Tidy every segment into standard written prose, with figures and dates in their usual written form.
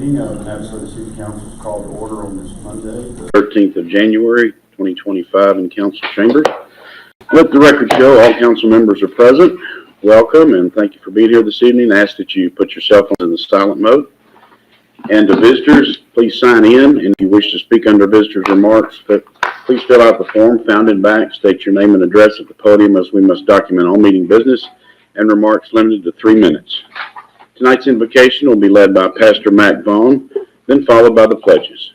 meeting of Navasota City Council is called to order on this Monday, the 13th of January, 2025 in council chambers. Let the record show all council members are present. Welcome and thank you for being here this evening. I ask that you put yourself in the silent mode. And to visitors, please sign in. And if you wish to speak under visitors' remarks, please fill out the form found in back. State your name and address at the podium, as we must document all meeting business and remarks limited to 3 minutes. Tonight's invocation will be led by Pastor Mac Vaughn, then followed by the pledges.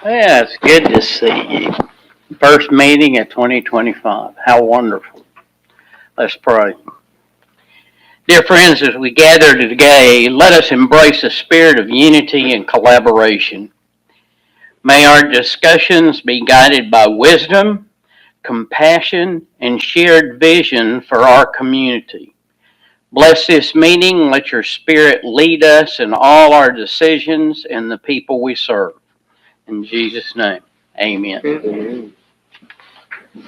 Yeah, it's good to see you. First meeting of 2025. How wonderful. Let's pray. Dear friends, as we gather today, let us embrace a spirit of unity and collaboration. May our discussions be guided by wisdom, compassion, and shared vision for our community. Bless this meeting. Let your spirit lead us in all our decisions and the people we serve. In Jesus' name, amen. I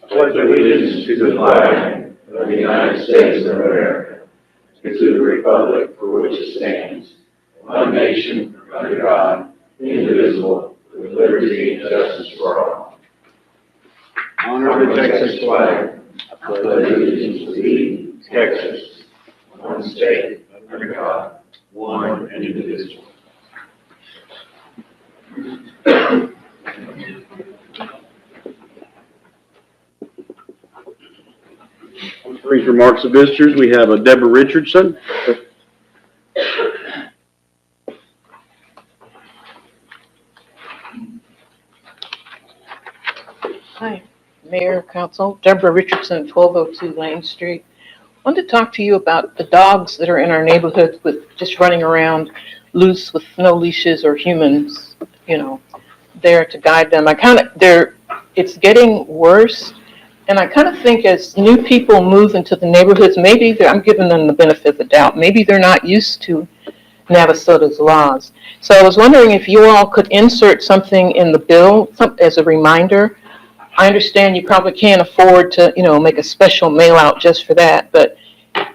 pledge allegiance to the flag of the United States of America and to the republic for which it stands, one nation, under God, indivisible, with liberty and justice for all. Honor the Texas flag. I pledge allegiance to thee, Texas, one state, under God, one and indivisible. Brief remarks of visitors. We have a Deborah Richardson. Hi, Mayor, Council, Deborah Richardson, 1202 Lane Street. I wanted to talk to you about the dogs that are in our neighborhood with just running around loose with no leashes or humans, there to guide them. It's getting worse. And I kind of think as new people move into the neighborhoods, I'm giving them the benefit of the doubt. Maybe they're not used to Navasota's laws. So I was wondering if you all could insert something in the bill as a reminder. I understand you probably can't afford to, make a special mail out just for that. But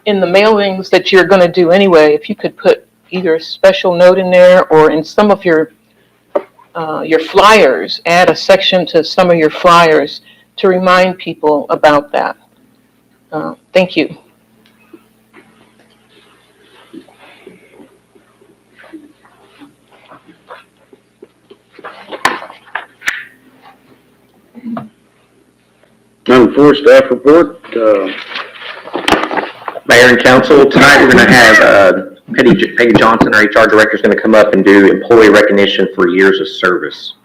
in the mailings that you're going to do anyway, if you could put either a special note in there or in some of your flyers, add a section to some of your flyers to remind people about that. Thank you. Item 4, staff report. Mayor and Council, tonight we're going to have Peggy Johnson, our HR Director, is going to come up and do employee recognition for years of service.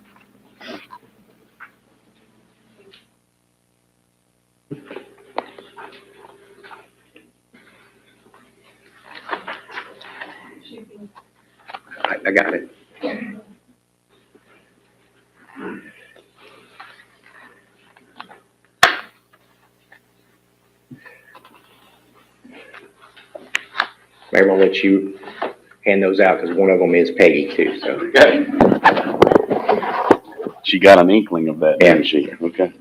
I got it. Maybe I'll let you hand those out because one of them is Peggy too. So. Okay. She got an inkling of that, didn't she? Okay.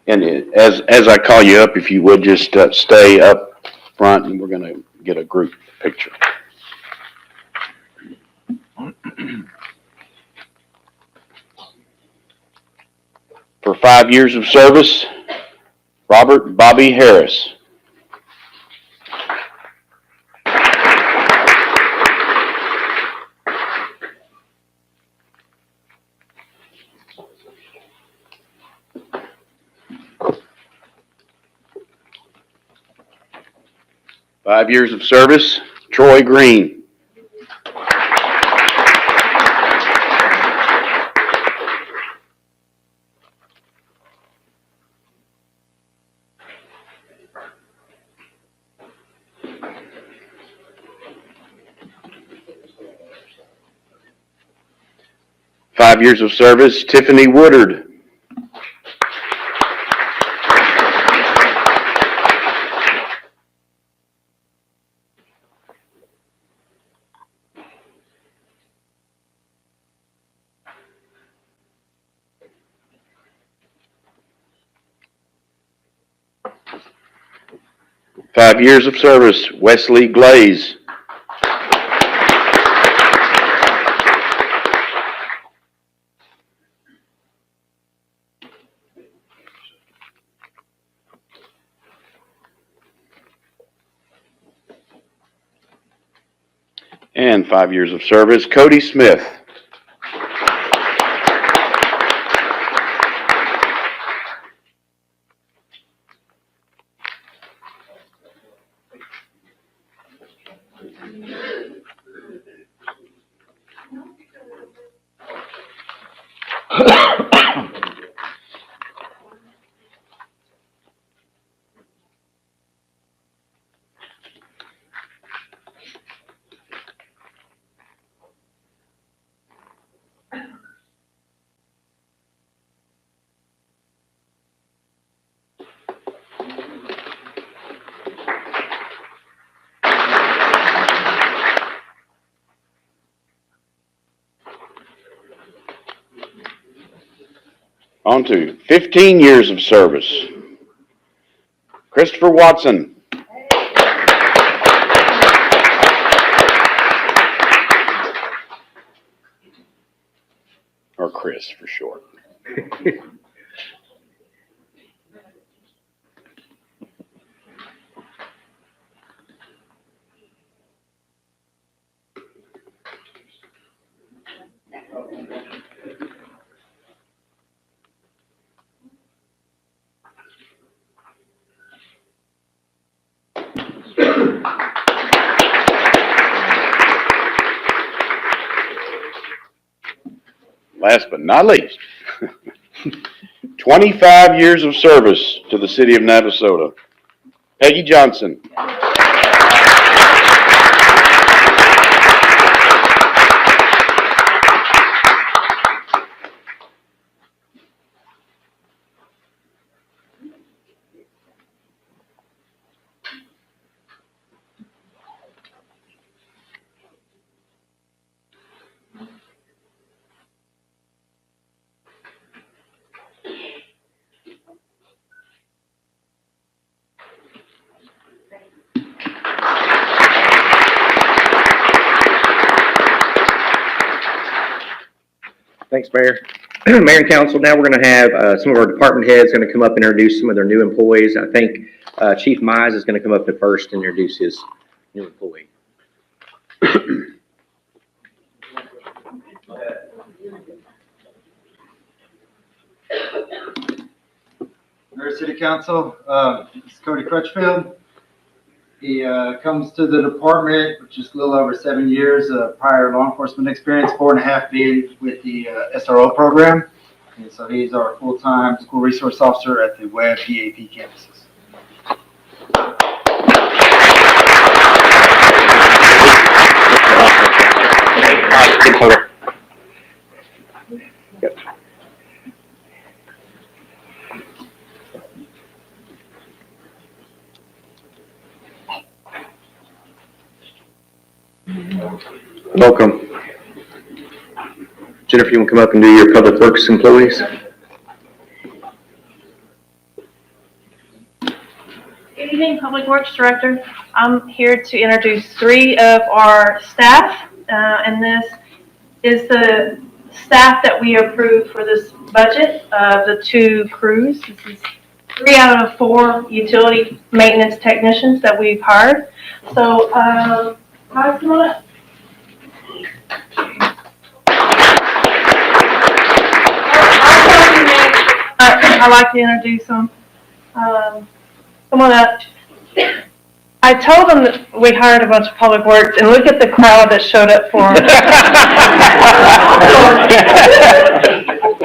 And as I call you up, if you would just stay up front, and we're going to get a group picture. For 5 years of service, Robert Bobby Harris. Five years of service, Troy Green. Five years of service, Tiffany Woodard. 5 years of service, Wesley Glaze. And 5 years of service, Cody Smith. On to 15 years of service, Christopher Watson. Or Chris for short. Last but not least, 25 years of service to the city of Navasota, Peggy Johnson. Thanks, Mayor. Mayor and Council, now we're going to have some of our department heads going to come up and introduce some of their new employees. I think Chief Mize is going to come up to first and introduce his new employee. Mayor, City Council, this is Cody Crutchfield. He comes to the department with just a little over 7 years of prior law enforcement experience, 4.5 being with the SRO program. And so he's our full-time school resource officer at the Webb EAP campuses. Welcome. Jennifer, you want to come up and do your Public Works employees? Good evening, Public Works Director. I'm here to introduce 3 of our staff, and this is the staff that we approved for this budget of the 2 crews. This is 3 out of 4 utility maintenance technicians that we've hired. So, guys, come on up. I'd like to introduce them. Come on up. I told them that we hired a bunch of public works, and look at the crowd that showed up for them.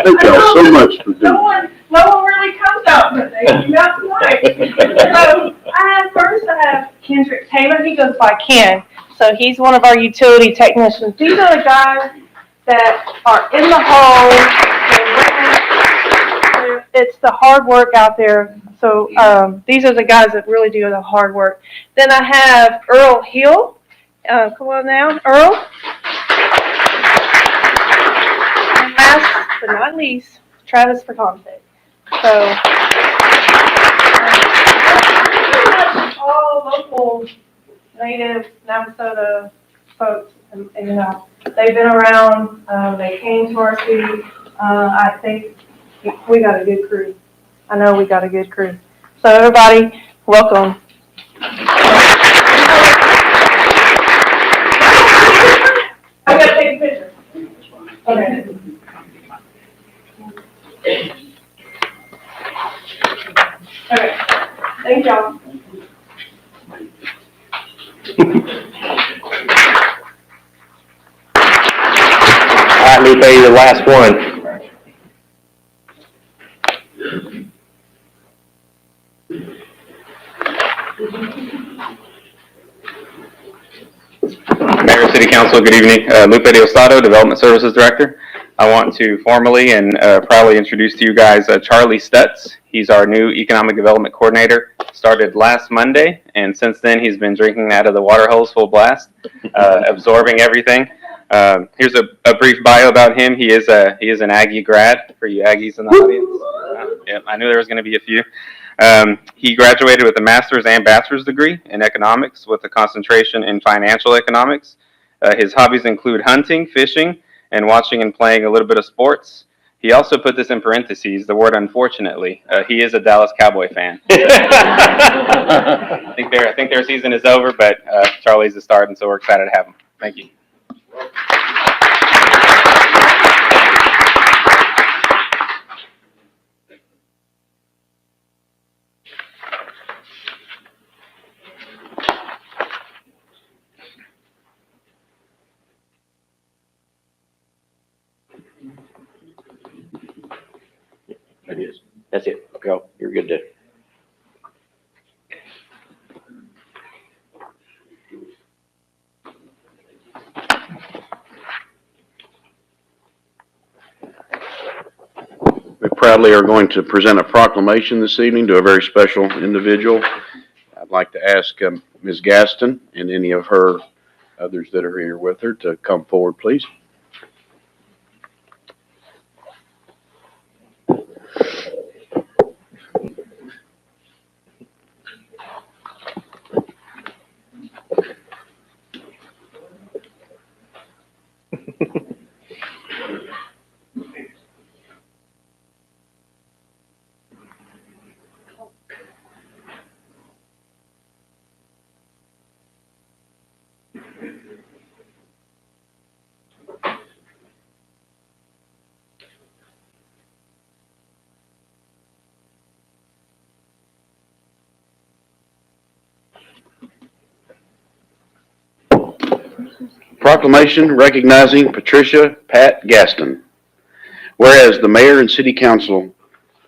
Thank y'all so much for doing No one really comes out, but they came out tonight. So I have Kendrick Taylor. He goes by Ken. So he's one of our utility technicians. These are the guys that are in the hole. It's the hard work out there. So these are the guys that really do the hard work. Then I have Earl Hill. Come on now, Earl. And last but not least, Travis Fertonte. So all local native Navasota folks, and, you know, they've been around, they came to our city. I think we got a good crew. I know we got a good crew. So everybody, welcome. I gotta take a picture. Okay. Okay, thank y'all. All right, Lupe, the last one. Mayor, City Council, good evening. Lupe Diosdado, Development Services Director. I want to formally and proudly introduce to you guys Charlie Stutz. He's our new Economic Development Coordinator. Started last Monday, and since then he's been drinking out of the water hose full blast, absorbing everything. Here's a brief bio about him. He is an Aggie grad, for you Aggies in the audience. Yeah, I knew there was going to be a few. He graduated with a master's and bachelor's degree in economics with a concentration in financial economics. His hobbies include hunting, fishing, and watching and playing a little bit of sports. He also put this in parentheses, the word unfortunately. He is a Dallas Cowboy fan. I think their season is over, but Charlie's the start, and so we're excited to have him. Thank you. It is. That's it. Go. You're good to. We proudly are going to present a proclamation this evening to a very special individual. I'd like to ask Ms. Gaston and any of her others that are here with her to come forward, please. Proclamation recognizing Patricia Pat Gaston. Whereas the mayor and city council,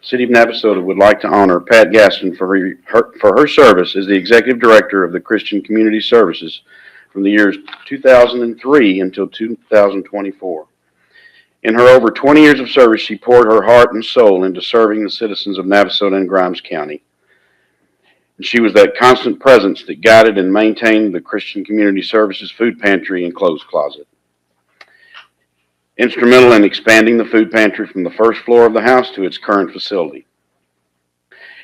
City of Navasota, would like to honor Pat Gaston for her service as the executive director of the Christian Community Services from the years 2003 until 2024. In her over 20 years of service, she poured her heart and soul into serving the citizens of Navasota and Grimes County. And she was that constant presence that guided and maintained the Christian Community Services food pantry and clothes closet. Instrumental in expanding the food pantry from the first floor of the house to its current facility.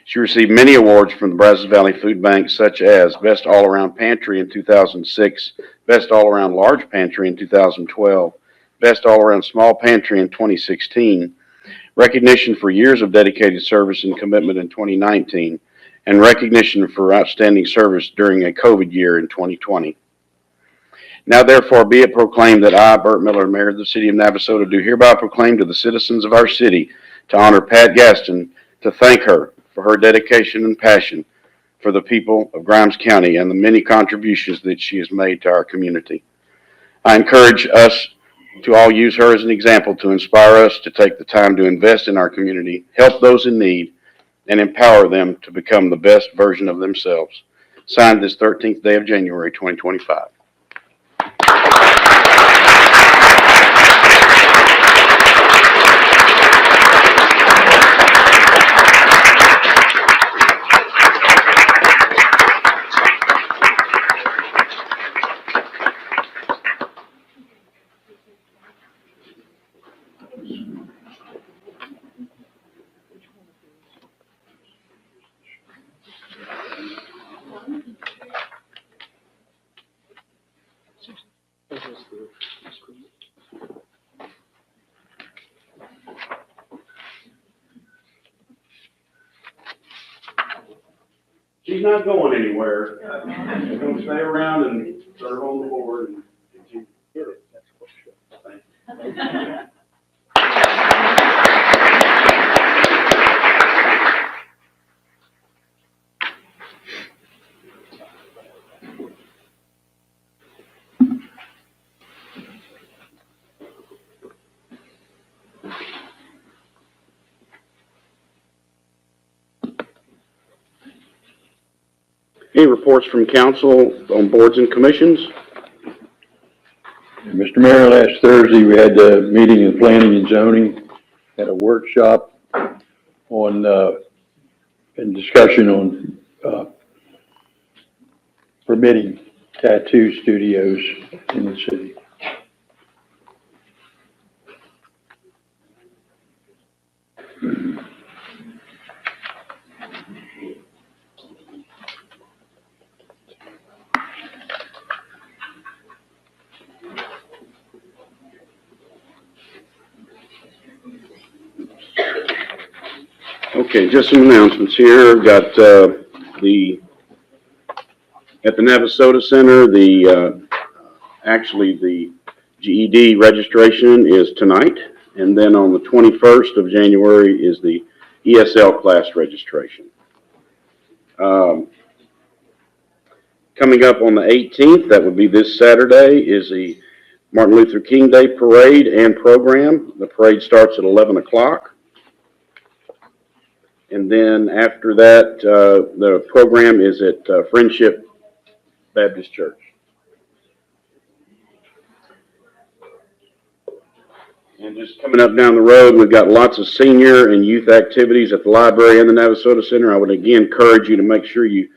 She received many awards from the Brazos Valley Food Bank, such as Best All-Around Pantry in 2006, Best All-Around Large Pantry in 2012, Best All-Around Small Pantry in 2016, recognition for years of dedicated service and commitment in 2019, and recognition for outstanding service during a COVID year in 2020. Now therefore be it proclaimed that I, Burt Miller, Mayor of the City of Navasota, do hereby proclaim to the citizens of our city to honor Pat Gaston, to thank her for her dedication and passion for the people of Grimes County and the many contributions that she has made to our community. I encourage us to all use her as an example to inspire us to take the time to invest in our community, help those in need, and empower them to become the best version of themselves. Signed this 13th day of January, 2025. She's not going anywhere. She's gonna stay around and serve on the board and continue to get it. Thank you. Any reports from council on boards and commissions? Mr. Mayor, last Thursday, we had a meeting in planning and zoning, had a workshop on, and discussion on, permitting tattoo studios in the city. Okay, just some announcements here. Got, at the Navasota Center, actually the GED registration is tonight. And then on the 21st of January is the ESL class registration. Coming up on the 18th, that would be this Saturday, is the Martin Luther King Day Parade and program. The parade starts at 11 o'clock. And then after that, the program is at Friendship Baptist Church. And just coming up down the road, we've got lots of senior and youth activities at the library and the Navasota Center. I would again encourage you to make sure you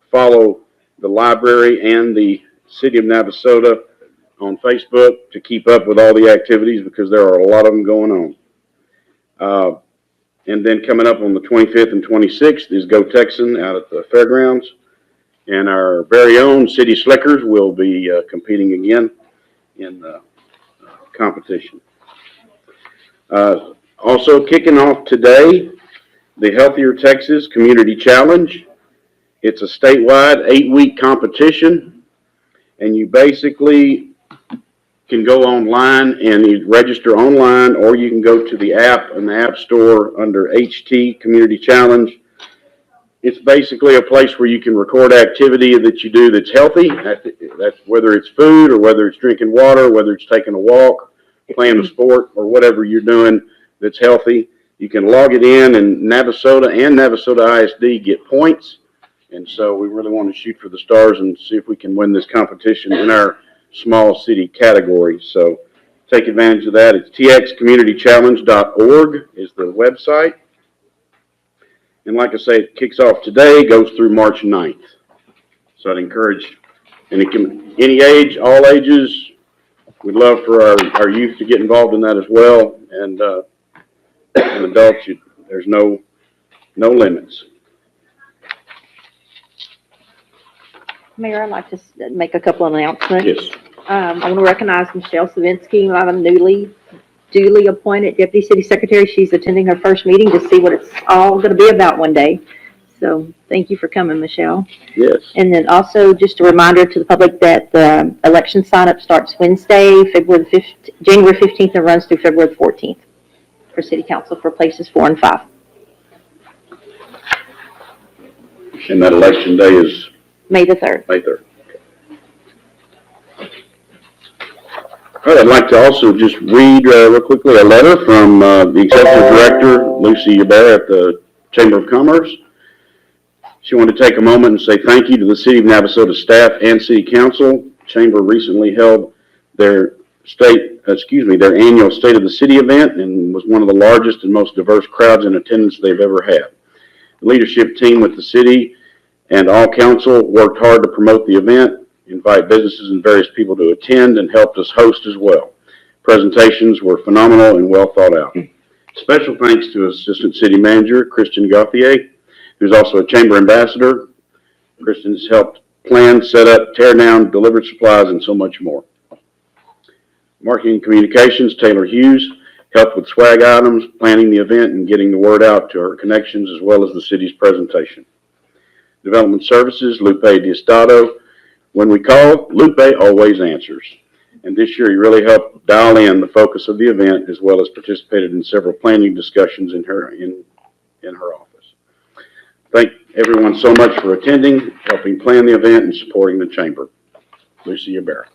follow the library and the City of Navasota on Facebook to keep up with all the activities, because there are a lot of them going on. And then coming up on the 25th and 26th is Go Texan out at the fairgrounds. And our very own City Slickers will be competing again in the competition. Also kicking off today, the Healthier Texas Community Challenge. It's a statewide 8-week competition, and you basically can go online and you register online, or you can go to the app in the App Store under HT Community Challenge. It's basically a place where you can record activity that you do that's healthy. That's whether it's food or whether it's drinking water, whether it's taking a walk, playing a sport, or whatever you're doing that's healthy. You can log it in, and Navasota and Navasota ISD get points. And so we really want to shoot for the stars and see if we can win this competition in our small city category. So take advantage of that. It's txcommunitychallenge.org is the website. And like I say, it kicks off today, goes through March 9th. So I'd encourage, and it can, any age, all ages, we'd love for our youth to get involved in that as well. And adults, there's no limits. Mayor, I'd like to make a couple of announcements. Yes. I want to recognize Michelle Savinsky, our duly appointed Deputy City Secretary. She's attending her first meeting to see what it's all going to be about one day. So thank you for coming, Michelle. Yes. And then also just a reminder to the public that the election sign-up starts Wednesday, January 15th, and runs through February 14th for City Council for places 4 and 5. And that election day is May the 3rd. May 3rd. All right, I'd like to also just read real quickly a letter from the Executive Director, Lucy Yabert at the Chamber of Commerce. She wanted to take a moment and say thank you to the City of Navasota staff and City Council. Chamber recently held their annual State of the City event, and was one of the largest and most diverse crowds in attendance they've ever had. The leadership team with the city and all council worked hard to promote the event, invite businesses and various people to attend, and helped us host as well. Presentations were phenomenal and well thought out. Special thanks to Assistant City Manager Christian Gauthier, who's also a Chamber Ambassador. Christian's helped plan, set up, tear down, delivered supplies, and so much more. Marketing and Communications, Taylor Hughes, helped with swag items, planning the event, and getting the word out to our connections, as well as the city's presentation. Development Services, Lupe Diosdado. When we call, Lupe always answers. And this year, he really helped dial in the focus of the event, as well as participated in several planning discussions in her office. Thank everyone so much for attending, helping plan the event, and supporting the chamber. Lucy Ybarra.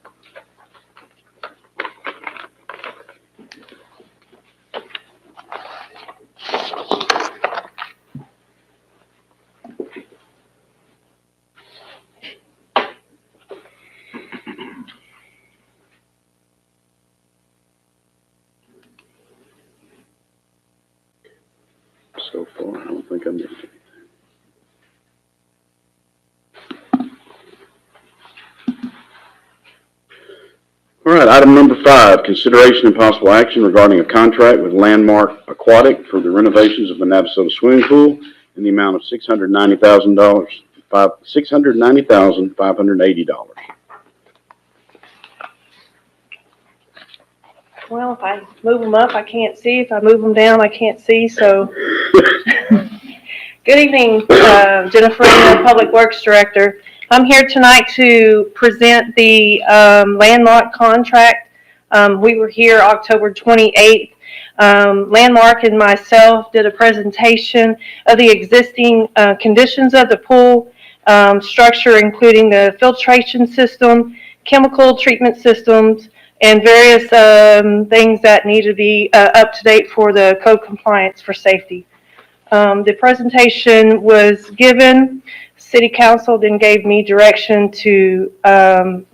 So far, I don't think I missed anything. All right, item number 5, consideration and possible action regarding a contract with Landmark Aquatic for the renovations of the Navasota swimming pool in the amount of $690,580. Well, if I move them up, I can't see. If I move them down, I can't see, so. Good evening, Jennifer, Public Works Director. I'm here tonight to present the Landmark contract. We were here October 28th. Landmark and myself did a presentation of the existing conditions of the pool, structure including the filtration system, chemical treatment systems, and various things that need to be up to date for the code compliance for safety. The presentation was given. City Council then gave me direction to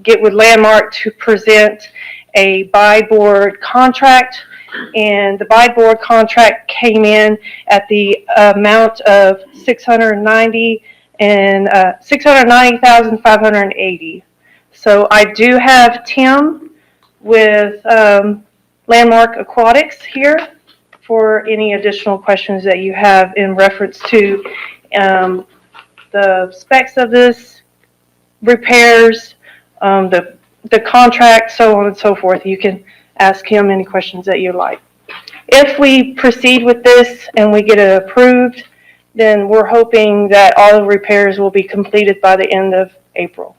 get with Landmark to present a buy board contract, and the buy board contract came in at the amount of $690,580. So I do have Tim with Landmark Aquatics here for any additional questions that you have in reference to the specs of this, repairs, the contract, so on and so forth. You can ask him any questions that you like. If we proceed with this and we get it approved, then we're hoping that all the repairs will be completed by the end of April.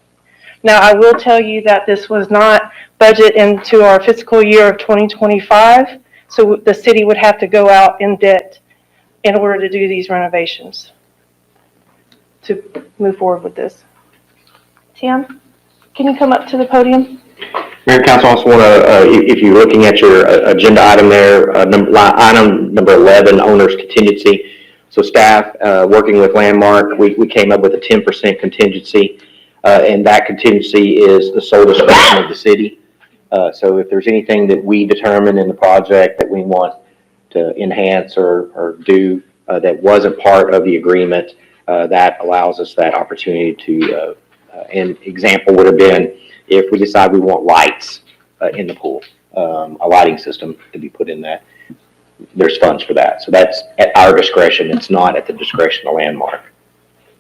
Now, I will tell you that this was not budgeted into our fiscal year of 2025, so the city would have to go out in debt in order to do these renovations to move forward with this. Tim, can you come up to the podium? Mayor and Council, I also want to, if you're looking at your agenda item there, item number 11, owner's contingency. So staff, working with Landmark, we came up with a 10% contingency, and that contingency is the sole discretion of the city. So if there's anything that we determine in the project that we want to enhance or do that wasn't part of the agreement, that allows us that opportunity to, an example would have been if we decide we want lights in the pool, a lighting system to be put in that, there's funds for that. So that's at our discretion. It's not at the discretion of Landmark.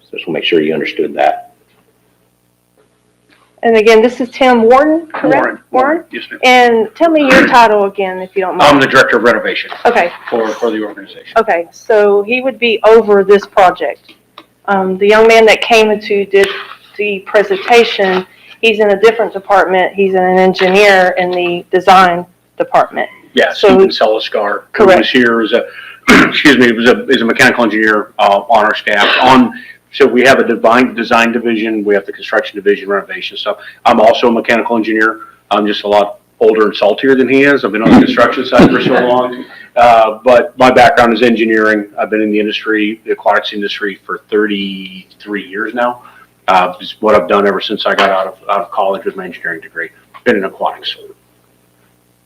So just want to make sure you understood that. And again, this is Tim Warren, correct? Warren? Yes, ma'am. And tell me your title again, if you don't mind. I'm the Director of Renovation Okay, for the organization. okay, so he would be over this project. The young man that came into did the presentation, he's in a different department. He's an engineer in the design department. Yeah, So- Stephen Celiscar, who Correct. was here as a, excuse me, is a mechanical engineer on our staff. So we have a design division, we have the construction division, renovation stuff. I'm also a mechanical engineer. I'm just a lot older and saltier than he is. I've been on the construction side for so long. But my background is engineering. I've been in the industry, the aquatics industry, for 33 years now. It's what I've done ever since I got out of college with my engineering degree. Been in aquatics.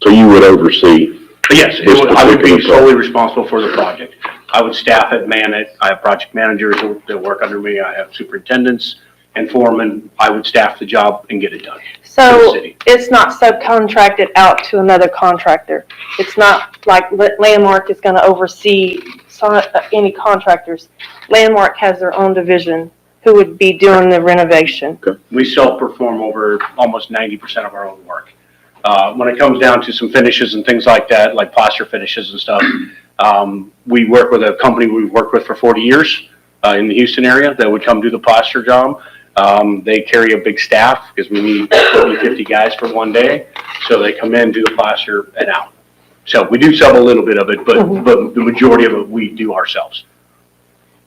So you would oversee? But yes, I would be solely responsible for the project. I would staff it, man it. I have project managers that work under me. I have superintendents and foremen. I would staff the job and get it done. So city. it's not subcontracted out to another contractor. It's not like Landmark is going to oversee any contractors. Landmark has their own division who would be doing the renovation. We self-perform over almost 90% of our own work. When it comes down to some finishes and things like that, like plaster finishes and stuff, we work with a company we've worked with for 40 years. in the Houston area that would come do the plaster job. They carry a big staff because we need 40, 50 guys for one day. So they come in, do the plaster, and out. So we do sell a little bit of it, but the majority of it we do ourselves.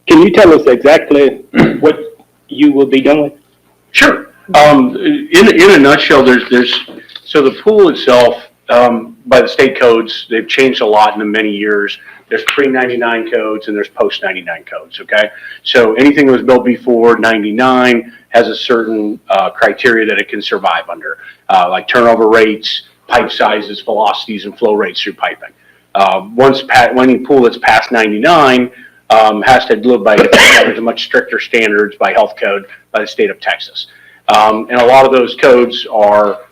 Can you tell us exactly what you will be doing? Sure. In a nutshell, so the pool itself, by the state codes, they've changed a lot in the many years. There's pre-99 codes and there's post-99 codes, okay? So anything that was built before 99 has a certain criteria that it can survive under, like turnover rates, pipe sizes, velocities, and flow rates through piping. Any pool that's past 99 has to live by much stricter standards by health code by the state of Texas. And a lot of those codes are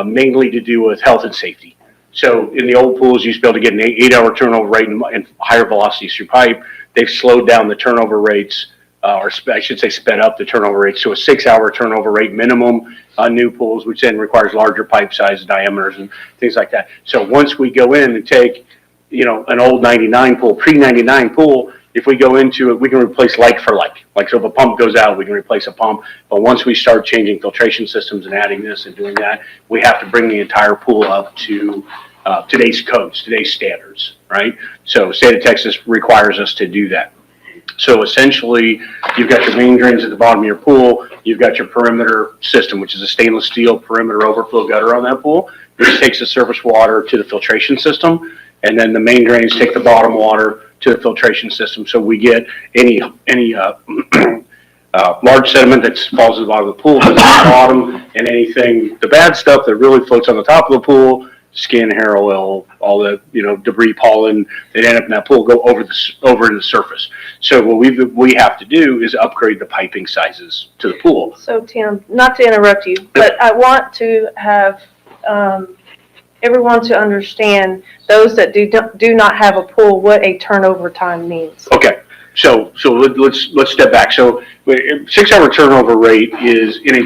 mainly to do with health and safety. So in the old pools, you used to be able to get an 8-hour turnover rate and higher velocities through pipe. They've slowed down the turnover rates, or I should say sped up the turnover rates to a 6-hour turnover rate minimum on new pools, which then requires larger pipe size diameters and things like that. So once we go in and take, an old 99 pool, pre-99 pool, if we go into it, we can replace like for like. Like, so if a pump goes out, we can replace a pump. But once we start changing filtration systems and adding this and doing that, we have to bring the entire pool up to today's codes, today's standards, right? So the state of Texas requires us to do that. So essentially, you've got your main drains at the bottom of your pool. You've got your perimeter system, which is a stainless steel perimeter overflow gutter on that pool, which takes the surface water to the filtration system. And then the main drains take the bottom water to the filtration system. So we get any large sediment that falls to the bottom of the pool to the bottom, and anything, the bad stuff that really floats on the top of the pool, skin, hair oil, all the debris, pollen that end up in that pool go over to the surface. So what we have to do is upgrade the piping sizes to the pool. So Tim, not to interrupt you, but I want to have everyone to understand, those that do not have a pool, what a turnover time means. Okay, so let's step back. So 6-hour turnover rate is in a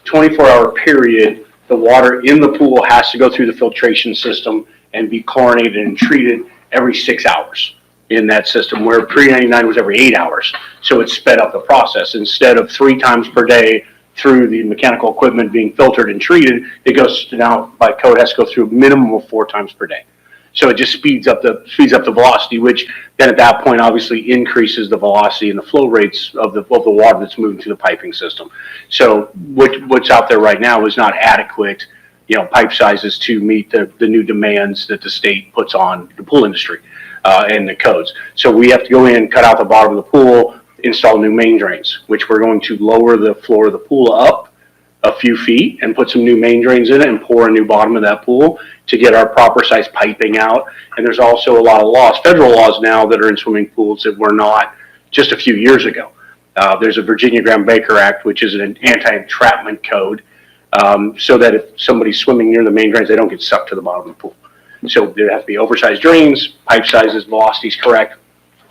24-hour period. The water in the pool has to go through the filtration system and be chlorinated and treated every 6 hours in that system, where pre-99 was every 8 hours. So it sped up the process. Instead of 3 times per day through the mechanical equipment being filtered and treated, it goes to now by code has to go through a minimum of 4 times per day. So it just speeds up the velocity, which then at that point obviously increases the velocity and the flow rates of the water that's moving through the piping system. So what's out there right now is not adequate, pipe sizes to meet the new demands that the state puts on the pool industry and the codes. So we have to go in, cut out the bottom of the pool, install new main drains, which we're going to lower the floor of the pool up a few feet and put some new main drains in it and pour a new bottom of that pool to get our proper size piping out. And there's also a lot of laws, federal laws now, that are in swimming pools that were not just a few years ago. There's a Virginia Graham-Baker Act, which is an anti-entrapment code, so that if somebody's swimming near the main drains, they don't get sucked to the bottom of the pool. So there have to be oversized drains, pipe sizes, velocities correct.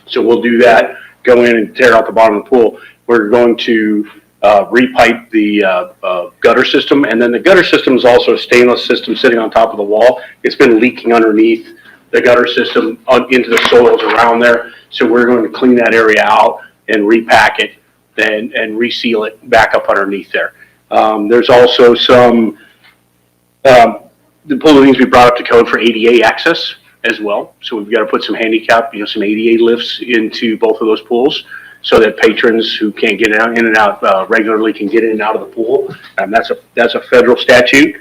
So we'll do that, go in and tear out the bottom of the pool. We're going to repipe the gutter system, and then the gutter system is also a stainless system sitting on top of the wall. It's been leaking underneath the gutter system into the soils around there, so we're going to clean that area out and repack it and reseal it back up underneath there. There's also some the pool needs to be brought up to code for ADA access as well, so we've got to put some handicap, some ADA lifts into both of those pools, so that patrons who can't get in and out regularly can get in and out of the pool. That's a federal statute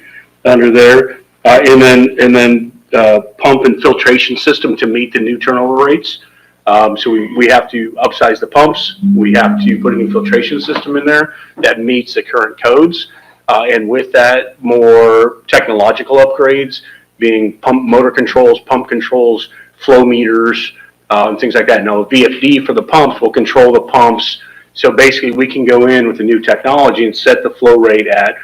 under there. And then pump and filtration system to meet the new turnover rates. So we have to upsize the pumps. We have to put a new filtration system in there that meets the current codes. And with that, more technological upgrades, being motor controls, pump controls, flow meters, and things like that. Now, VFD for the pumps will control the pumps. So basically, we can go in with the new technology and set the flow rate at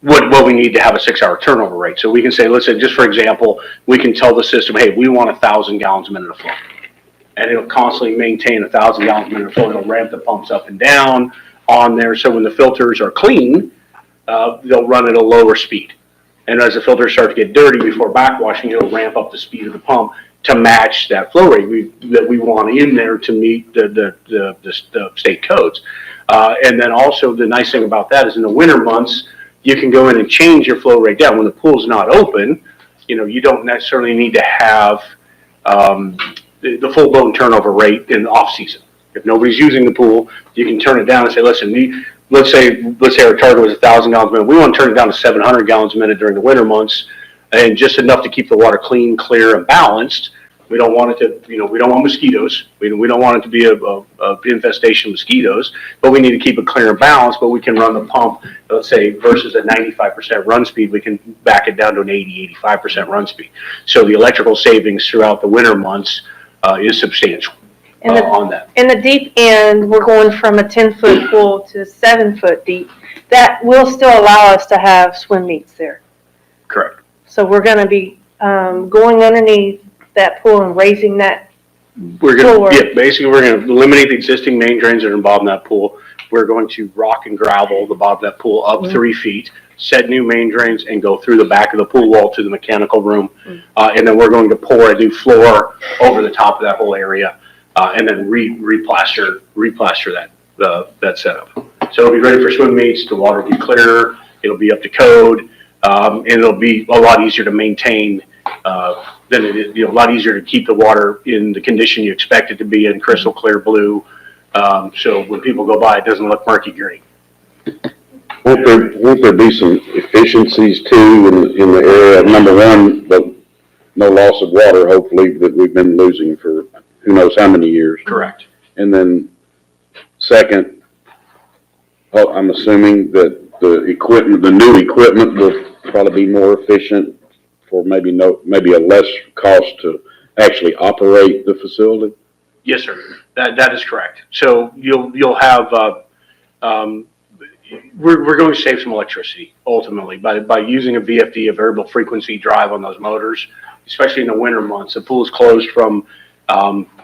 what we need to have a 6-hour turnover rate. So we can say, listen, just for example, we can tell the system, hey, we want 1,000 gallons a minute of flow. And it'll constantly maintain 1,000 gallons a minute of flow. It'll ramp the pumps up and down on there. So when the filters are clean, they'll run at a lower speed. And as the filters start to get dirty before backwashing, it'll ramp up the speed of the pump to match that flow rate that we want in there to meet the state codes. And then also the nice thing about that is in the winter months, you can go in and change your flow rate down. When the pool's not open, you don't necessarily need to have the full-blown turnover rate in the off-season. If nobody's using the pool, you can turn it down and say, listen, let's say our target was 1,000 gallons a minute. We want to turn it down to 700 gallons a minute during the winter months, and just enough to keep the water clean, clear, and balanced. We don't want it to, we don't want mosquitoes. We don't want it to be a infestation of mosquitoes, but we need to keep it clear and balanced, but we can run the pump, let's say, versus a 95% run speed, we can back it down to an 85% run speed. So the electrical savings throughout the winter months is substantial on that. In the deep end, we're going from a 10-foot pool to 7-foot deep. That will still allow us to have swim meets there. Correct. So we're gonna be, going underneath that pool and raising that. We're going Floor. to, yeah, basically, we're going to eliminate the existing main drains that are involved in that pool. We're going to rock and gravel the bottom of that pool up 3 feet, set new main drains, and go through the back of the pool wall to the mechanical room. And then we're going to pour a new floor over the top of that whole area, and then replaster that setup. So it'll be ready for swim meets. The water will be clearer. It'll be up to code, and it'll be a lot easier to maintain than it is, a lot easier to keep the water in the condition you expect it to be in, crystal clear blue. So when people go by, it doesn't look murky green. Won't there be some efficiencies too in the area? Number one, no loss of water, hopefully, that we've been losing for who knows how many years. Correct. And then second, I'm assuming that the new equipment will probably be more efficient for maybe a less cost to actually operate the facility. Yes, sir. That is correct. So you'll have, we're going to save some electricity ultimately by using a VFD, a variable frequency drive on those motors, especially in the winter months. The pool is closed from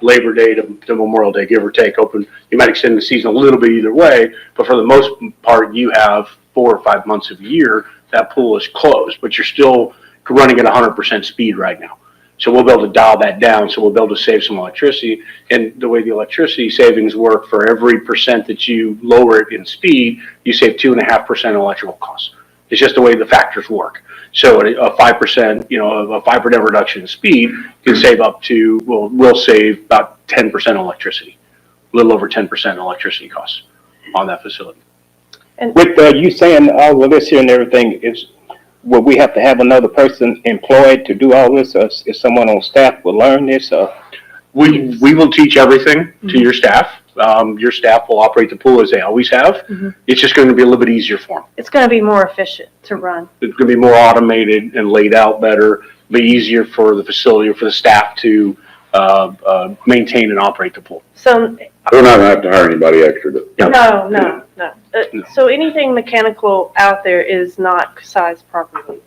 Labor Day to Memorial Day, give or take. Open. You might extend the season a little bit either way, but for the most part, you have 4 or 5 months of the year that pool is closed, but you're still running at 100% speed right now. So we'll be able to dial that down. So we'll be able to save some electricity. And the way the electricity savings work, for every percent that you lower it in speed, you save 2.5% electrical costs. It's just the way the factors work. So a 5%, a 5% reduction in speed can save up to, we'll save about 10% electricity, a little over 10% electricity costs on that facility. With you saying all of this here and everything, will we have to have another person employed to do all this, or is someone on staff will learn this? We will teach everything to your staff. Your staff will operate the pool as they always have. It's just going to be a little bit easier for them. It's gonna be more efficient to run. It's going to be more automated and laid out better, be easier for the facility or for the staff to maintain and operate the pool. So, We're not gonna have to hire anybody extra to. no. So anything mechanical out there is not sized properly.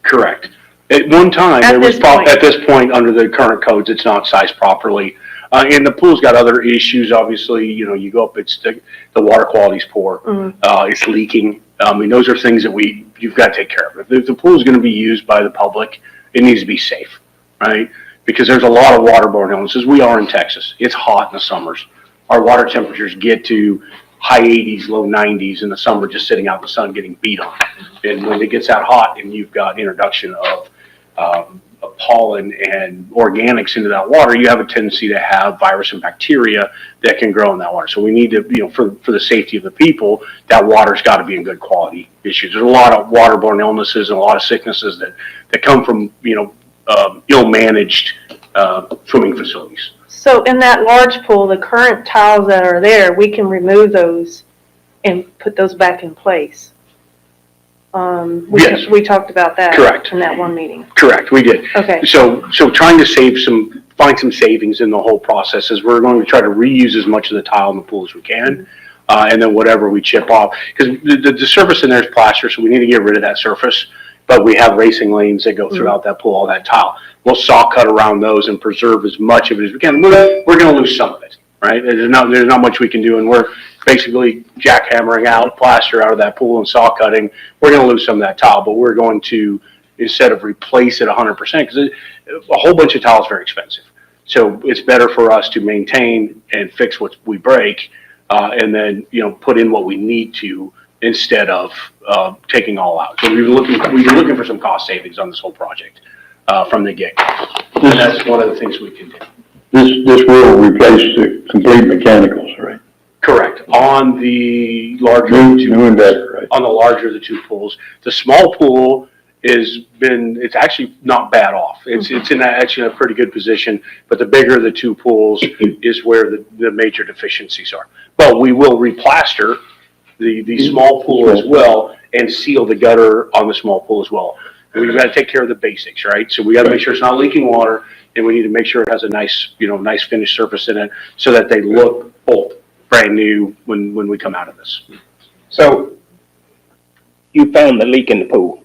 Correct. At one time, At it was this point. at this point, under the current codes, it's not sized properly. And the pool's got other issues, obviously, you go up, the water quality's poor, it's leaking. I mean, those are things that you've got to take care of. If the pool's gonna be used by the public, it needs to be safe, right? Because there's a lot of waterborne illnesses. We are in Texas. It's hot in the summers. Our water temperatures get to high 80s, low 90s in the summer, just sitting out in the sun getting beat on. And when it gets that hot and you've got introduction of pollen and organics into that water, you have a tendency to have virus and bacteria that can grow in that water. So we need to, for the safety of the people, that water's got to be in good quality issues. There's a lot of waterborne illnesses and a lot of sicknesses that come from, ill-managed swimming facilities. So in that large pool, the current tiles that are there, we can remove those and put those back in place. Yes. We talked about that. Correct. In that one meeting. Correct, we did. Okay. So trying to find some savings in the whole process is we're going to try to reuse as much of the tile in the pool as we can. And then whatever we chip off, because the surface in there is plaster, so we need to get rid of that surface. But we have racing lanes that go throughout that pool, all that tile. We'll saw cut around those and preserve as much of it as we can. We're going to lose some of it, right? There's not much we can do, and we're basically jackhammering out plaster out of that pool and saw cutting. We're going to lose some of that tile, but we're going to, instead of replace it 100%, because a whole bunch of tile is very expensive. So it's better for us to maintain and fix what we break, and then, put in what we need to instead of taking all out. So we've been looking for some cost savings on this whole project from the get-go. And that's one of the things we can do. This will replace the complete mechanicals, right? Correct. On the larger New and better, right? on the larger of the two pools. The small pool it's actually not bad off. It's actually in a pretty good position, but the bigger of the two pools is where the major deficiencies are. But we will replaster the small pool as well and seal the gutter on the small pool as well. And we've got to take care of the basics, right? So we got to make sure it's not leaking water, and we need to make sure it has a nice, nice finished surface in it so that they look both brand new when we come out of this. So you found the leak in the pool?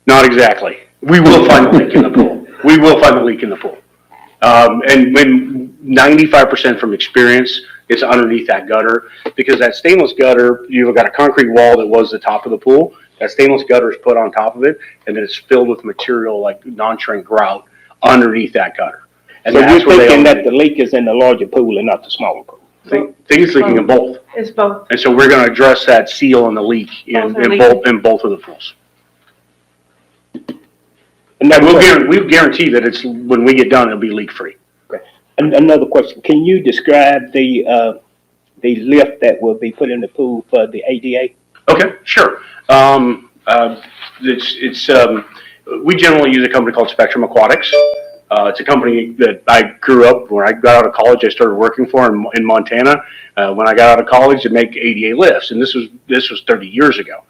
Not exactly. We will find the leak in the pool. We will find the leak in the pool. And when 95% from experience, it's underneath that gutter, because that stainless gutter, you've got a concrete wall that was the top of the pool. That stainless gutter is put on top of it, and then it's filled with material like non-shrink grout underneath that gutter. And So that's you're where thinking that the leak is in the larger pool and not the smaller pool? think it's leaking in both. It's both. And so we're going to address that seal and the leak Both are in both of the pools. And And we'll guarantee that it's, when we get done, it'll be leak-free. another question, can you describe the lift that will be put in the pool for the ADA? Okay, sure. We generally use a company called Spectrum Aquatics. It's a company that I grew up, when I got out of college, I started working for in Montana. When I got out of college to make ADA lifts, and this was 30 years ago,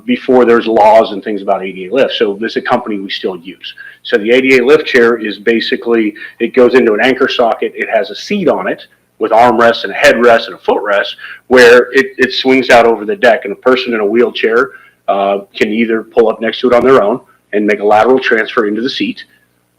before there's laws and things about ADA lifts. So this is a company we still use. So the ADA lift chair is basically, it goes into an anchor socket. It has a seat on it with armrests and a headrest and a footrest, where it swings out over the deck, and a person in a wheelchair can either pull up next to it on their own and make a lateral transfer into the seat.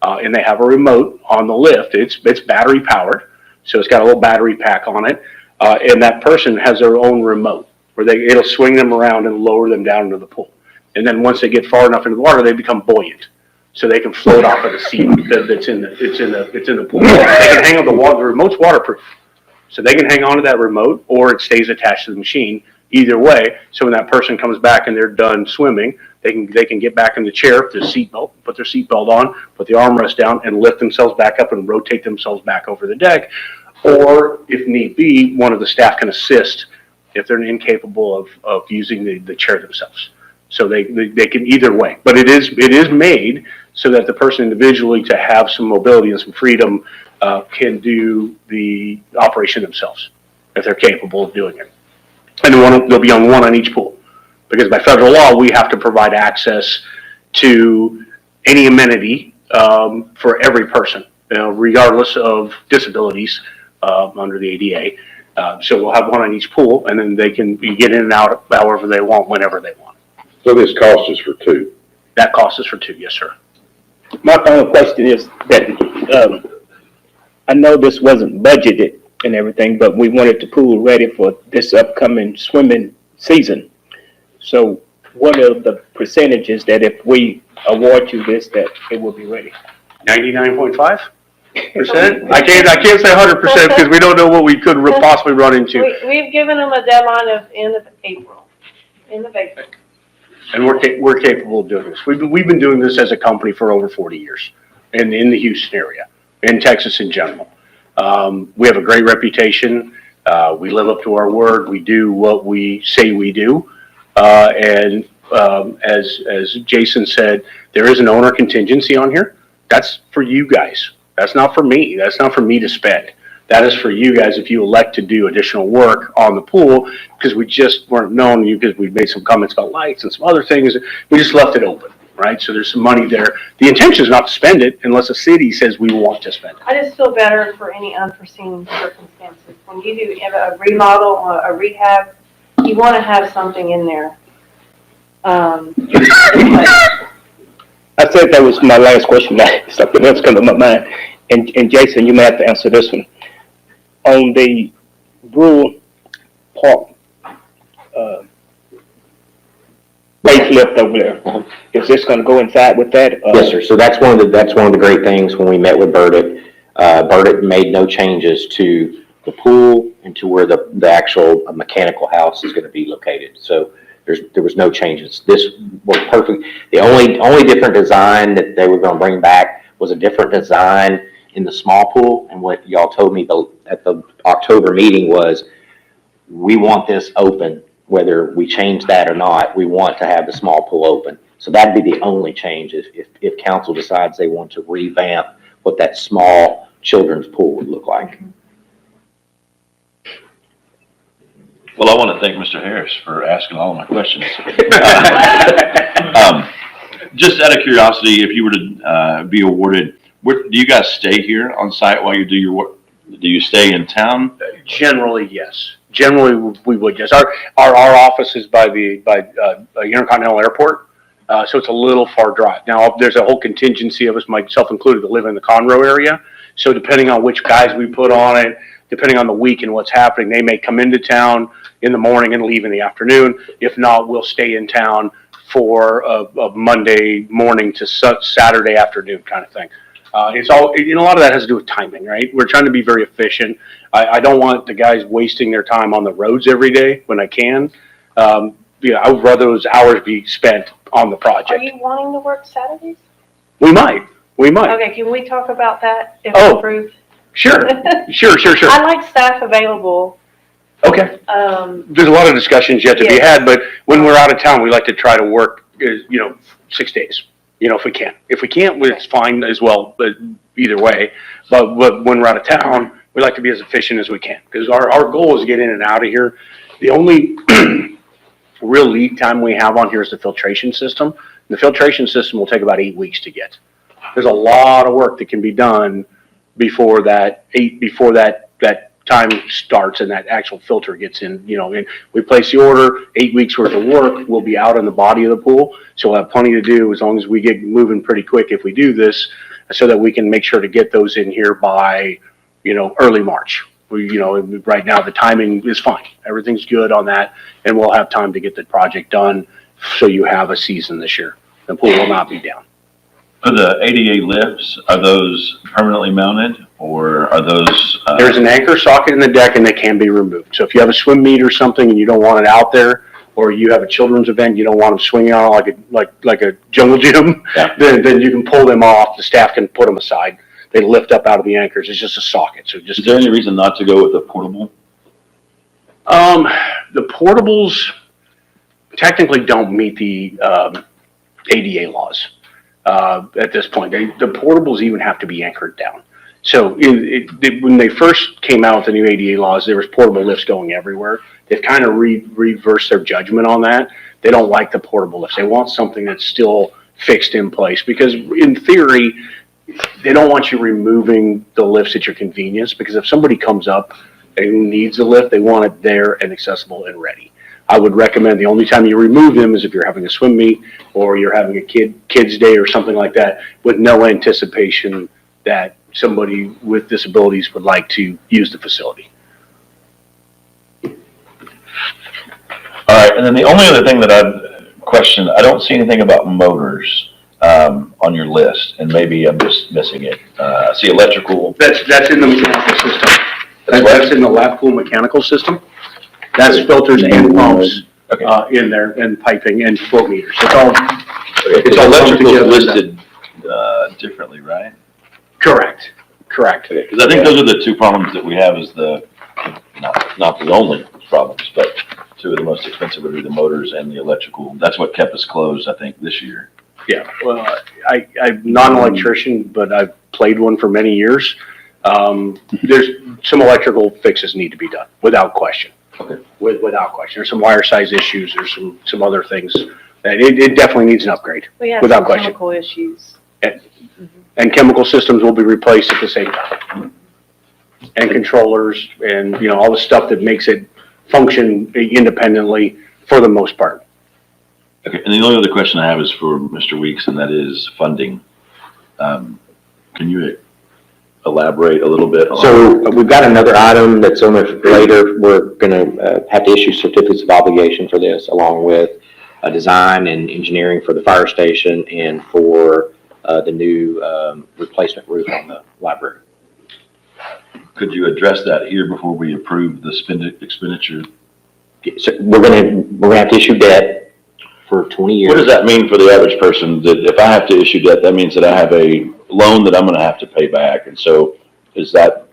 And they have a remote on the lift. It's battery powered, so it's got a little battery pack on it. And that person has their own remote where it'll swing them around and lower them down into the pool. And then once they get far enough into the water, they become buoyant, so they can float off of the seat that's in the pool. They can hang on the water. The remote's waterproof, so they can hang on to that remote, or it stays attached to the machine. Either way, so when that person comes back and they're done swimming, they can get back in the chair, put their seatbelt on, put the armrest down, and lift themselves back up and rotate themselves back over the deck. Or if need be, one of the staff can assist if they're incapable of using the chair themselves. So they can either way. But it is made so that the person individually, to have some mobility and some freedom, can do the operation themselves if they're capable of doing it. And they'll be on one on each pool, because by federal law, we have to provide access to any amenity for every person, regardless of disabilities under the ADA. So we'll have one on each pool, and then they can get in and out however they want, whenever they want. So this cost is for two? That cost us for two, yes, sir. My final question is that, I know this wasn't budgeted and everything, but we wanted the pool ready for this upcoming swimming season. So what are the percentages that if we award you this, that it will be ready? 99.5%? I can't say 100% because we don't know what we could possibly run into. We've given them a deadline of end of April. And we're capable of doing this. We've been doing this as a company for over 40 years in the Houston area, in Texas in general. We have a great reputation. We live up to our word. We do what we say we do. And as Jason said, there is an owner contingency on here. That's for you guys. That's not for me. That's not for me to spend. That is for you guys if you elect to do additional work on the pool, because we just weren't known, because we made some comments about lights and some other things. We just left it open, right? So there's some money there. The intention is not to spend it unless the city says we want to spend it. I just feel better for any unforeseen circumstances. When you do a remodel or a rehab, you want to have something in there. I said that was my last question. Something else come to my mind. And Jason, you may have to answer this one. On the rural park, facelift over there. Is this gonna go inside with that? Yes, sir. So that's one of the great things when we met with Burdett. Burdett made no changes to the pool and to where the actual mechanical house is gonna be located. So there was no changes. This worked perfect. The only different design that they were gonna bring back was a different design in the small pool. And what y'all told me at the October meeting was, we want this open, whether we change that or not, we want to have the small pool open. So that'd be the only change if council decides they want to revamp what that small children's pool would look like. Well, I want to thank Mr. Harris for asking all of my questions. Just out of curiosity, if you were to be awarded, do you guys stay here on site while you do your work? Do you stay in town? Generally, yes. Generally, we would, yes. Our office is by Intercontinental Airport, so it's a little far drive. Now, there's a whole contingency of us, myself included, that live in the Conroe area. So depending on which guys we put on it, depending on the week and what's happening, they may come into town in the morning and leave in the afternoon. If not, we'll stay in town for a Monday morning to Saturday afternoon kind of thing. It's all, a lot of that has to do with timing, right? We're trying to be very efficient. I don't want the guys wasting their time on the roads every day when I can. I would rather those hours be spent on the project. Are you wanting to work Saturdays? We might. Okay, can we talk about that if Oh. approved? Sure. I like staff available. Okay. There's a lot of discussions yet to be had, but when we're out of town, we like to try to work, 6 days, if we can. If we can't, it's fine as well, but either way. But when we're out of town, we like to be as efficient as we can, because our goal is to get in and out of here. The only real lead time we have on here is the filtration system. The filtration system will take about 8 weeks to get. There's a lot of work that can be done before that time starts and that actual filter gets in, and we place the order, 8 weeks worth of work will be out in the body of the pool. So we'll have plenty to do as long as we get moving pretty quick if we do this, so that we can make sure to get those in here by, early March. Right now the timing is fine. Everything's good on that, and we'll have time to get the project done. So you have a season this year. The pool will not be down. Are the ADA lifts, are those permanently mounted, or are those? There's an anchor socket in the deck and they can be removed. So if you have a swim meet or something and you don't want it out there, or you have a children's event, you don't want them swinging on like a jungle gym, then you can pull them off. The staff can put them aside. They lift up out of the anchors. It's just a socket. So Is there any reason not to go with a portable? The portables technically don't meet the ADA laws at this point. The portables even have to be anchored down. So when they first came out with the new ADA laws, there was portable lifts going everywhere. They've kind of reversed their judgment on that. They don't like the portable lifts. They want something that's still fixed in place, because in theory, they don't want you removing the lifts at your convenience, because if somebody comes up and needs a lift, they want it there and accessible and ready. I would recommend the only time you remove them is if you're having a swim meet or you're having a kid's day or something like that, with no anticipation that somebody with disabilities would like to use the facility. All right, and then the only other thing that I'd question, I don't see anything about motors on your list, and maybe I'm just missing it. I see electrical. That's in the mechanical system. That's in the lap pool mechanical system. That's filters and pumps in there, and piping and flow meters. It's all. It's electrical listed differently, right? Correct. Because I think those are the two problems that we have, is not the only problems, but two of the most expensive would be the motors and the electrical. That's what kept us closed, I think, this year. Yeah, well, I'm not an electrician, but I've played one for many years. There's some electrical fixes need to be done, without question. Okay. Without question. There's some wire size issues, there's some other things that it definitely needs an upgrade, We have without some question. chemical issues. And chemical systems will be replaced at the same time. And controllers and, all the stuff that makes it function independently for the most part. Okay, and the only other question I have is for Mr. Weeks, and that is funding. Can you elaborate a little bit on? So we've got another item that's on there later. We're gonna have to issue certificates of obligation for this, along with design and engineering for the fire station and for the new replacement roof on the library. Could you address that here before we approve the expenditure? So we're gonna have to issue debt for 20 years. What does that mean for the average person? That if I have to issue debt, that means that I have a loan that I'm gonna have to pay back. And so is that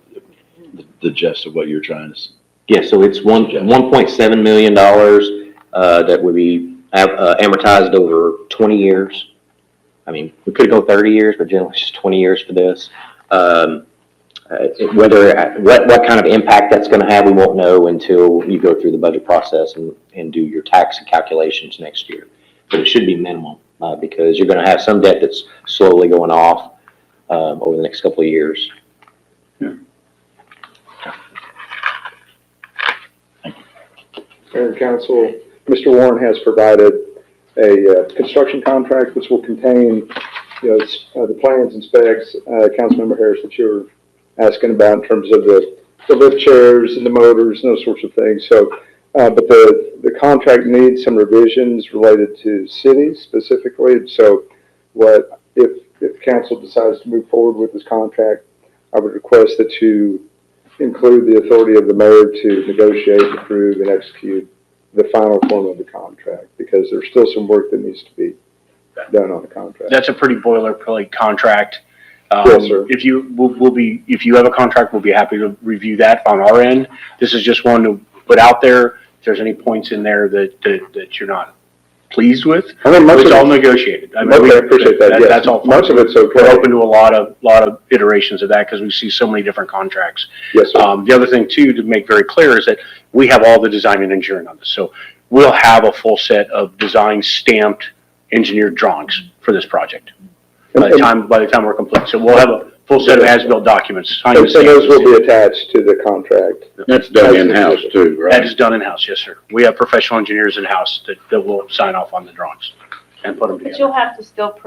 the gist of what you're trying to say? Yeah, so it's $1.7 million that would be amortized over 20 years. I mean, we could go 30 years, but generally it's just 20 years for this. What kind of impact that's going to have, we won't know until you go through the budget process and do your tax calculations next year. But it should be minimal because you're going to have some debt that's slowly going off over the next couple of years. Mayor and Council, Mr. Warren has provided a construction contract which will contain, the plans and specs, Councilmember Harris, that you're asking about in terms of the lift chairs and the motors and those sorts of things. So, but the contract needs some revisions related to cities specifically. So if council decides to move forward with this contract, I would request that you include the authority of the mayor to negotiate, approve, and execute the final form of the contract, because there's still some work that needs to be done on the contract. That's a pretty boilerplate contract. Yes, sir. If you have a contract, we'll be happy to review that on our end. This is just one to put out there. If there's any points in there that you're not pleased with, I mean, it's all negotiated. I mean, I appreciate that, yes. That's all. Much of it's okay. We're open to a lot of iterations of that because we see so many different contracts. Yes, sir. The other thing too, to make very clear, is that we have all the design and engineering on this. So we'll have a full set of design stamped engineered drawings for this project by the time we're complete. So we'll have a full set of as-built documents. And those will be attached to the contract. That's done in-house too, right? That is done in-house, yes, sir. We have professional engineers in-house that will sign off on the drawings and put them But together. you'll have to still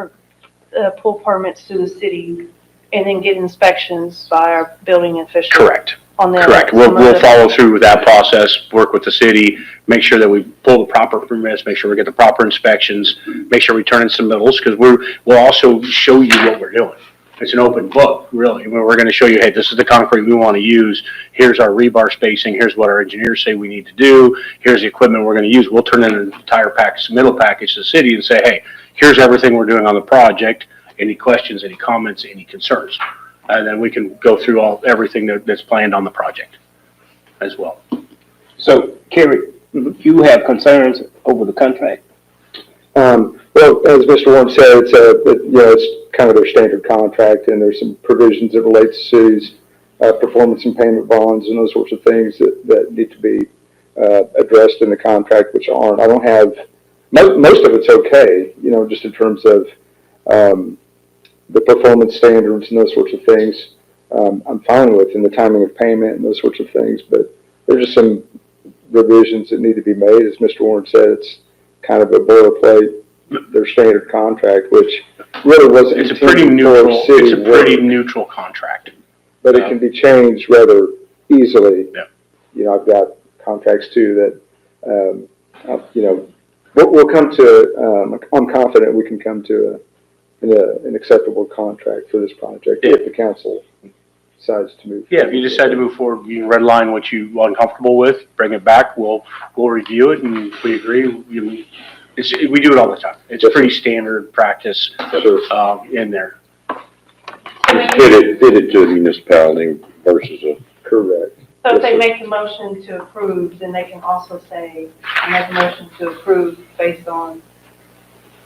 pull permits through the city and then get inspections by our building official. Correct. On the. Correct. We'll follow through with that process, work with the city, make sure that we pull the proper permits, make sure we get the proper inspections, make sure we turn in submittals, because we'll also show you what we're doing. It's an open book, really. We're going to show you, hey, this is the concrete we want to use. Here's our rebar spacing. Here's what our engineers say we need to do. Here's the equipment we're going to use. We'll turn in an entire package, submittal package to the city and say, hey, here's everything we're doing on the project. Any questions, any comments, any concerns? And then we can go through everything that's planned on the project as well. So, Kerry, you have concerns over the contract? Well, as Mr. Warren said, it's kind of their standard contract, and there's some provisions that relate to cities, performance and payment bonds and those sorts of things that need to be addressed in the contract, which aren't. I don't have, most of it's okay, just in terms of the performance standards and those sorts of things. I'm fine with, and the timing of payment and those sorts of things, but there's just some revisions that need to be made. As Mr. Warren said, it's kind of a boilerplate, their standard contract, which really wasn't. It's a pretty neutral contract. But it can be changed rather easily. Yeah. I've got contracts too that, we'll come to, I'm confident we can come to an acceptable contract for this project if the council decides to move. Yeah, if you decide to move forward, you can redline what you're uncomfortable with, bring it back, we'll review it, and if we agree, we do it all the time. It's pretty standard practice in there. Fit it to a municipality versus a. Correct. So if they make a motion to approve, then they can also say, I make a motion to approve based on.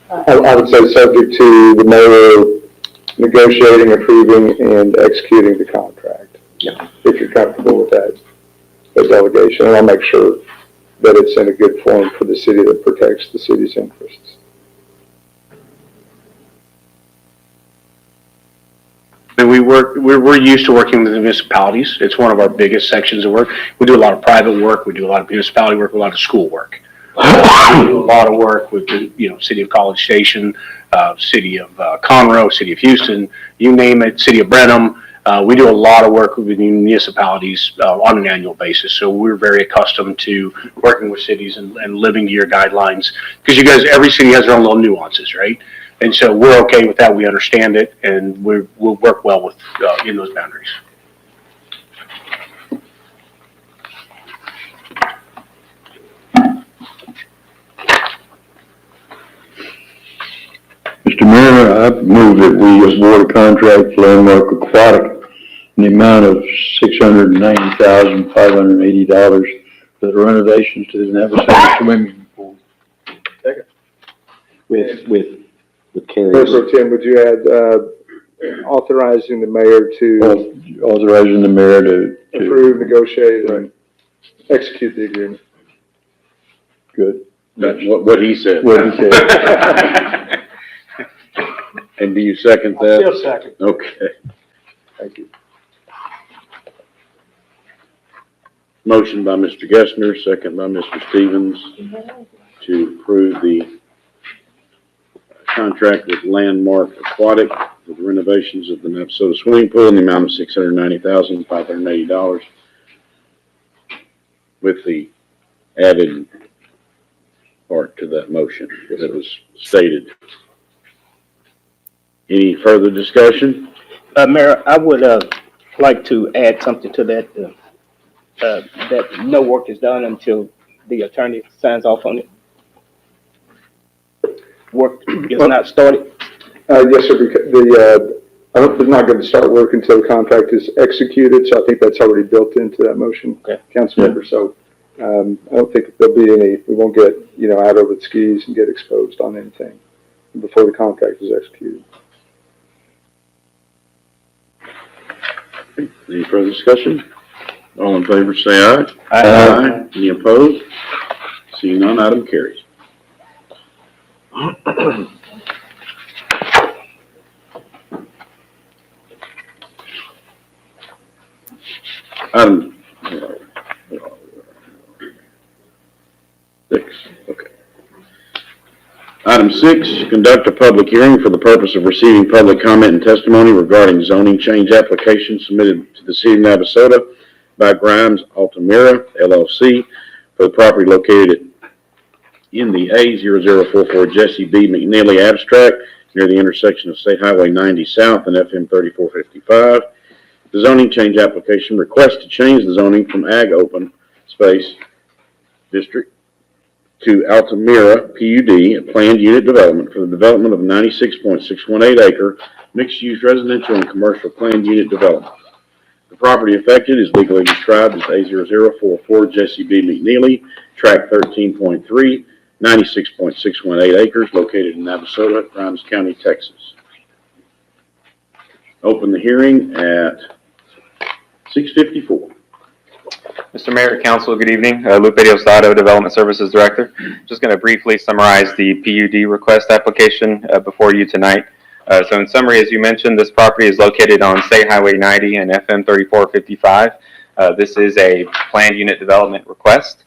I would say subject to the mayor negotiating, approving, and executing the contract. Yeah. If you're comfortable with that delegation, and I'll make sure that it's in a good form for the city that protects the city's interests. And we're used to working with the municipalities. It's one of our biggest sections of work. We do a lot of private work. We do a lot of municipality work, a lot of school work. We do a lot of work with the, city of College Station, city of Conroe, city of Houston, you name it, city of Brenham. We do a lot of work with municipalities on an annual basis, so we're very accustomed to working with cities and living to your guidelines, because you guys, every city has their own little nuances, right? And so we're okay with that, we understand it, and we'll work well with, in those boundaries. Mr. Mayor, I move that we award a contract to Landmark Aquatic in the amount of $690,580 for the renovations to the Navasota swimming pool. With Mayor carriers. Pro Tem, would you add, authorizing the mayor to Authorizing the mayor to approve, negotiate, and execute the agreement? good. That's what he said. What he said. And do you second that? Still second. Okay. Thank you. Motion by Mr. Gessner, second by Mr. Stevens to approve the contract with Landmark Aquatic for the renovations of the Navasota swimming pool in the amount of $690,580 with the added part to that motion that was stated. Any further discussion? Mayor, I would, like to add something to that, that no work is done until the attorney signs off on it. Work is not started. Yes, sir, because I hope they're not going to start work until the contract is executed, so I think that's already built into that motion, Okay. Councilmember. So, I don't think there'll be any, we won't get, out over the skis and get exposed on anything before the contract is executed. Any further discussion? All in favor, say aye. Aye. Any opposed? Seeing none, item carries. Item 6, okay. Item 6, conduct a public hearing for the purpose of receiving public comment and testimony regarding zoning change application submitted to the city of Navasota by Grimes Altamira LLC for the property located in the A0044 Jesse B. McNeely Abstract near the intersection of State Highway 90 South and FM 3455. The zoning change application requests to change the zoning from Ag Open Space District to Altamira PUD, a planned unit development for the development of a 96.618 acre mixed-use residential and commercial planned unit development. The property affected is legally described as A0044 Jesse B. McNeely, tract 13.3, 96.618 acres, located in Navasota, Grimes County, Texas. Open the hearing at 6:54. Mr. Mayor, Council, good evening. Lupe Diosdado, Development Services Director. Just going to briefly summarize the PUD request application before you tonight. So in summary, as you mentioned, this property is located on State Highway 90 and FM 3455. This is a planned unit development request.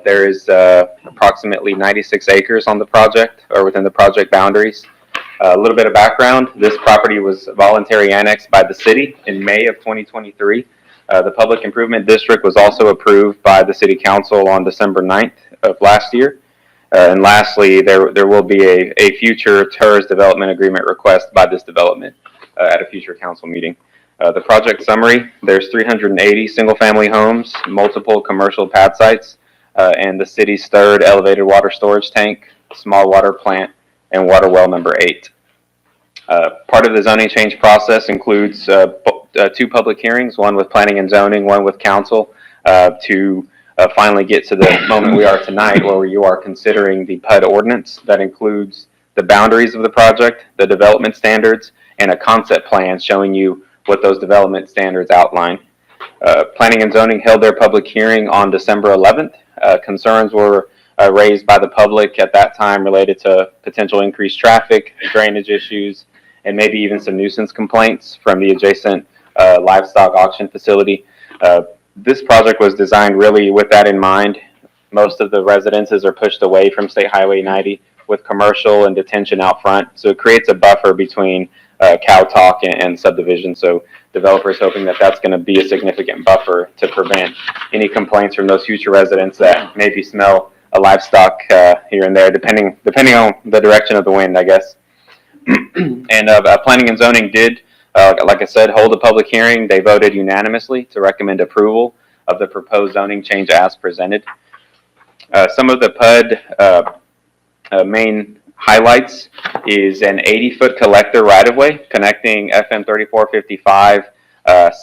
There is approximately 96 acres on the project or within the project boundaries. A little bit of background, this property was voluntary annexed by the city in May of 2023. The Public Improvement District was also approved by the City Council on December 9th of last year. And lastly, there will be a future TERS development agreement request by this development at a future council meeting. The project summary, there's 380 single-family homes, multiple commercial pad sites, and the city's third elevated water storage tank, small water plant, and water well number 8. Part of the zoning change process includes 2 public hearings, one with planning and zoning, one with council, to finally get to the moment we are tonight where you are considering the PUD ordinance that includes the boundaries of the project, the development standards, and a concept plan showing you what those development standards outline. Planning and zoning held their public hearing on December 11th. Concerns were raised by the public at that time related to potential increased traffic, drainage issues, and maybe even some nuisance complaints from the adjacent livestock auction facility. This project was designed really with that in mind. Most of the residences are pushed away from State Highway 90 with commercial and detention out front. So it creates a buffer between cow talk and subdivision. So developers hoping that that's going to be a significant buffer to prevent any complaints from those future residents that maybe smell a livestock here and there, depending on the direction of the wind, I guess. And planning and zoning did, like I said, hold a public hearing. They voted unanimously to recommend approval of the proposed zoning change as presented. Some of the PUD main highlights is an 80-foot collector right-of-way connecting FM 3455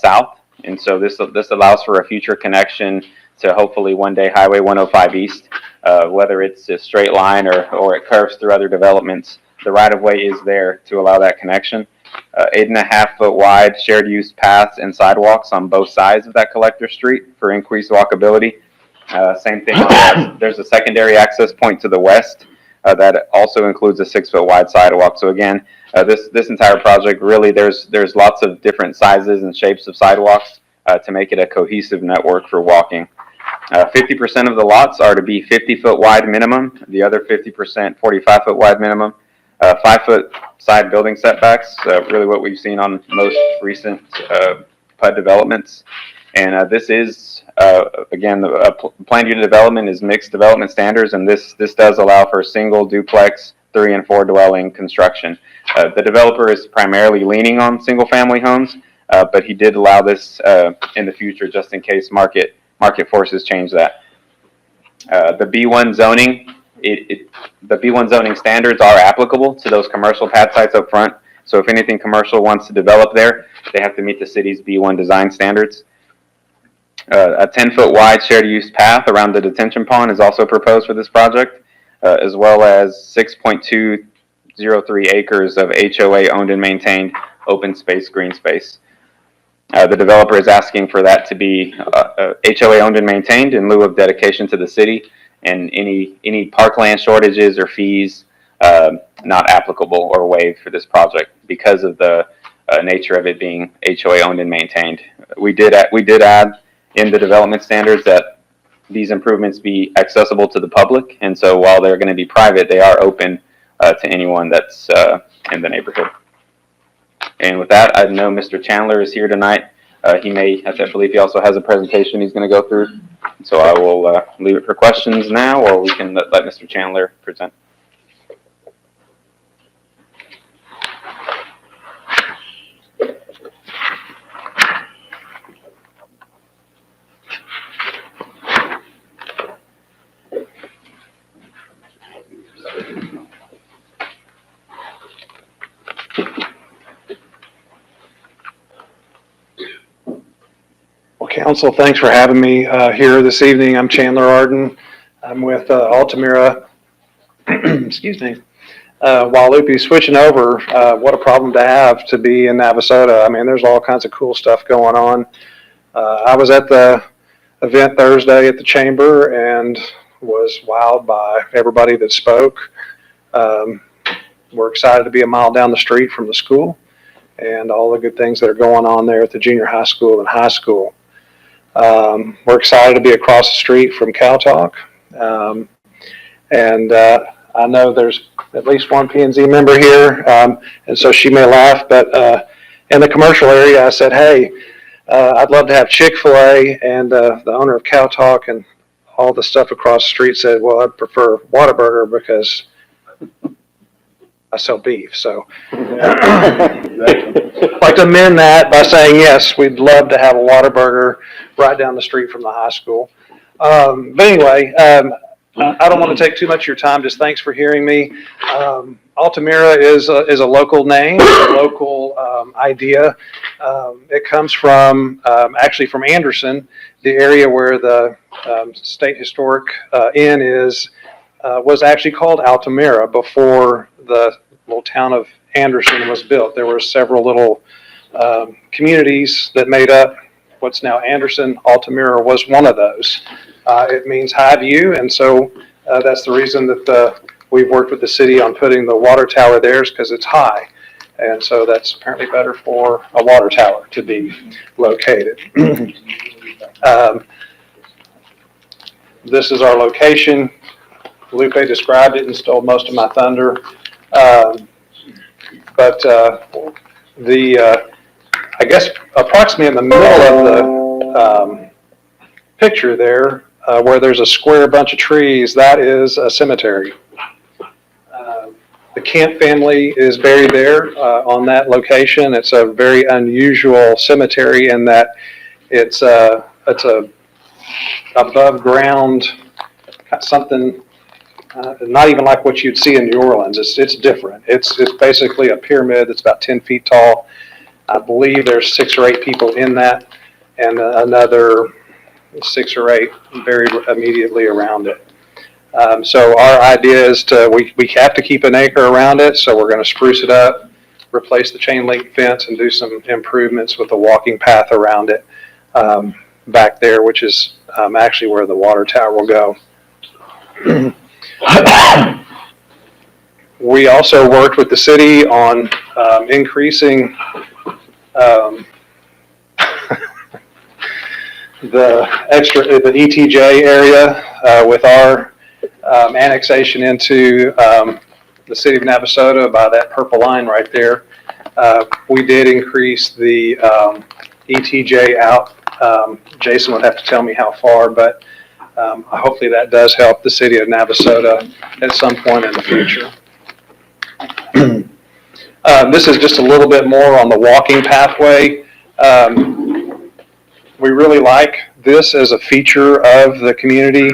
south. And so this allows for a future connection to hopefully one day Highway 105 East, whether it's a straight line or it curves through other developments. The right-of-way is there to allow that connection. 8.5-foot wide shared use paths and sidewalks on both sides of that collector street for increased walkability. Same thing, there's a secondary access point to the west that also includes a 6-foot wide sidewalk. So again, this entire project, really, there's lots of different sizes and shapes of sidewalks to make it a cohesive network for walking. 50% of the lots are to be 50-foot wide minimum. The other 50%, 45-foot wide minimum. 5-foot side building setbacks, really what we've seen on most recent PUD developments. And this is, again, the planned unit development is mixed development standards, and this does allow for single, duplex, 3 and 4 dwelling construction. The developer is primarily leaning on single family homes, but he did allow this in the future just in case market forces change that. The B1 zoning, the B1 zoning standards are applicable to those commercial pad sites up front. So if anything commercial wants to develop there, they have to meet the city's B1 design standards. A 10-foot wide shared use path around the detention pond is also proposed for this project, as well as 6.203 acres of HOA owned and maintained open space, green space. The developer is asking for that to be HOA owned and maintained in lieu of dedication to the city, and any parkland shortages or fees not applicable or waived for this project because of the nature of it being HOA owned and maintained. We did add in the development standards that these improvements be accessible to the public, and so while they're going to be private, they are open to anyone that's in the neighborhood. And with that, I know Mr. Chandler is here tonight. He may, I believe he also has a presentation he's going to go through. So I will leave it for questions now, or we can let Mr. Chandler present. Council, thanks for having me here this evening. I'm Chandler Arden. I'm with Altamira. Excuse me. While Loopy's switching over, what a problem to have to be in Navasota. I mean, there's all kinds of cool stuff going on. I was at the event Thursday at the Chamber and was wowed by everybody that spoke. We're excited to be a mile down the street from the school and all the good things that are going on there at the junior high school and high school. We're excited to be across the street from CalTalk. I know there's at least one P&Z member here, and so she may laugh, but in the commercial area, I said, hey, I'd love to have Chick-fil-A, and the owner of CalTalk and all the stuff across the street said, well, I'd prefer Whataburger because I sell beef. So I'd like to amend that by saying, yes, we'd love to have a Whataburger right down the street from the high school. But anyway, I don't want to take too much of your time. Just thanks for hearing me. Altamira is a local name, a local idea. It comes from, actually from Anderson, the area where the State Historic Inn is, was actually called Altamira before the little town of Anderson was built. There were several little communities that made up what's now Anderson. Altamira was one of those. It means high view, and so that's the reason that we've worked with the city on putting the water tower there, is because it's high. And so that's apparently better for a water tower to be located. This is our location. Lupe described it and stole most of my thunder. But I guess approximately in the middle of the picture there, where there's a square bunch of trees, that is a cemetery. The Camp family is buried there on that location. It's a very unusual cemetery in that it's a above ground, something not even like what you'd see in New Orleans. It's different. It's basically a pyramid that's about 10 feet tall. I believe there's 6 or 8 people in that, and another 6 or 8 buried immediately around it. So our idea is we have to keep an acre around it, so we're going to spruce it up, replace the chain link fence, and do some improvements with a walking path around it back there, which is actually where the water tower will go. We also worked with the city on increasing the ETJ area with our annexation into the city of Navasota by that purple line right there. We did increase the ETJ out. Jason would have to tell me how far, but hopefully that does help the city of Navasota at some point in the future. This is just a little bit more on the walking pathway. We really like this as a feature of the community.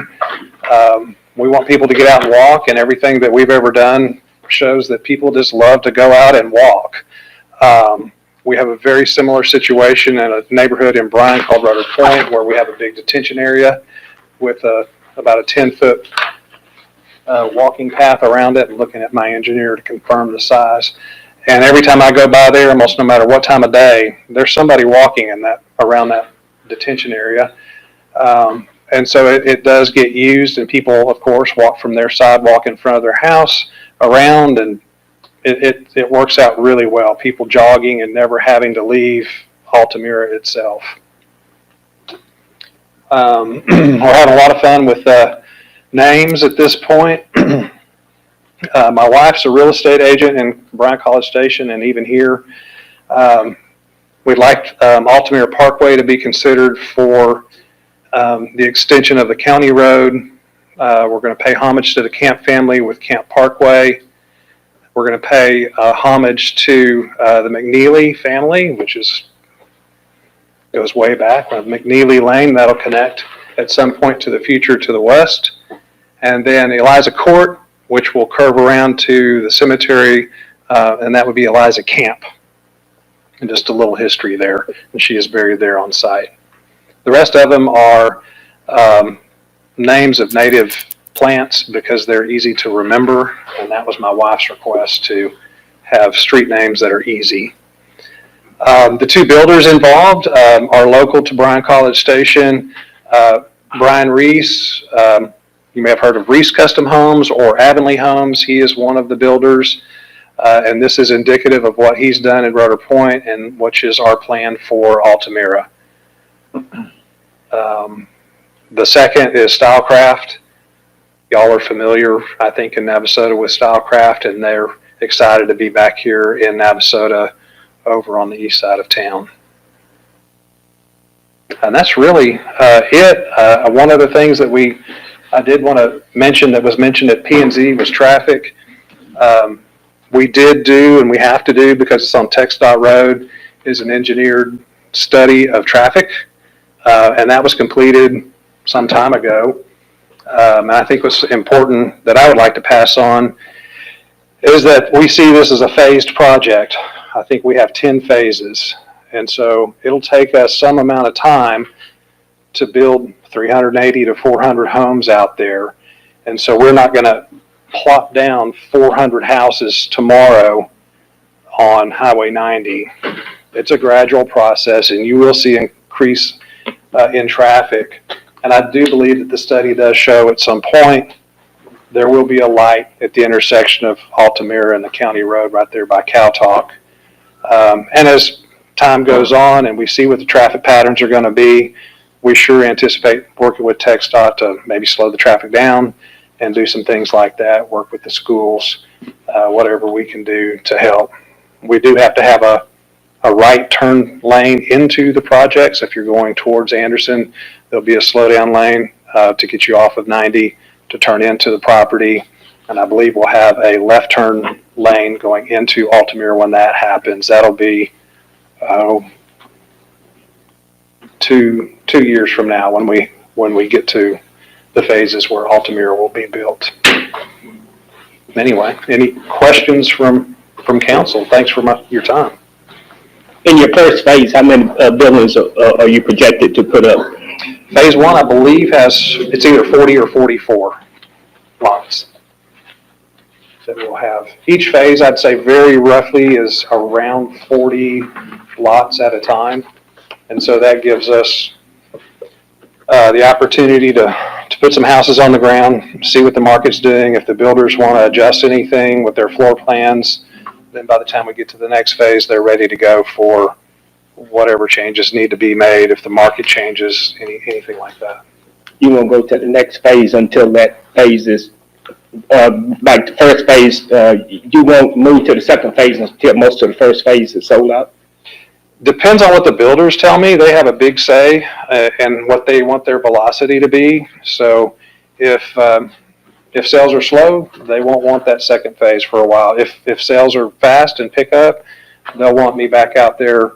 We want people to get out and walk, and everything that we've ever done shows that people just love to go out and walk. We have a very similar situation in a neighborhood in Bryan called Rudder Point, where we have a big detention area with about a 10-foot walking path around it, and looking at my engineer to confirm the size. And every time I go by there, almost no matter what time of day, there's somebody walking in around that detention area. And so it does get used, and people, of course, walk from their sidewalk in front of their house around, and it works out really well. People jogging and never having to leave Altamira itself. We're having a lot of fun with names at this point. My wife's a real estate agent in Bryan College Station, and even here, we'd like Altamira Parkway to be considered for the extension of the county road. We're going to pay homage to the Camp family with Camp Parkway. We're going to pay homage to the McNeely family, which goes way back. McNeely Lane, that'll connect at some point to the future to the west. And then Eliza Court, which will curve around to the cemetery, and that would be Eliza Camp. And just a little history there, and she is buried there on site. The rest of them are names of native plants because they're easy to remember, and that was my wife's request, to have street names that are easy. The 2 builders involved are local to Bryan College Station. Brian Reese, you may have heard of Reese Custom Homes or Avonlea Homes. He is one of the builders, and this is indicative of what he's done at Rudder Point, and which is our plan for Altamira. The second is Stylecraft. Y'all are familiar, I think, in Navasota with Stylecraft, and they're excited to be back here in Navasota over on the east side of town. And that's really it. One of the things that I did want to mention that was mentioned at P&Z was traffic. We did do, and we have to do because it's on TxDOT Road, is an engineered study of traffic. And that was completed some time ago. And I think what's important that I would like to pass on is that we see this as a phased project. I think we have 10 phases. And so it'll take us some amount of time to build 380 to 400 homes out there. And so we're not going to plop down 400 houses tomorrow on Highway 90. It's a gradual process, and you will see increase in traffic. And I do believe that the study does show at some point there will be a light at the intersection of Altamira and the county road right there by Cow Talk. And as time goes on and we see what the traffic patterns are going to be, we sure anticipate working with TxDOT to maybe slow the traffic down and do some things like that, work with the schools, whatever we can do to help. We do have to have a a right turn lane into the project. So if you're going towards Anderson, there'll be a slow down lane to get you off of 90 to turn into the property. And I believe we'll have a left turn lane going into Altamira when that happens. That'll be 2 years from now when we get to the phases where Altamira will be built. Anyway, any questions from council? Thanks for your time. In your first phase, how many buildings are you projected to put up? Phase 1, I believe, it's either 40 or 44 lots that we'll have. Each phase, I'd say very roughly, is around 40 lots at a time. And so that gives us the opportunity to put some houses on the ground, see what the market's doing. If the builders want to adjust anything with their floor plans, then by the time we get to the next phase, they're ready to go for whatever changes need to be made, if the market changes, anything like that. You won't go to the next phase until that phase is, like the first phase, you won't move to the second phase until most of the first phase is sold out? Depends on what the builders tell me. They have a big say in what they want their velocity to be. So if sales are slow, they won't want that second phase for a while. If sales are fast and pick up, they'll want me back out there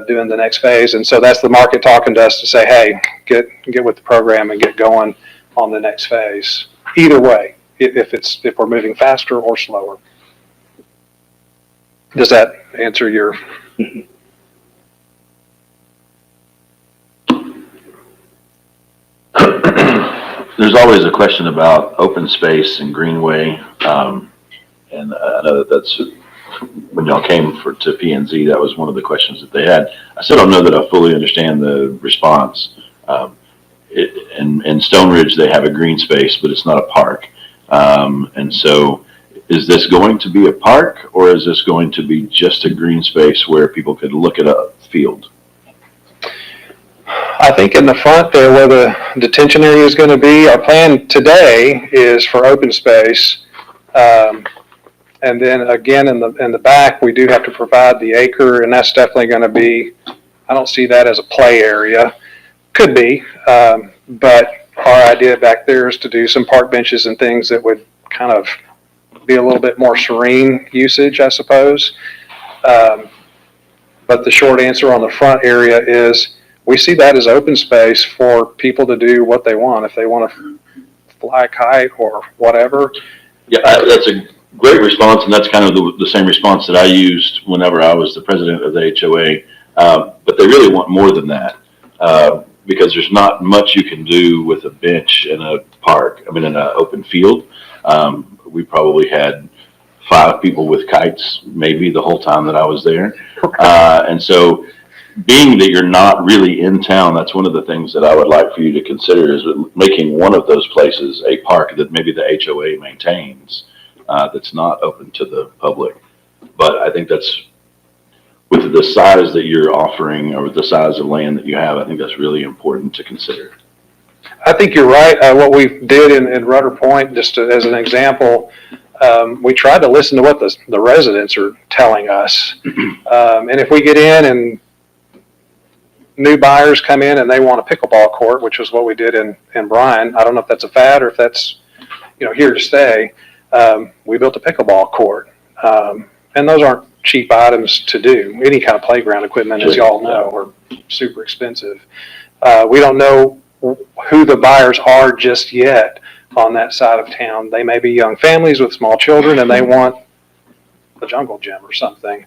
doing the next phase. And so that's the market talking to us to say, hey, get with the program and get going on the next phase. Either way, if we're moving faster or slower. Does that answer your? There's always a question about open space and greenway, and I know that's when y'all came to P&Z, that was one of the questions that they had. I still don't know that I fully understand the response. In Stone Ridge, they have a green space, but it's not a park. And so is this going to be a park, or is this going to be just a green space where people could look at a field? I think in the front there where the detention area is going to be, our plan today is for open space. And then again, in the back, we do have to provide the acre, and that's definitely going to be, I don't see that as a play area. Could be, but our idea back there is to do some park benches and things that would kind of be a little bit more serene usage, I suppose. But the short answer on the front area is we see that as open space for people to do what they want. If they want to fly a kite or whatever. Yeah, that's a great response, and that's kind of the same response that I used whenever I was the president of the HOA. But they really want more than that, because there's not much you can do with a bench in a park. I mean, in an open field. We probably had 5 people with kites, maybe the whole time that I was there. And so, being that you're not really in town, that's one of the things that I would like for you to consider is making one of those places a park that maybe the HOA maintains, that's not open to the public. But I think that's, with the size that you're offering or the size of land that you have, I think that's really important to consider. I think you're right. What we did in Rudder Point, just as an example, we tried to listen to what the residents are telling us. And if we get in and new buyers come in and they want a pickleball court, which is what we did in Bryan. I don't know if that's a fad or if that's, here to stay. We built a pickleball court. And those aren't cheap items to do. Any kind of playground equipment, as y'all know, are super expensive. We don't know who the buyers are just yet on that side of town. They may be young families with small children and they want a jungle gym or something.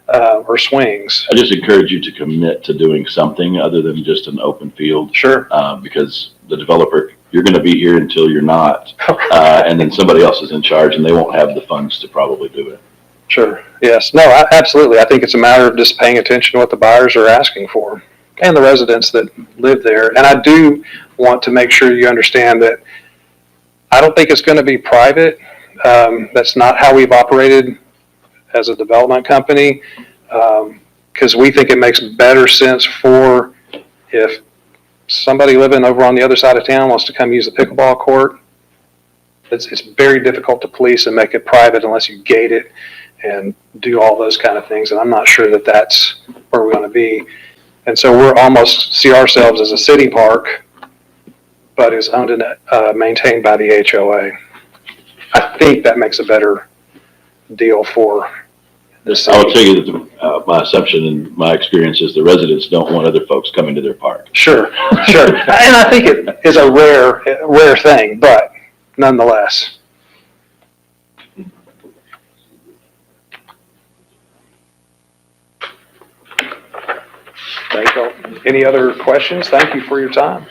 Or swings. I just encourage you to commit to doing something other than just an open field. Sure. Because the developer, you're going to be here until you're not, and then somebody else is in charge, and they won't have the funds to probably do it. Sure. Yes. No, absolutely. I think it's a matter of just paying attention to what the buyers are asking for and the residents that live there. And I do want to make sure you understand that I don't think it's going to be private. That's not how we've operated as a development company, because we think it makes better sense for if somebody living over on the other side of town wants to come use the pickleball court. It's very difficult to police and make it private unless you gate it and do all those kind of things. And I'm not sure that that's where we're going to be. And so we're almost see ourselves as a city park, but is owned and maintained by the HOA. I think that makes a better deal for the city. I will tell you that my assumption and my experience is the residents don't want other folks coming to their park. Sure. And I think it is a rare thing, but nonetheless. Thank you. Any other questions? Thank you for your time.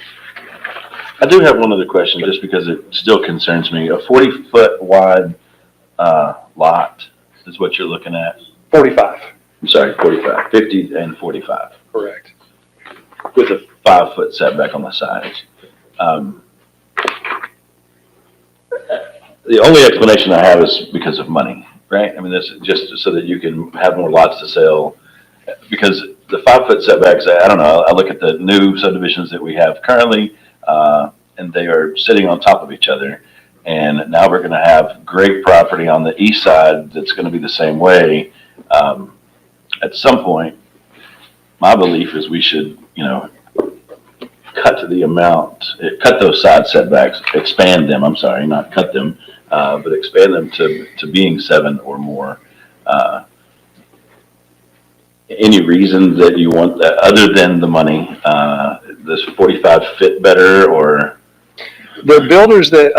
I do have one other question, just because it still concerns me. A 40-foot wide lot is what you're looking at? 45. I'm sorry, 45, 50 and 45. Correct. With a 5-foot setback on the sides. The only explanation I have is because of money, right? I mean, this is just so that you can have more lots to sell. Because the 5-foot setbacks, I don't know, I look at the new subdivisions that we have currently, and they are sitting on top of each other. And now we're going to have great property on the east side that's going to be the same way. At some point, my belief is we should, cut those side setbacks, expand them, I'm sorry, not cut them, but expand them to being 7 or more. Any reason that you want that other than the money? Does 45 fit better, or? The builders that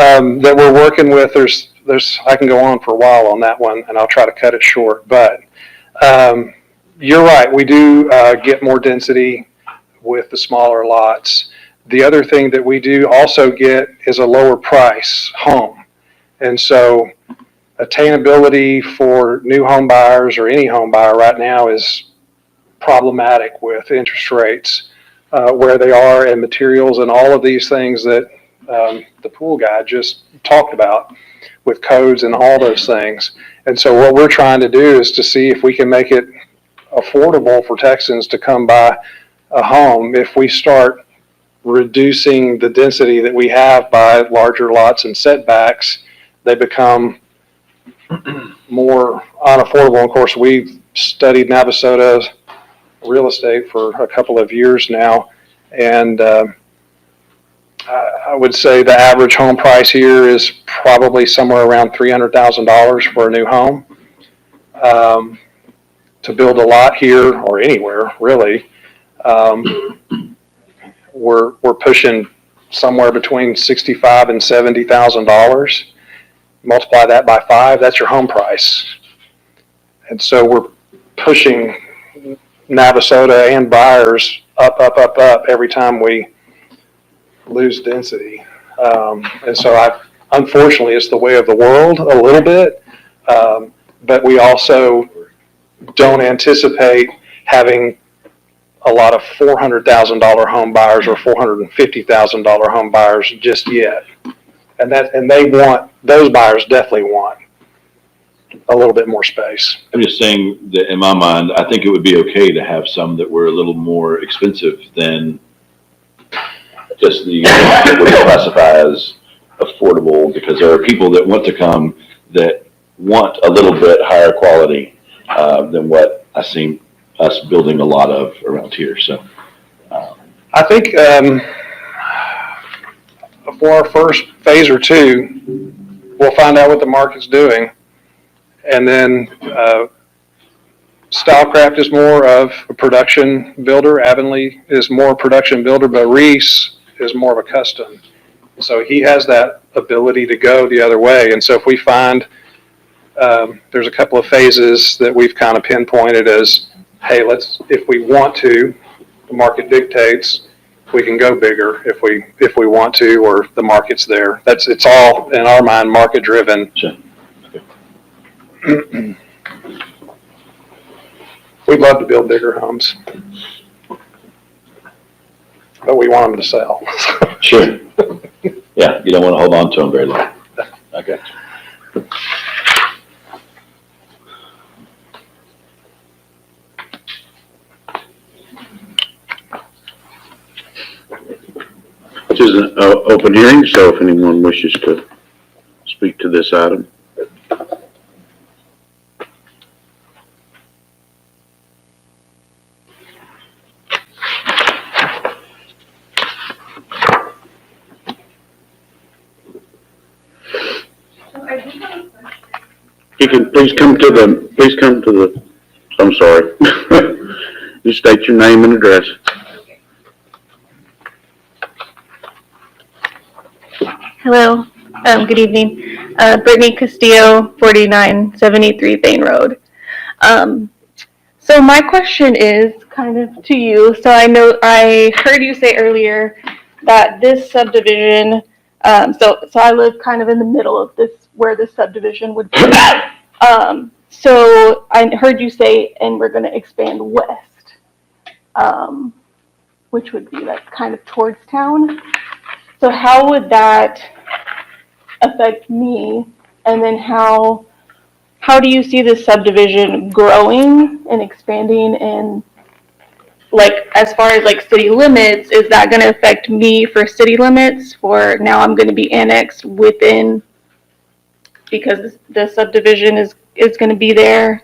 we're working with, there's I can go on for a while on that one, and I'll try to cut it short. But you're right, we do get more density with the smaller lots. The other thing that we do also get is a lower price home, and so attainability for new home buyers or any home buyer right now is problematic with interest rates where they are, and materials and all of these things that the pool guy just talked about with codes and all those things. And so what we're trying to do is to see if we can make it affordable for Texans to come buy a home. If we start reducing the density that we have by larger lots and setbacks, they become more unaffordable. Of course, we've studied Navasota real estate for a couple of years now, and I would say the average home price here is probably somewhere around $300,000 for a new home. To build a lot here or anywhere really, we're pushing somewhere between $65,000 and $70,000. Multiply that by 5, that's your home price. And so we're pushing Navasota and buyers up every time we lose density. And so unfortunately, it's the way of the world a little bit, but we also don't anticipate having a lot of $400,000 home buyers or $450,000 home buyers just yet. And those buyers definitely want a little bit more space. I'm just saying that in my mind, I think it would be okay to have some that were a little more expensive than just what we classify as affordable, because there are people that want to come that want a little bit higher quality than what I see us building a lot of around here. So I think for our first phase or two, we'll find out what the market's doing. And then Stylecraft is more of a production builder. Avonlea is more a production builder, but Reese is more of a custom. So he has that ability to go the other way. And so if we find there's a couple of phases that we've kind of pinpointed as, hey, if we want to, the market dictates, we can go bigger if we want to, or the market's there. It's all in our mind market driven. Sure. We'd love to build bigger homes, but we want them to sell. Sure. Yeah, you don't want to hold on to them very long. Okay. This is an open hearing, so if anyone wishes to speak to this item. You can please come to the, I'm sorry. You state your name and address. Hello, good evening. Brittany Castillo, 4973 Bain Road. So my question is kind of to you. So I heard you say earlier that this subdivision, so I live kind of in the middle of this, where this subdivision would be. So I heard you say, and we're gonna expand west, which would be like kind of towards town. So how would that affect me? And then how do you see this subdivision growing and expanding? And like, as far as like city limits, is that gonna affect me for city limits? For now I'm gonna be annexed within, because the subdivision is gonna be there?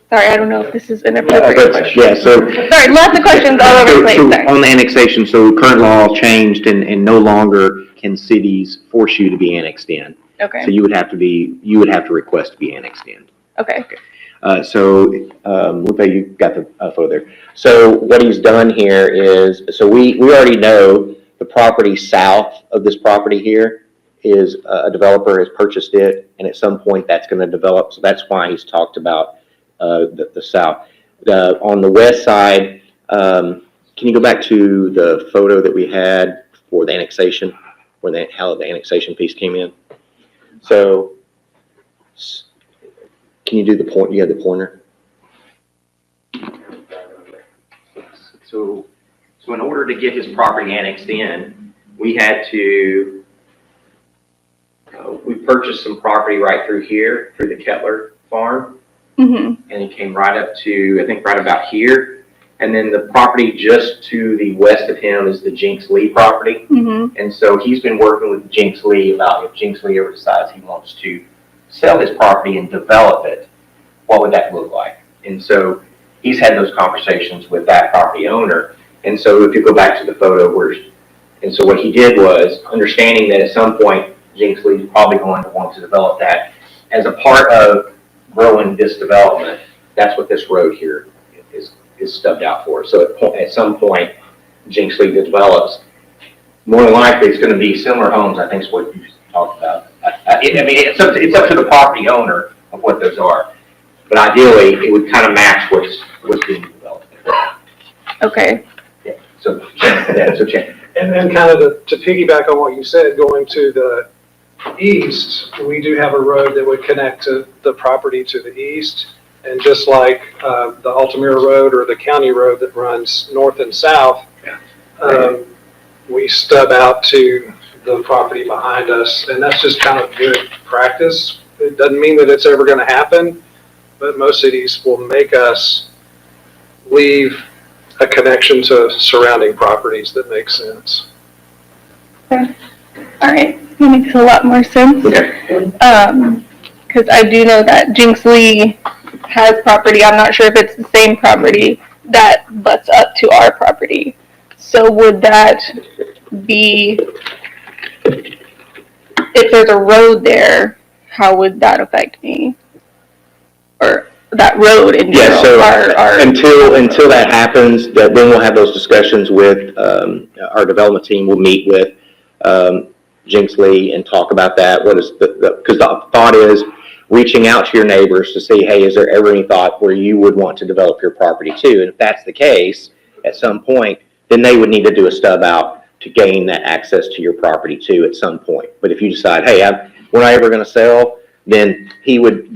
Sorry, I don't know if this is an appropriate question. Yeah, so. Sorry, lots of questions all over the place, So sorry. on the annexation, so current law changed and no longer can cities force you to be annexed in. So Okay, you would have to request to be annexed in. okay, Lupe, you got the photo there. So what he's done here is, so we already know the property south of this property here is, a developer has purchased it, and at some point that's gonna develop, so that's why he's talked about the south. On the west side, can you go back to the photo that we had for the annexation, how the annexation piece came in? So, can you do the point? You have the pointer. So in order to get his property annexed in, we had to. We purchased some property right through here, through the Kettler farm. And it came right up to, I think, right about here. And then the property just to the west of him is the Jinx Lee property. And so he's been working with Jinx Lee about if Jinx Lee ever decides he wants to sell his property and develop it, what would that look like? And so he's had those conversations with that property owner. And so if you go back to the photo and so what he did was, understanding that at some point Jinx Lee is probably going to want to develop that as a part of growing this development, that's what this road here is stubbed out for. So at some point, Jinx Lee develops, more than likely it's gonna be similar homes, I think is what you talked about. It's up to the property owner of what those are. But ideally, it would kind of match what's being developed. okay. Yeah, so change. And then kind of to piggyback on what you said, going to the east, we do have a road that would connect to the property to the east. And just like the Altamira Road or the county road that runs north and south, we stub out to the property behind us. And that's just kind of good practice. It doesn't mean that it's ever going to happen, but most cities will make us leave a connection to surrounding properties that makes sense. Okay. All right, that makes a lot more sense. Okay. Because I do know that Jinx Lee has property. I'm not sure if it's the same property that butts up to our property. So would that be, if there's a road there, how would that affect me? Or that road in Yeah, general? so until that happens, then we'll have those discussions with our development team. We'll meet with Jinx Lee and talk about that. What is because the thought is reaching out to your neighbors to see, hey, is there ever any thought where you would want to develop your property too? And if that's the case, at some point, then they would need to do a stub out to gain that access to your property too at some point. But if you decide, hey, we're not ever going to sell, then it'd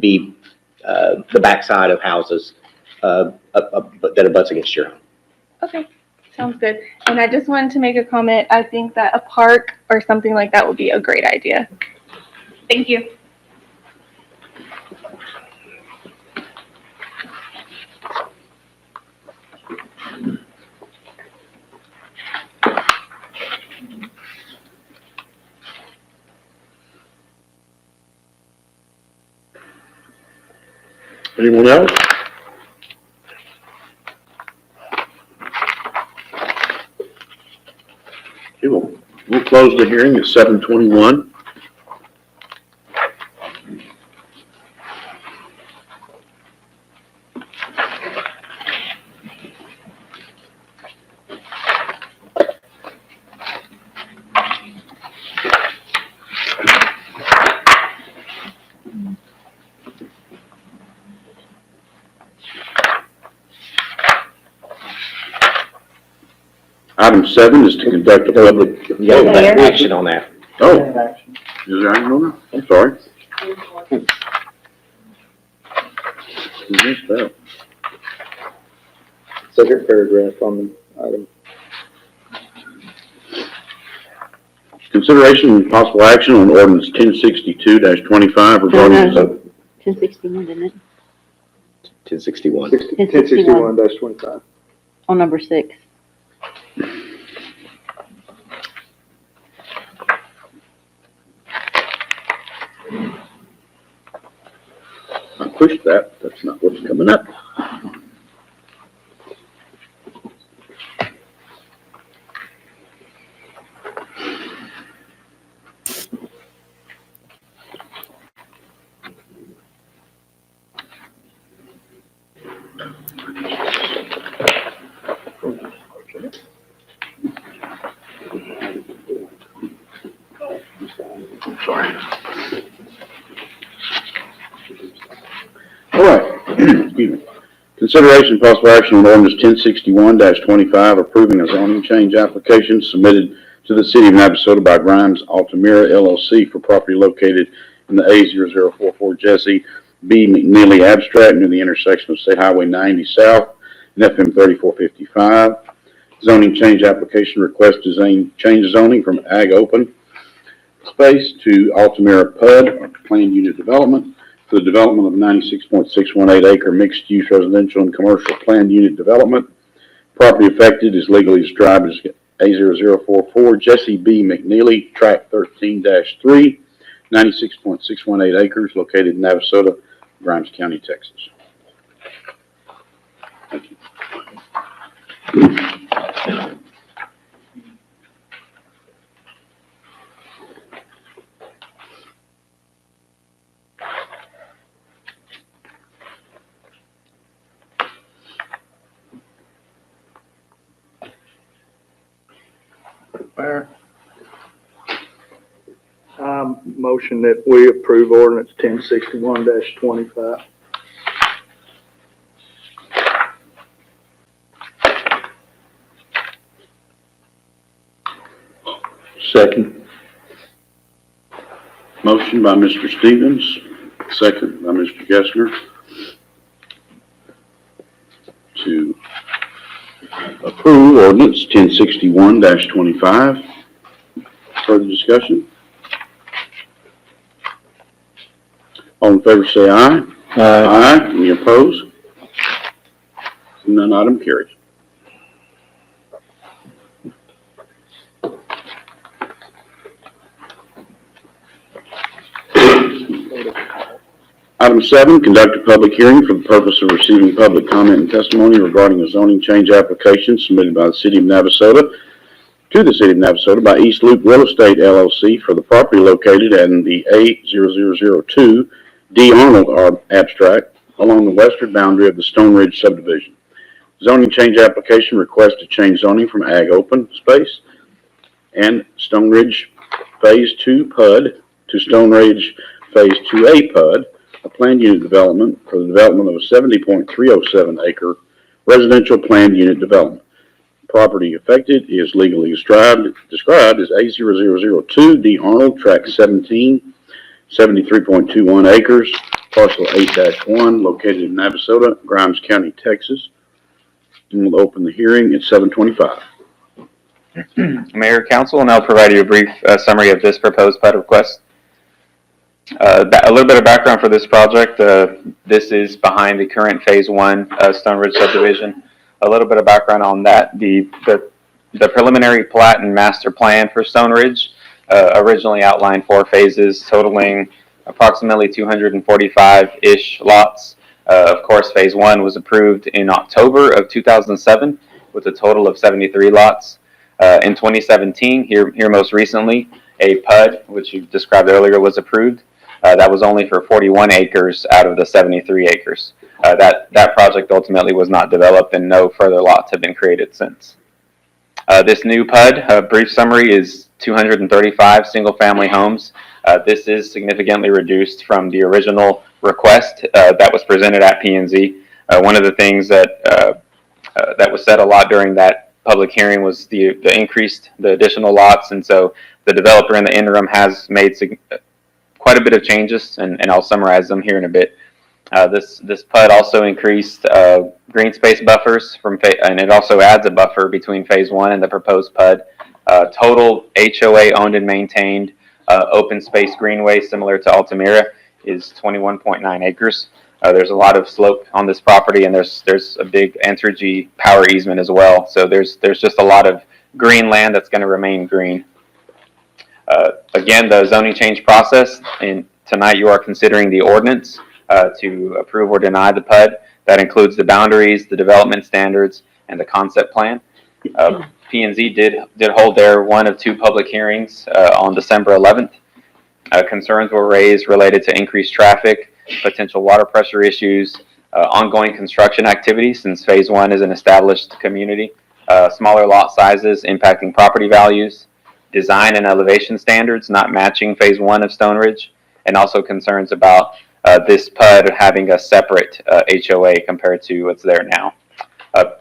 be the backside of houses that abuts against your home. Okay, sounds good. And I just wanted to make a comment. I think that a park or something like that would be a great idea. Thank you. Anyone else? Okay, we'll close the hearing at 7:21. Item 7 is to conduct a public. You gotta take action on that. Oh, is there action on that? I'm sorry. I missed that. Second paragraph on the item. Consideration and possible action on ordinance 1062-25 regarding. 1061, didn't it? 1061. 1061-25. On number 6. I pushed that, that's not what's coming up. Sorry. All right, excuse me. Consideration and possible action on ordinance 1061-25 approving a zoning change application submitted to the city of Navasota by Grimes Altamira LLC for property located in the A0044 Jesse B. McNeely abstract near the intersection of State Highway 90 South and FM 3455. Zoning change application request to change zoning from ag open space to Altamira PUD, or planned unit development, for the development of a 96.618 acre mixed use residential and commercial planned unit development. Property affected is legally described as A0044 Jesse B. McNeely, tract 13-3, 96.618 acres, located in Navasota, Grimes County, Texas. Thank you. Motion that we approve ordinance 1061-25. Second. Motion by Mr. Stevens, second by Mr. Gessner to approve ordinance 1061-25. Further discussion? All in favor say aye. Aye. Any opposed? None, item carries. Item 7, conduct a public hearing for the purpose of receiving public comment and testimony regarding a zoning change application submitted by the City of Navasota to the City of Navasota by East Loop Real Estate LLC for the property located in the A0002 D. Arnold abstract along the western boundary of the Stone Ridge subdivision. Zoning change application request to change zoning from ag open space and Stone Ridge Phase 2 PUD to Stone Ridge Phase 2A PUD, a planned unit development for the development of a 70.307 acre residential planned unit development. Property affected is legally described as A0002 D. Arnold, tract 17, 73.21 acres, parcel 8-1, located in Navasota, Grimes County, Texas. And we'll open the hearing at 7:25. Mayor, Council, and I'll provide you a brief summary of this proposed PUD request. A little bit of background for this project. This is behind the current Phase 1 Stone Ridge subdivision. A little bit of background on that. The preliminary plat and master plan for Stone Ridge originally outlined 4 phases totaling approximately 245-ish lots. Of course, Phase 1 was approved in October of 2007 with a total of 73 lots. In 2017, here most recently, a PUD, which you described earlier, was approved. That was only for 41 acres out of the 73 acres. That project ultimately was not developed and no further lots have been created since. This new PUD, a brief summary, is 235 single-family homes. This is significantly reduced from the original request that was presented at P&Z. One of the things that was said a lot during that public hearing was the additional lots, and so the developer in the interim has made quite a bit of changes, and I'll summarize them here in a bit. This PUD also increased green space buffers and it also adds a buffer between phase 1 and the proposed PUD. Total HOA owned and maintained open space greenway similar to Altamira is 21.9 acres. There's a lot of slope on this property, and there's a big Entergy power easement as well. So there's just a lot of green land that's going to remain green. Again, the zoning change process, and tonight you are considering the ordinance to approve or deny the PUD. That includes the boundaries, the development standards, and the concept plan. P&Z did hold their one of two public hearings on December 11th. Concerns were raised related to increased traffic, potential water pressure issues, ongoing construction activities since phase 1 is an established community, smaller lot sizes impacting property values, design and elevation standards not matching phase 1 of Stone Ridge, and also concerns about this PUD having a separate HOA compared to what's there now.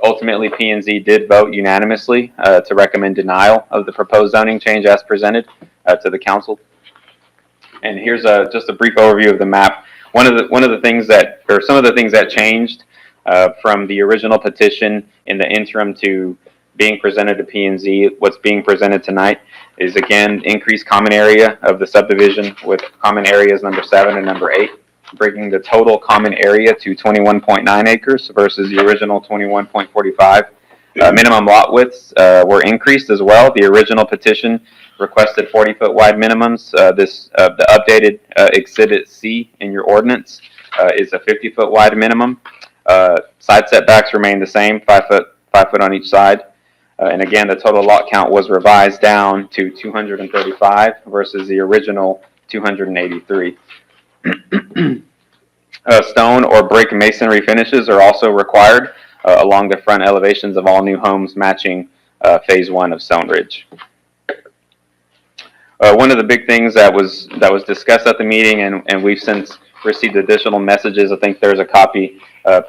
Ultimately, P&Z did vote unanimously to recommend denial of the proposed zoning change as presented to the council. And here's just a brief overview of the map. One of the things that, or some of the things that changed from the original petition in the interim to being presented to P&Z, what's being presented tonight is again increased common area of the subdivision with common areas number 7 and number 8, bringing the total common area to 21.9 acres versus the original 21.45. Minimum lot widths were increased as well. The original petition requested 40-foot wide minimums. The updated Exhibit C in your ordinance is a 50-foot wide minimum. Side setbacks remain the same, 5 foot on each side. And again, the total lot count was revised down to 235 versus the original 283. Stone or brick masonry finishes are also required along the front elevations of all new homes matching phase 1 of Stone Ridge. One of the big things that was discussed at the meeting, and we've since received additional messages. I think there's a copy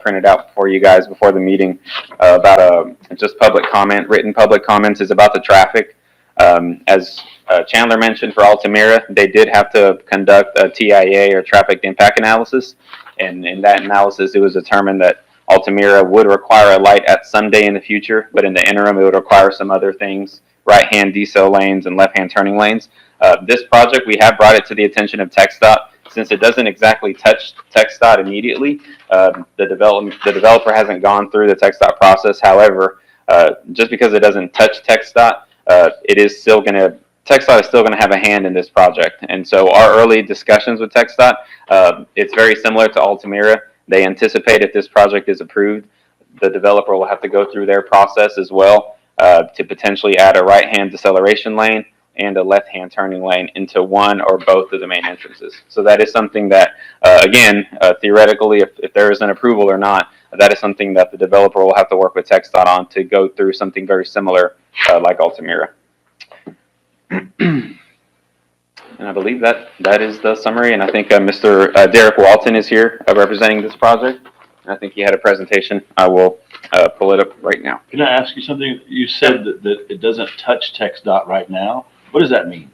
printed out for you guys before the meeting about just written public comments is about the traffic. As Chandler mentioned for Altamira, they did have to conduct a TIA or traffic impact analysis. And in that analysis, it was determined that Altamira would require a light at some day in the future, but in the interim, it would require some other things, right-hand decel lanes and left-hand turning lanes. This project, we have brought it to the attention of TxDOT. Since it doesn't exactly touch TxDOT immediately, the developer hasn't gone through the TxDOT process. However, just because it doesn't touch TxDOT, TxDOT is still going to have a hand in this project. And so our early discussions with TxDOT, it's very similar to Altamira. They anticipate if this project is approved, the developer will have to go through their process as well to potentially add a right-hand deceleration lane and a left-hand turning lane into one or both of the main entrances. So that is something that, again, theoretically, if there is an approval or not, that is something that the developer will have to work with TxDOT on to go through something very similar like Altamira. And I believe that is the summary, and I think Mr. Derek Walton is here representing this project. I think he had a presentation. I will pull it up right now. Can I ask you something? You said that it doesn't touch TxDOT right now. What does that mean?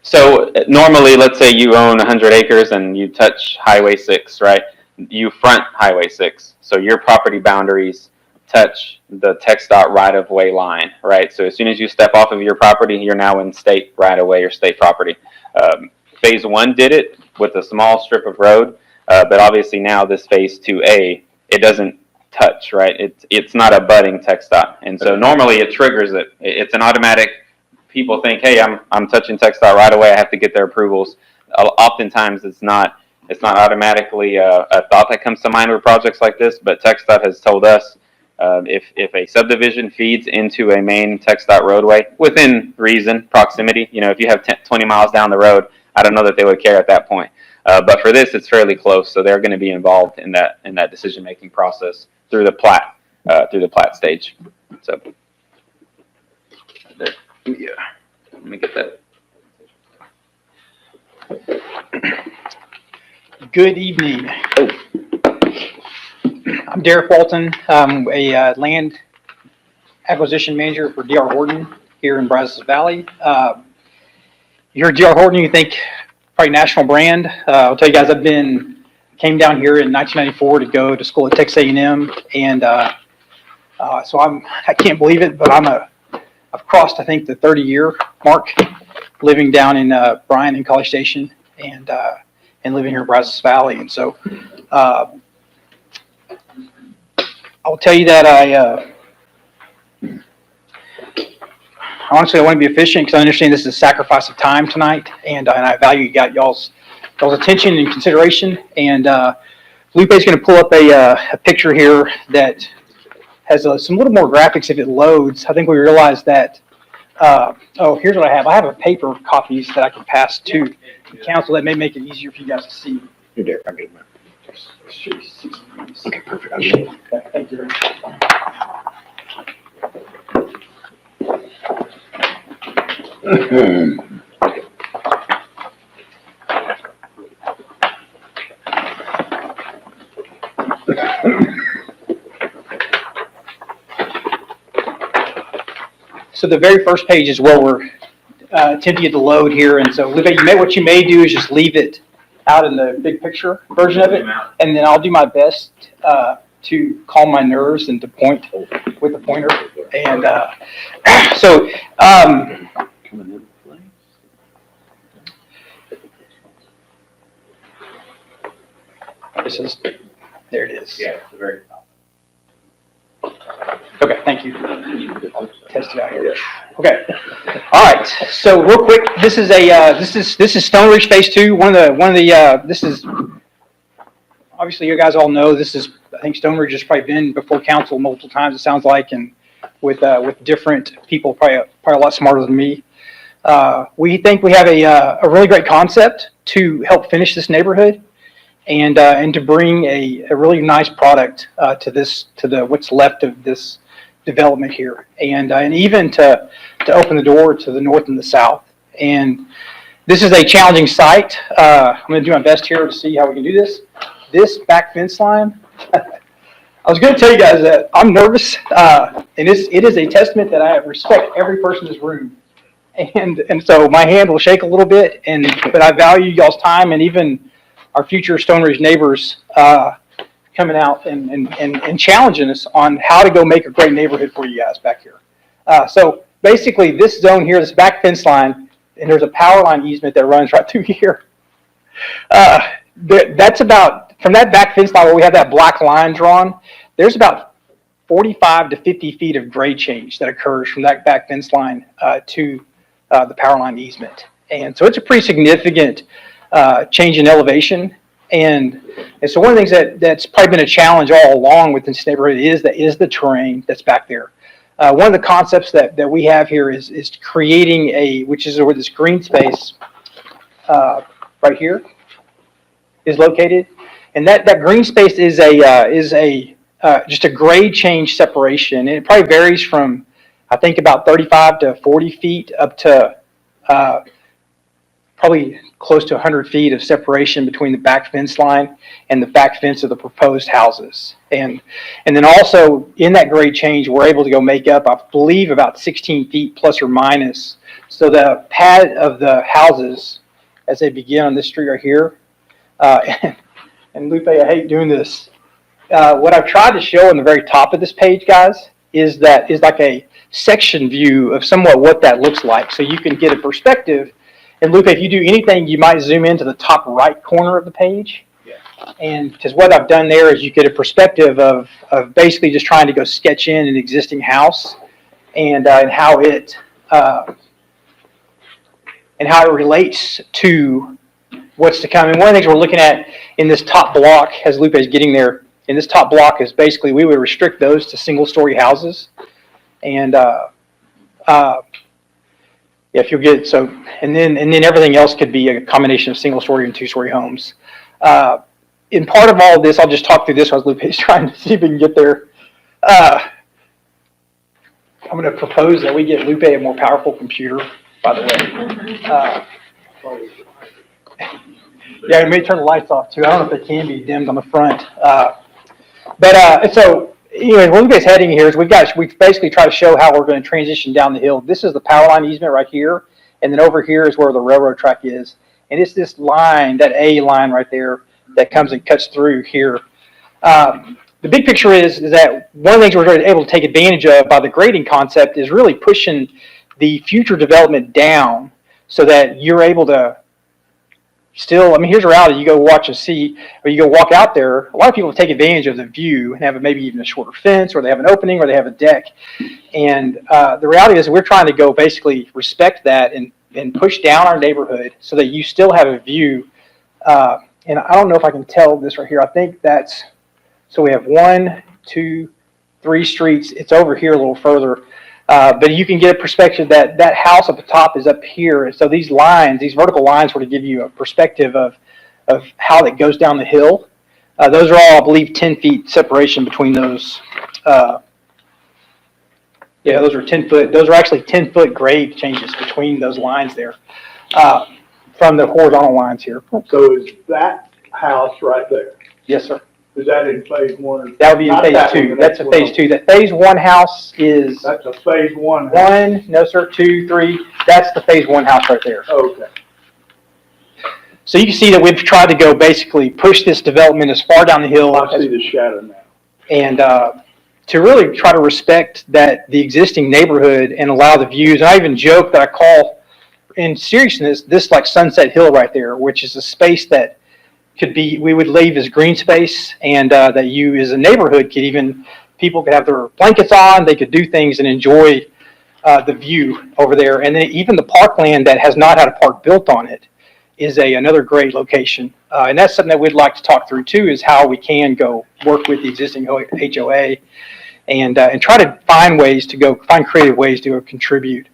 So normally, let's say you own 100 acres and you touch Highway 6, right? You front Highway 6. So your property boundaries touch the TxDOT right-of-way line, right? So as soon as you step off of your property, you're now in state right-of-way or state property. Phase 1 did it with a small strip of road, but obviously now this phase 2A, it doesn't touch, right? It's not abutting TxDOT. And so normally it triggers it. It's an automatic. People think, hey, I'm touching TxDOT right away. I have to get their approvals. Oftentimes, it's not automatically a thought that comes to mind with projects like this. But TxDOT has told us if a subdivision feeds into a main TxDOT roadway within reason, proximity. If you have 20 miles down the road, I don't know that they would care at that point. But for this, it's fairly close, so they're going to be involved in that decision-making process through the plat stage. So. Yeah, let me get that. Good evening. I'm Derek Walton. I'm a land acquisition manager for D.R. Horton here in Brazos Valley. You heard D.R. Horton, you think probably national brand. I'll tell you guys, came down here in 1994 to go to school at Texas A&M, and so I can't believe it, but I've crossed, I think, the 30-year mark living down in Bryan and College Station, and living here in Brazos Valley. And so I'll tell you that honestly, I want to be efficient because I understand this is a sacrifice of time tonight, and I value y'all's attention and consideration. And Lupe is going to pull up a picture here that has some little more graphics if it loads. I think we realized that. Here's what I have. I have a paper copies that I can pass to the council that may make it easier for you guys to see. You're there. I'll get them. Okay, perfect. Okay, thank you very much. So the very first page is where we're attempting to load here, and so what you may do is just leave it out in the big picture version of it, and then I'll do my best to calm my nerves and to point with the pointer. And there it is. Yeah, the very top. Okay, thank you. Test it out here. Okay. All right. So real quick, this is Stone Ridge Phase 2. This is obviously you guys all know this is. I think Stone Ridge has probably been before council multiple times. It sounds like, and with different people, probably a lot smarter than me. We think we have a really great concept to help finish this neighborhood, and to bring a really nice product to what's left of this development here, and even to open the door to the north and the south. And this is a challenging site. I'm going to do my best here to see how we can do this. This back fence line, I was going to tell you guys that I'm nervous, and it is a testament that I respect every person in this room, and so my hand will shake a little bit, but I value y'all's time and even our future Stone Ridge neighbors coming out and challenging us on how to go make a great neighborhood for you guys back here. So basically this zone here, this back fence line, and there's a power line easement that runs right through here. That's about, from that back fence line where we have that black line drawn, there's about 45 to 50 feet of grade change that occurs from that back fence line to the power line easement. And so it's a pretty significant change in elevation. And so one of the things that's probably been a challenge all along with this neighborhood is the terrain that's back there. One of the concepts that we have here is creating which is where this green space right here is located, and that green space is just a grade change separation, and it probably varies from I think about 35 to 40 feet up to probably close to 100 feet of separation between the back fence line and the back fence of the proposed houses. And then also in that grade change, we're able to go make up, I believe, about 16 feet plus or minus. So the pad of the houses as they begin on this street right here, and Lupe, I hate doing this. What I've tried to show on the very top of this page, guys, is like a section view of somewhat what that looks like. So you can get a perspective. And Lupe, if you do anything, you might zoom into the top right corner of the page. Yeah. And because what I've done there is you get a perspective of basically just trying to go sketch in an existing house and how it relates to what's to come. And one of the things we're looking at in this top block, as Lupe is getting there, in this top block is basically we would restrict those to single-story houses. And if you get so, and then everything else could be a combination of single-story and two-story homes. In part of all of this, I'll just talk through this as Lupe is trying to see if we can get there. I'm going to propose that we get Lupe a more powerful computer, by the way. Yeah, we may turn the lights off too. I don't know if they can be dimmed on the front. So where this heading here is we've basically tried to show how we're going to transition down the hill. This is the power line easement right here, and then over here is where the railroad track is. And it's this line, that A line right there, that comes and cuts through here. The big picture is that one of the things we're able to take advantage of by the grading concept is really pushing the future development down so that you're able to still, I mean, here's a reality. You go watch and see, or you go walk out there. A lot of people take advantage of the view and have maybe even a shorter fence, or they have an opening, or they have a deck. And the reality is we're trying to go basically respect that and push down our neighborhood so that you still have a view. And I don't know if I can tell this right here. I think that's, so we have 1, 2, 3 streets. It's over here a little further. But you can get a perspective that that house at the top is up here. And so these lines, these vertical lines, sort of give you a perspective of how it goes down the hill. Those are all, I believe, 10 feet separation between those. Yeah, those are 10 foot. Those are actually 10-foot grade changes between those lines there from the horizontal lines here. So is that house right there? Yes, sir. Is that in phase 1? That would be in phase 2. That's a phase 2. That phase 1 house is. That's a phase 1. 1, no sir, 2, 3. That's the phase 1 house right there. Okay. So you can see that we've tried to go basically push this development as far down the hill. I see the shadow now. And to really try to respect that the existing neighborhood and allow the views. And I even joke that I call, in seriousness, this like Sunset Hill right there, which is a space that could be, we would leave as green space, and that you as a neighborhood could even, people could have their blankets on, they could do things and enjoy the view over there. And then even the parkland that has not had a park built on it is another great location. And that's something that we'd like to talk through too, is how we can go work with the existing HOA and try to find ways to go, find creative ways to go contribute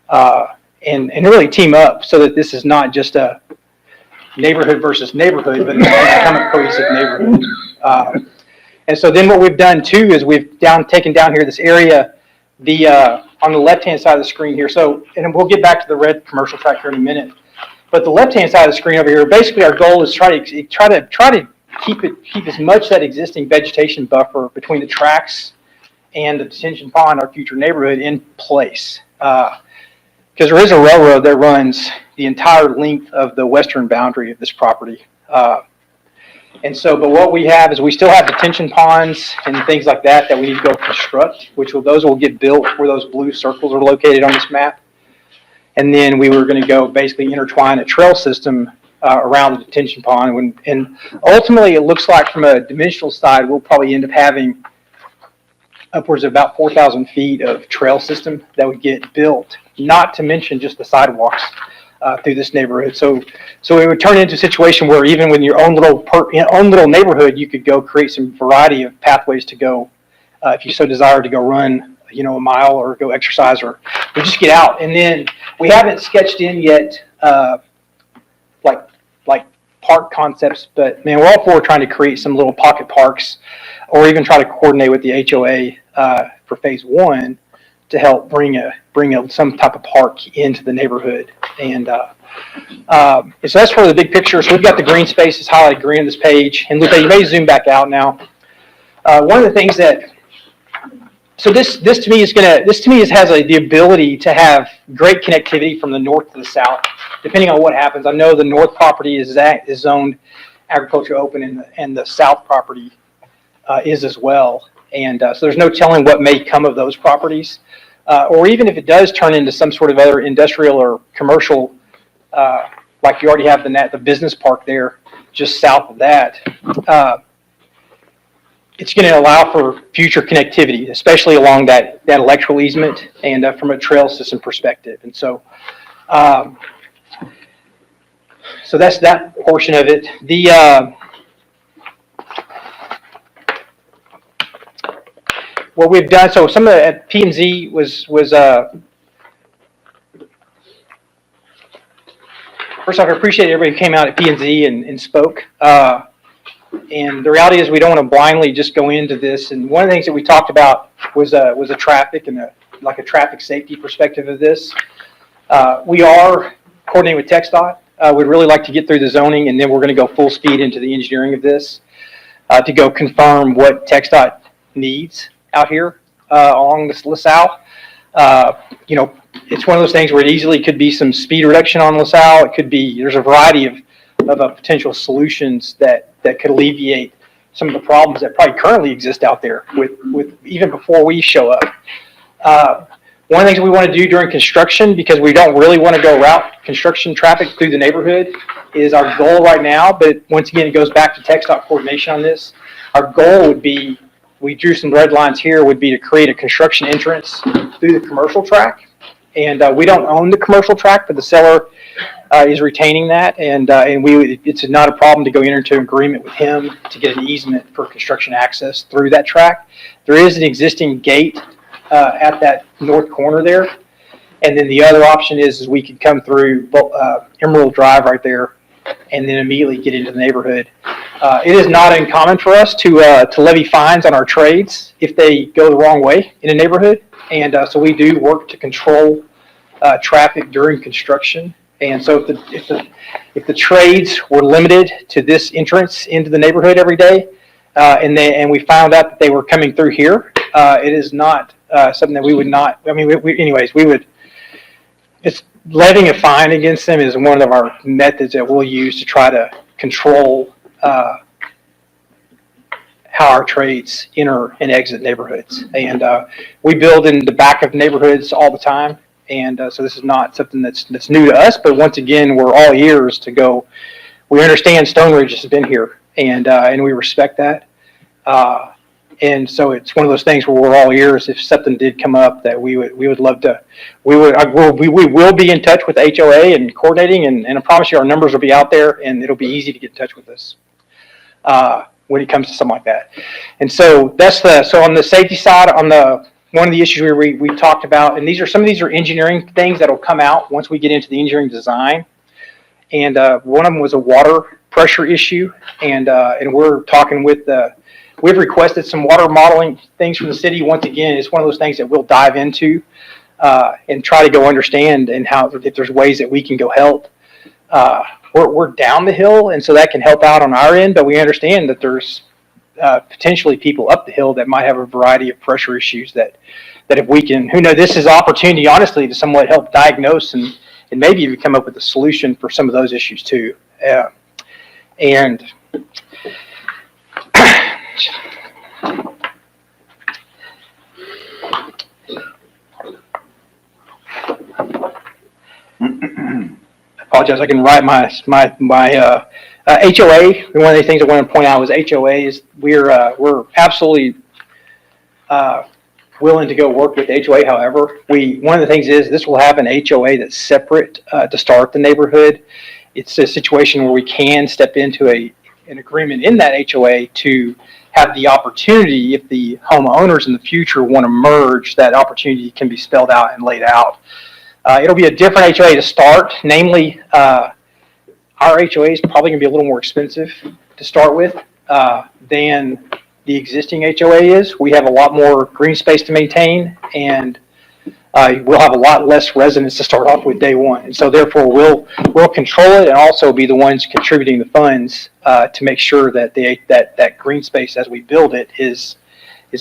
and really team up so that this is not just a neighborhood versus neighborhood, but become a cohesive neighborhood. And so then what we've done too is we've taken down here this area, on the left-hand side of the screen here. So, and we'll get back to the red commercial track here in a minute. But the left-hand side of the screen over here, basically our goal is try to keep as much that existing vegetation buffer between the tracks and the detention pond, our future neighborhood, in place. Because there is a railroad that runs the entire length of the western boundary of this property. And so, but what we have is we still have detention ponds and things like that we need to go construct, those will get built where those blue circles are located on this map. And then we were going to go basically intertwine a trail system around the detention pond. And ultimately, it looks like from a dimensional side, we'll probably end up having upwards of about 4,000 feet of trail system that would get built, not to mention just the sidewalks through this neighborhood. So it would turn into a situation where even with your own little neighborhood, you could go create some variety of pathways to go, if you so desire, to go run, a mile or go exercise or just get out. And then we haven't sketched in yet, like park concepts, but man, we're all for trying to create some little pocket parks, or even try to coordinate with the HOA for phase 1 to help bring some type of park into the neighborhood. And so that's for the big picture. So we've got the green spaces highlighted green on this page. And Lupe, you may zoom back out now. One of the things that, so this to me has the ability to have great connectivity from the north to the south, depending on what happens. I know the north property is zoned agriculture open, and the south property is as well. And so there's no telling what may come of those properties. Or even if it does turn into some sort of other industrial or commercial, like you already have the business park there just south of that, it's going to allow for future connectivity, especially along that electrical easement and from a trail system perspective. And so, so that's that portion of it. What we've done, so some of the at P&Z was first off, I appreciate everybody who came out at P&Z and spoke. And the reality is we don't want to blindly just go into this. And one of the things that we talked about was a traffic and a traffic safety perspective of this. We are coordinating with TxDOT. We'd really like to get through the zoning, and then we're going to go full speed into the engineering of this to go confirm what TxDOT needs out here, along this LaSalle. You know, it's one of those things where it easily could be some speed reduction on LaSalle. It could be, there's a variety of potential solutions that could alleviate some of the problems that probably currently exist out there with even before we show up. One of the things we want to do during construction, because we don't really want to go route construction traffic through the neighborhood, is our goal right now, but once again, it goes back to TxDOT coordination on this. Our goal would be, we drew some red lines here, would be to create a construction entrance through the commercial track. And we don't own the commercial track, but the seller is retaining that, and it's not a problem to go into agreement with him to get an easement for construction access through that track. There is an existing gate at that north corner there, and then the other option is we could come through Emerald Drive right there, and then immediately get into the neighborhood. It is not uncommon for us to levy fines on our trades if they go the wrong way in a neighborhood, and so we do work to control traffic during construction. And so if the trades were limited to this entrance into the neighborhood every day, and we found out that they were coming through here, it is not something that we would not. I mean, we would. It's levying a fine against them is one of our methods that we'll use to try to control how our trades enter and exit neighborhoods. And we build in the back of neighborhoods all the time. And so this is not something that's new to us, but once again, we're all ears to go. We understand Stone Ridge has been here, and we respect that. And so it's one of those things where we're all ears if something did come up that we would love to. We will be in touch with HOA and coordinating, and I promise you our numbers will be out there, and it'll be easy to get in touch with us when it comes to something like that. And so so on the safety side, one of the issues we talked about, and some of these are engineering things that'll come out once we get into the engineering design. And one of them was a water pressure issue, and we're talking with we've requested some water modeling things from the city. Once again, it's one of those things that we'll dive into and try to go understand and if there's ways that we can go help. We're down the hill, and so that can help out on our end, but we understand that there's potentially people up the hill that might have a variety of pressure issues that if we can, this is opportunity, honestly, to somewhat help diagnose and maybe even come up with a solution for some of those issues too. And apologize, I can write my HOA. One of the things I want to point out was HOA is we're absolutely willing to go work with HOA. However, one of the things is this will have an HOA that's separate to start the neighborhood. It's a situation where we can step into an agreement in that HOA to have the opportunity, if the homeowners in the future want to merge, that opportunity can be spelled out and laid out. It'll be a different HOA to start, namely, our HOA is probably going to be a little more expensive to start with than the existing HOA is. We have a lot more green space to maintain, and we'll have a lot less residents to start off with day one. And so therefore, we'll control it and also be the ones contributing the funds to make sure that that green space as we build it is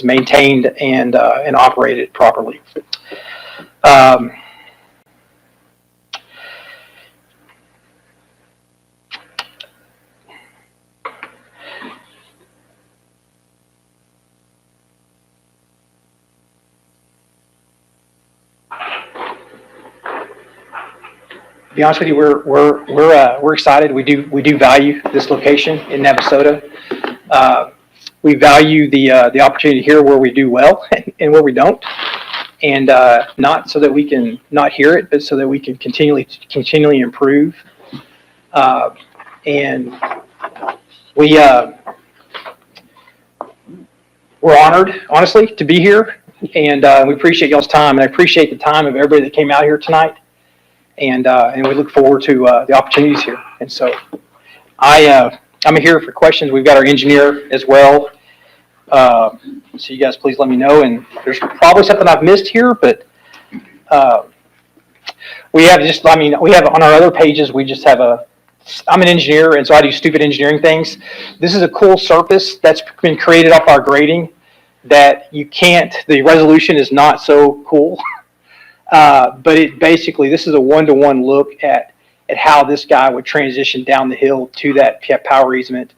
maintained and operated properly. To be honest with you, we're excited. We do value this location in Navasota. We value the opportunity here where we do well and where we don't, and not so that we can not hear it, but so that we can continually improve. And we're honored, honestly, to be here, and we appreciate y'all's time, and I appreciate the time of everybody that came out here tonight. And we look forward to the opportunities here. And so I'm here for questions. We've got our engineer as well. So you guys please let me know. And there's probably something I've missed here, but we have on our other pages, we just have I'm an engineer, and so I do stupid engineering things. This is a cool surface that's been created off our grading. that you can't, the resolution is not so cool. But it basically, this is a one-to-one look at how this guy would transition down the hill to that power easement.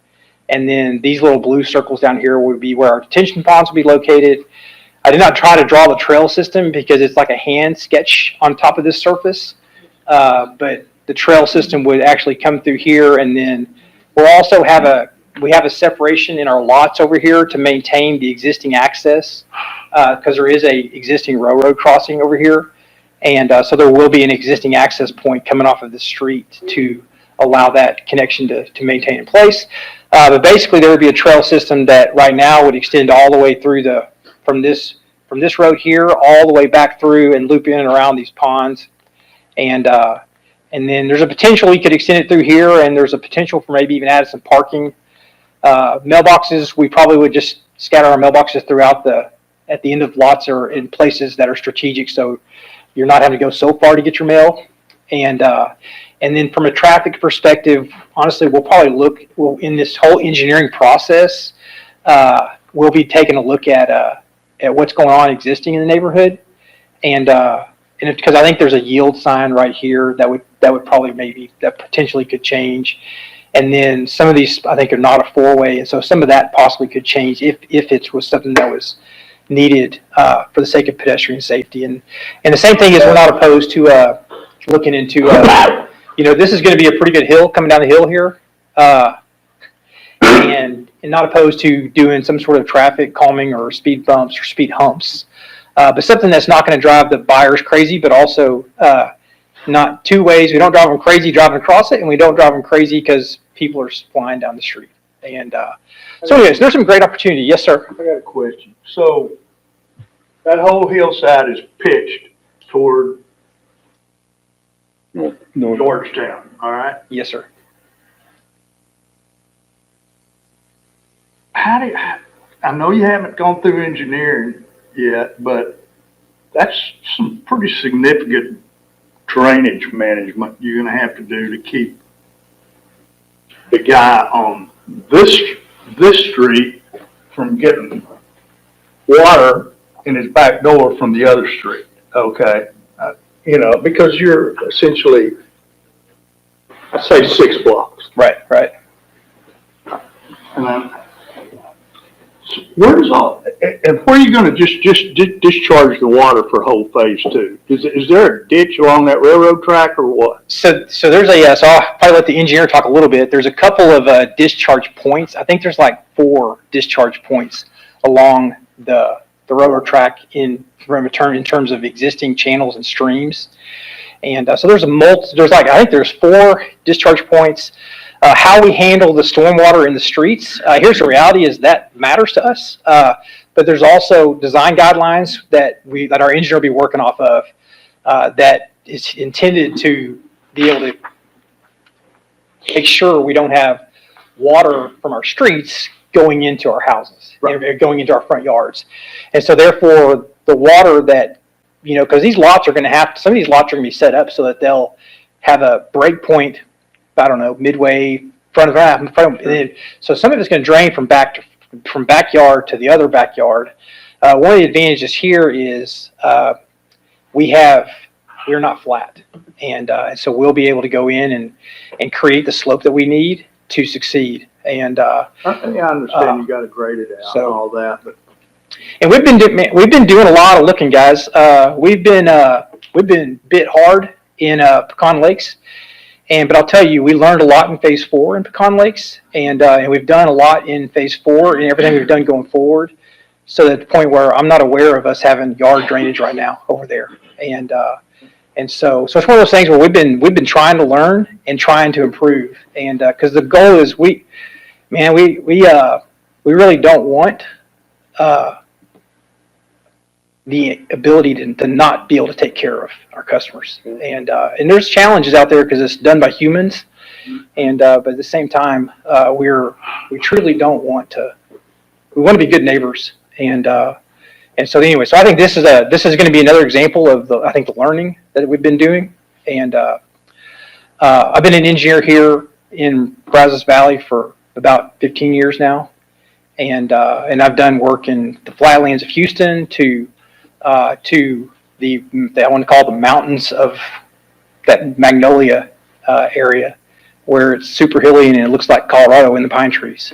And then these little blue circles down here would be where our detention ponds would be located. I did not try to draw the trail system because it's like a hand sketch on top of this surface. But the trail system would actually come through here, and then we'll also have we have a separation in our lots over here to maintain the existing access, because there is a existing railroad crossing over here. And so there will be an existing access point coming off of the street to allow that connection to maintain in place. But basically there would be a trail system that right now would extend all the way through from this road here all the way back through and loop in and around these ponds. And then there's a potential we could extend it through here, and there's a potential for maybe even add some parking. Mailboxes, we probably would just scatter our mailboxes throughout at the end of lots or in places that are strategic, so you're not having to go so far to get your mail. And then from a traffic perspective, honestly, we'll probably in this whole engineering process, we'll be taking a look at what's going on existing in the neighborhood. And because I think there's a yield sign right here that would probably that potentially could change. And then some of these, I think, are not a four-way, and so some of that possibly could change if it was something that was needed for the sake of pedestrian safety. And the same thing is, we're not opposed to looking into, this is going to be a pretty good hill coming down the hill here, and not opposed to doing some sort of traffic calming or speed bumps or speed humps, but something that's not going to drive the buyers crazy, but also not two ways. We don't drive them crazy driving across it, and we don't drive them crazy because people are flying down the street. And so anyways, there's some great opportunity. Yes, sir. I got a question. So that whole hillside is pitched toward Georgetown, all right? Yes, sir. I know you haven't gone through engineering yet, but that's some pretty significant drainage management you're gonna have to do to keep the guy on this street from getting water in his back door from the other street, okay? Because you're essentially, I say 6 blocks. Right. And then, where are you gonna just discharge the water for whole phase 2? Is there a ditch along that railroad track or what? So there's so I'll probably let the engineer talk a little bit. There's a couple of discharge points. I think there's like 4 discharge points along the railroad track in terms of existing channels and streams. And so there's I think there's 4 discharge points. How we handle the stormwater in the streets, here's the reality is that matters to us. But there's also design guidelines that our engineer will be working off of that is intended to be able to make sure we don't have water from our streets going into our houses, right, going into our front yards. And so therefore the water that, because these lots are going to some of these lots are going to be set up so that they'll have a break point, I don't know, midway front of the, so some of it's going to drain from backyard to the other backyard. One of the advantages here is we're not flat, and so we'll be able to go in and create the slope that we need to succeed. And I understand you got to grade it out and all that, but. And we've been doing a lot of looking, guys. We've been bit hard in Pecan Lakes. But I'll tell you, we learned a lot in phase 4 in Pecan Lakes, and we've done a lot in phase 4 and everything we've done going forward. So at the point where I'm not aware of us having yard drainage right now over there, and so it's one of those things where we've been trying to learn and trying to improve, and because the goal is we really don't want the ability to not be able to take care of our customers. And there's challenges out there because it's done by humans. And, but at the same time, we truly don't want to, we want to be good neighbors. And so anyway, so I think this is going to be another example of the learning that we've been doing. And I've been an engineer here in Brazos Valley for about 15 years now. And I've done work in the flatlands of Houston to the I want to call the mountains of that Magnolia area, where it's super hilly and it looks like Colorado in the pine trees.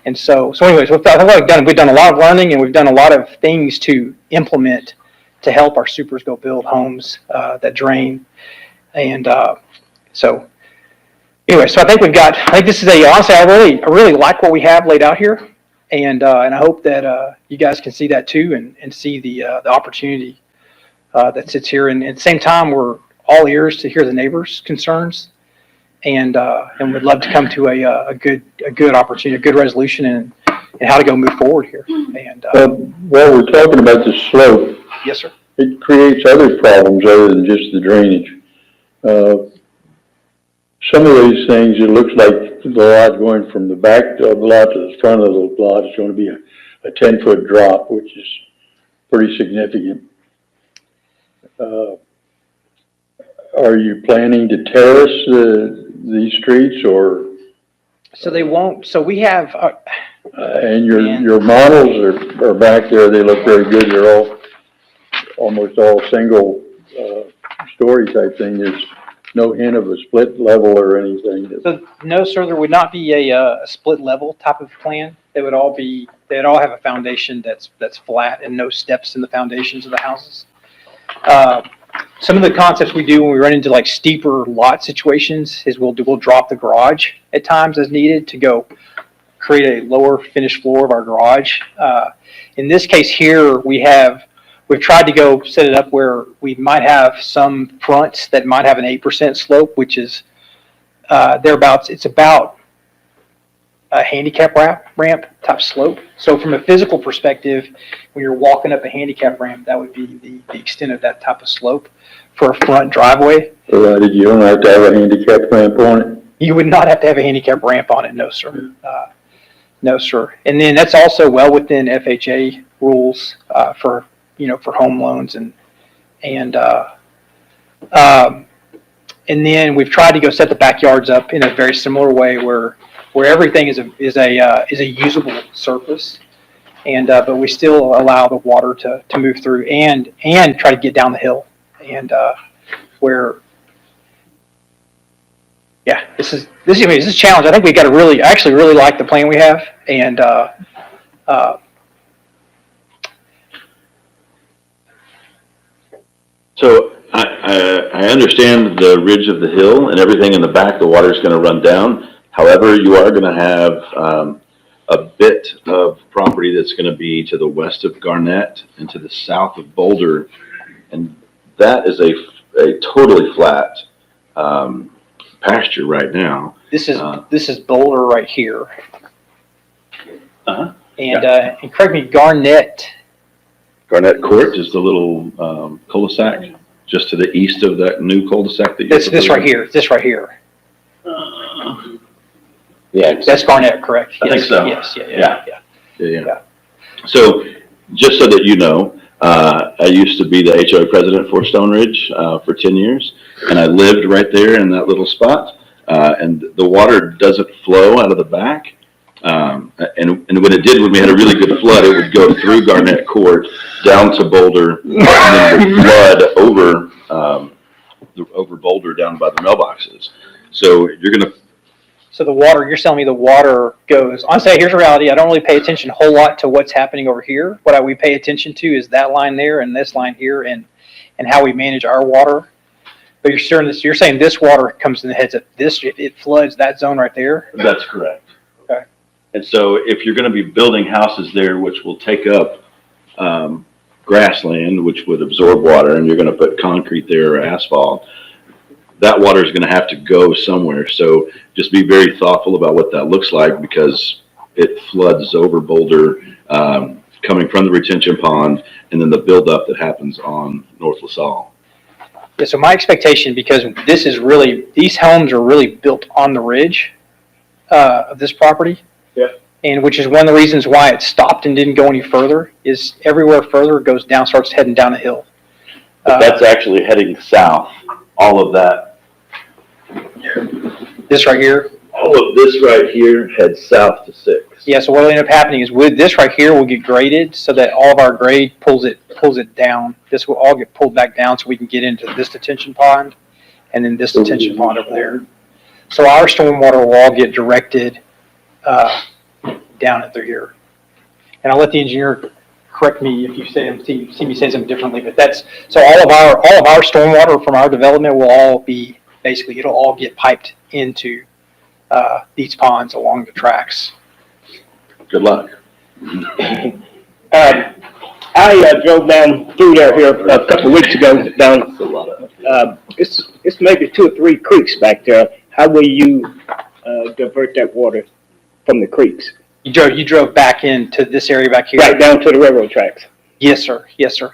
And so anyways, we've done a lot of learning, and we've done a lot of things to implement to help our supers go build homes that drain. And so anyway, so I think this is honestly, I really like what we have laid out here. And I hope that you guys can see that too, and see the opportunity that sits here. And at the same time, we're all ears to hear the neighbors' concerns, and would love to come to a good opportunity, a good resolution, and how to go move forward here. And While we're talking about the slope, yes, sir. it creates other problems other than just the drainage. Some of these things, it looks like the lot going from the back of the lot to the front of the lot is going to be a 10-foot drop, which is pretty significant. Are you planning to terrace these streets, or? So they won't. So we have. And your models are back there. They look very good. They're almost all single story type thing. There's no hint of a split level or anything. So no, sir, there would not be a split level type of plan. They'd all have a foundation that's flat and no steps in the foundations of the houses. Some of the concepts we do when we run into like steeper lot situations is we'll drop the garage at times as needed to go create a lower finished floor of our garage. In this case here, we've tried to go set it up where we might have some fronts that might have an 8% slope, which is thereabouts. It's about a handicap ramp type slope. So from a physical perspective, when you're walking up a handicap ramp, that would be the extent of that type of slope for a front driveway. Provided you don't have to have a handicap ramp on it? You would not have to have a handicap ramp on it, no, sir. No, sir. And then that's also well within FHA rules for home loans and then we've tried to go set the backyards up in a very similar way where everything is a usable surface, and but we still allow the water to move through and try to get down the hill, and this is a challenge. I think we got to actually really like the plan we have, and So I understand the ridge of the hill and everything in the back, the water's gonna run down. However, you are gonna have, a bit of property that's gonna be to the west of Garnett and to the south of Boulder. And that is a totally flat, pasture right now. this is Boulder right here. Uh-huh. And correct me, Garnett. Garnett Court is the little, cul-de-sac just to the east of that new cul-de-sac that you. This right here. This right here. Yeah. That's Garnett, correct? I think so. Yes. Yeah. So, just so that you know, I used to be the HOA president for Stone Ridge, for 10 years, and I lived right there in that little spot. And the water doesn't flow out of the back. And when it did, when we had a really good flood, it would go through Garnett Court down to Boulder, and then it would flood over Boulder down by the mailboxes. So So the water, you're telling me the water goes, honestly, here's the reality. I don't really pay attention a whole lot to what's happening over here. What we pay attention to is that line there and this line here and how we manage our water. But you're saying this water comes in the heads of this, it floods that zone right there? That's correct. Okay. And so if you're gonna be building houses there, which will take up, grassland, which would absorb water, and you're gonna put concrete there or asphalt, that water is gonna have to go somewhere. So just be very thoughtful about what that looks like, because it floods over Boulder, coming from the retention pond, and then the buildup that happens on North LaSalle. Yeah, so my expectation, because these homes are really built on the ridge of this property. Yeah. And which is one of the reasons why it stopped and didn't go any further, is everywhere further it goes down, starts heading down a hill. But that's actually heading south, all of that. This right here? all of this right here heads south to 6. Yeah, so what'll end up happening is with this right here, we'll get graded so that all of our grade pulls it down. This will all get pulled back down so we can get into this detention pond and then this detention pond over there. So our stormwater will all get directed, down and through here. And I'll let the engineer correct me if you see me say something differently, but that's, so all of our stormwater from our development will all be, basically, it'll all get piped into, these ponds along the tracks. Good luck. I drove down through there here a couple of weeks ago down, it's maybe 2 or 3 creeks back there. How will you, divert that water from the creeks? You drove back into this area back here? Right down to the railroad tracks? Yes, sir. Yes, sir.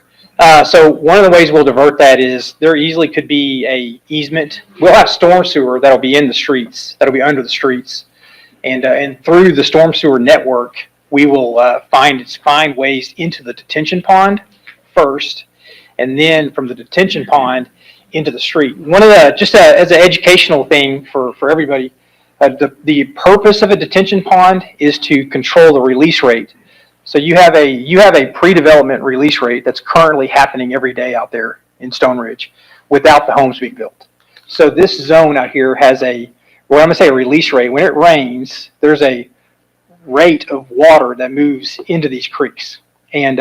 So one of the ways we'll divert that is there easily could be a easement. We'll have storm sewer that'll be in the streets, that'll be under the streets. And through the storm sewer network, we will find ways into the detention pond first, and then from the detention pond into the street. One of the, just as an educational thing for everybody, the purpose of a detention pond is to control the release rate. So you have a pre-development release rate that's currently happening every day out there in Stone Ridge without the homes being built. So this zone out here has I'm gonna say a release rate. When it rains, there's a rate of water that moves into these creeks. And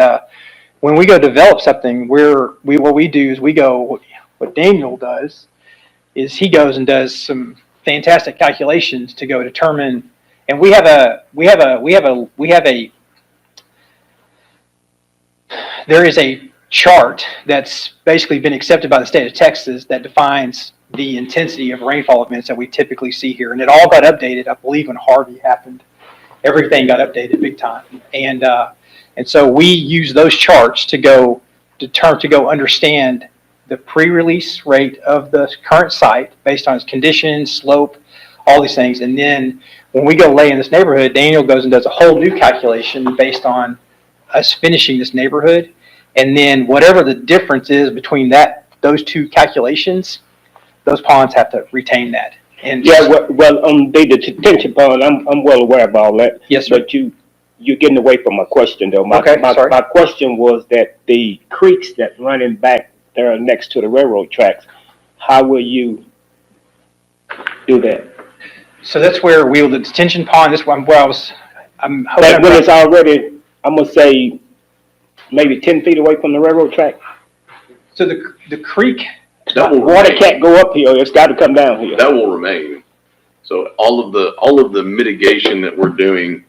when we go develop something, what we do is what Daniel does is he goes and does some fantastic calculations to go determine, and there is a chart that's basically been accepted by the state of Texas that defines the intensity of rainfall events that we typically see here. And it all got updated, I believe, when Harvey happened. Everything got updated big time. And so we use those charts to go understand the pre-release rate of the current site based on its conditions, slope, all these things. And then when we go lay in this neighborhood, Daniel goes and does a whole new calculation based on us finishing this neighborhood. And then whatever the difference is between those two calculations, those ponds have to retain that. And yeah, well, the detention pond, I'm well aware of all that. Yes, sir. But you're getting away from my question, though. My question was that the creeks that running back there next to the railroad tracks, how will you do that? So that's where the detention pond, this one, where I'm hoping. That when it's already, I'm gonna say, maybe 10 feet away from the railroad track? So the creek. Water can't go up here, it's gotta come down here. That will remain. So all of the mitigation that we're doing,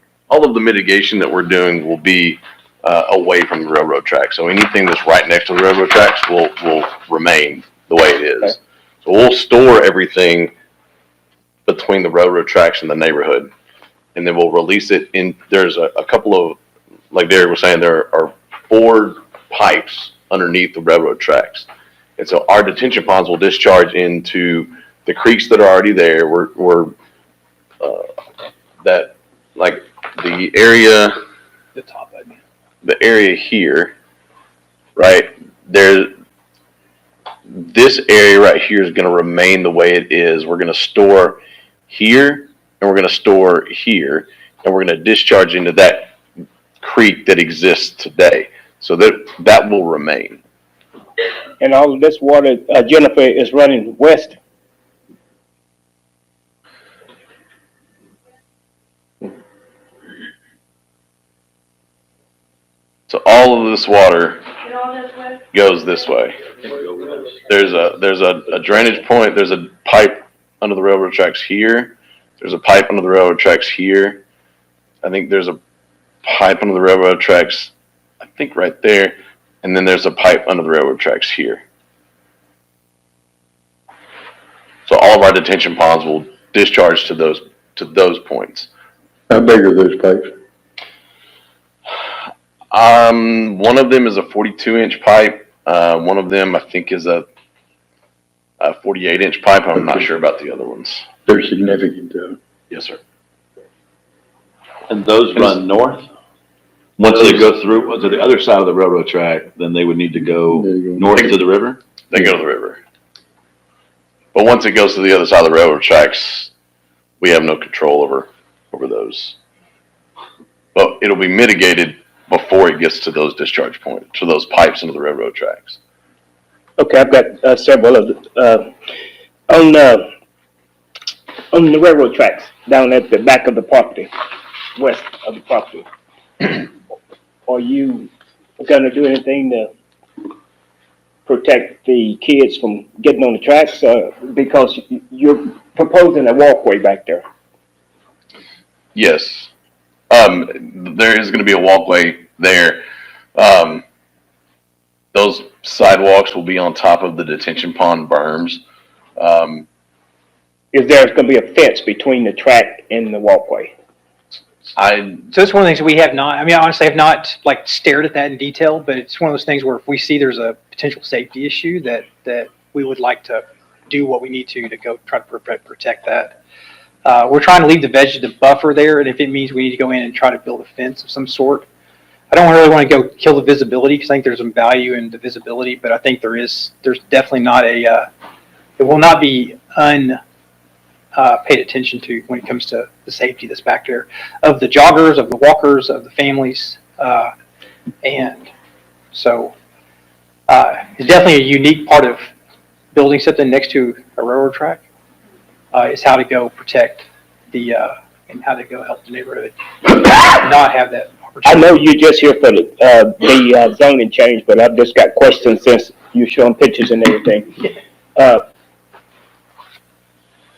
will be away from the railroad track. So anything that's right next to the railroad tracks will remain the way it is. Okay. So we'll store everything between the railroad tracks and the neighborhood, and then we'll release it in. There's a couple of, like Derek was saying, there are 4 pipes underneath the railroad tracks. And so our detention ponds will discharge into the creeks that are already there. That, like the area here, right there, this area right here is going to remain the way it is. We're going to store here, and we're going to store here, and we're going to discharge into that creek that exists today. So that will remain. And all of this water, Jennifer, is running west. So all of this water goes this way. There's a drainage point. There's a pipe under the railroad tracks here. There's a pipe under the railroad tracks here. I think there's a pipe under the railroad tracks, I think right there. And then there's a pipe under the railroad tracks here. So all of our detention ponds will discharge to those points. How big are those pipes? One of them is a 42-inch pipe. One of them I think is a 48-inch pipe. I'm not sure about the other ones. They're significant though. Yes, sir. And those run north? Once they go through to the other side of the railroad track, then they would need to go north to the river? They go to the river. But once it goes to the other side of the railroad tracks, we have no control over those. But it'll be mitigated before it gets to those discharge points, to those pipes into the railroad tracks. Okay, I've got several of them. On the railroad tracks down at the back of the property, west of the property, are you gonna do anything to protect the kids from getting on the tracks? Because you're proposing a walkway back there. Yes. There is gonna be a walkway there. Those sidewalks will be on top of the detention pond berms. Is there gonna be a fence between the track and the walkway? So that's one of the things we have not, I mean, honestly, I have not like stared at that in detail, but it's one of those things where if we see there's a potential safety issue that we would like to do what we need to go try to protect that. We're trying to leave the vegetative buffer there, and if it means we need to go in and try to build a fence of some sort, I don't really want to go kill the visibility because I think there's some value in the visibility, but I think there's definitely not it will not be paid attention to when it comes to the safety that's back there of the joggers, of the walkers, of the families. And so it's definitely a unique part of building something next to a railroad track is how to go protect and how to go help the neighborhood not have that opportunity. I know you're just here for the zoning change, but I've just got questions since you're showing pictures and everything.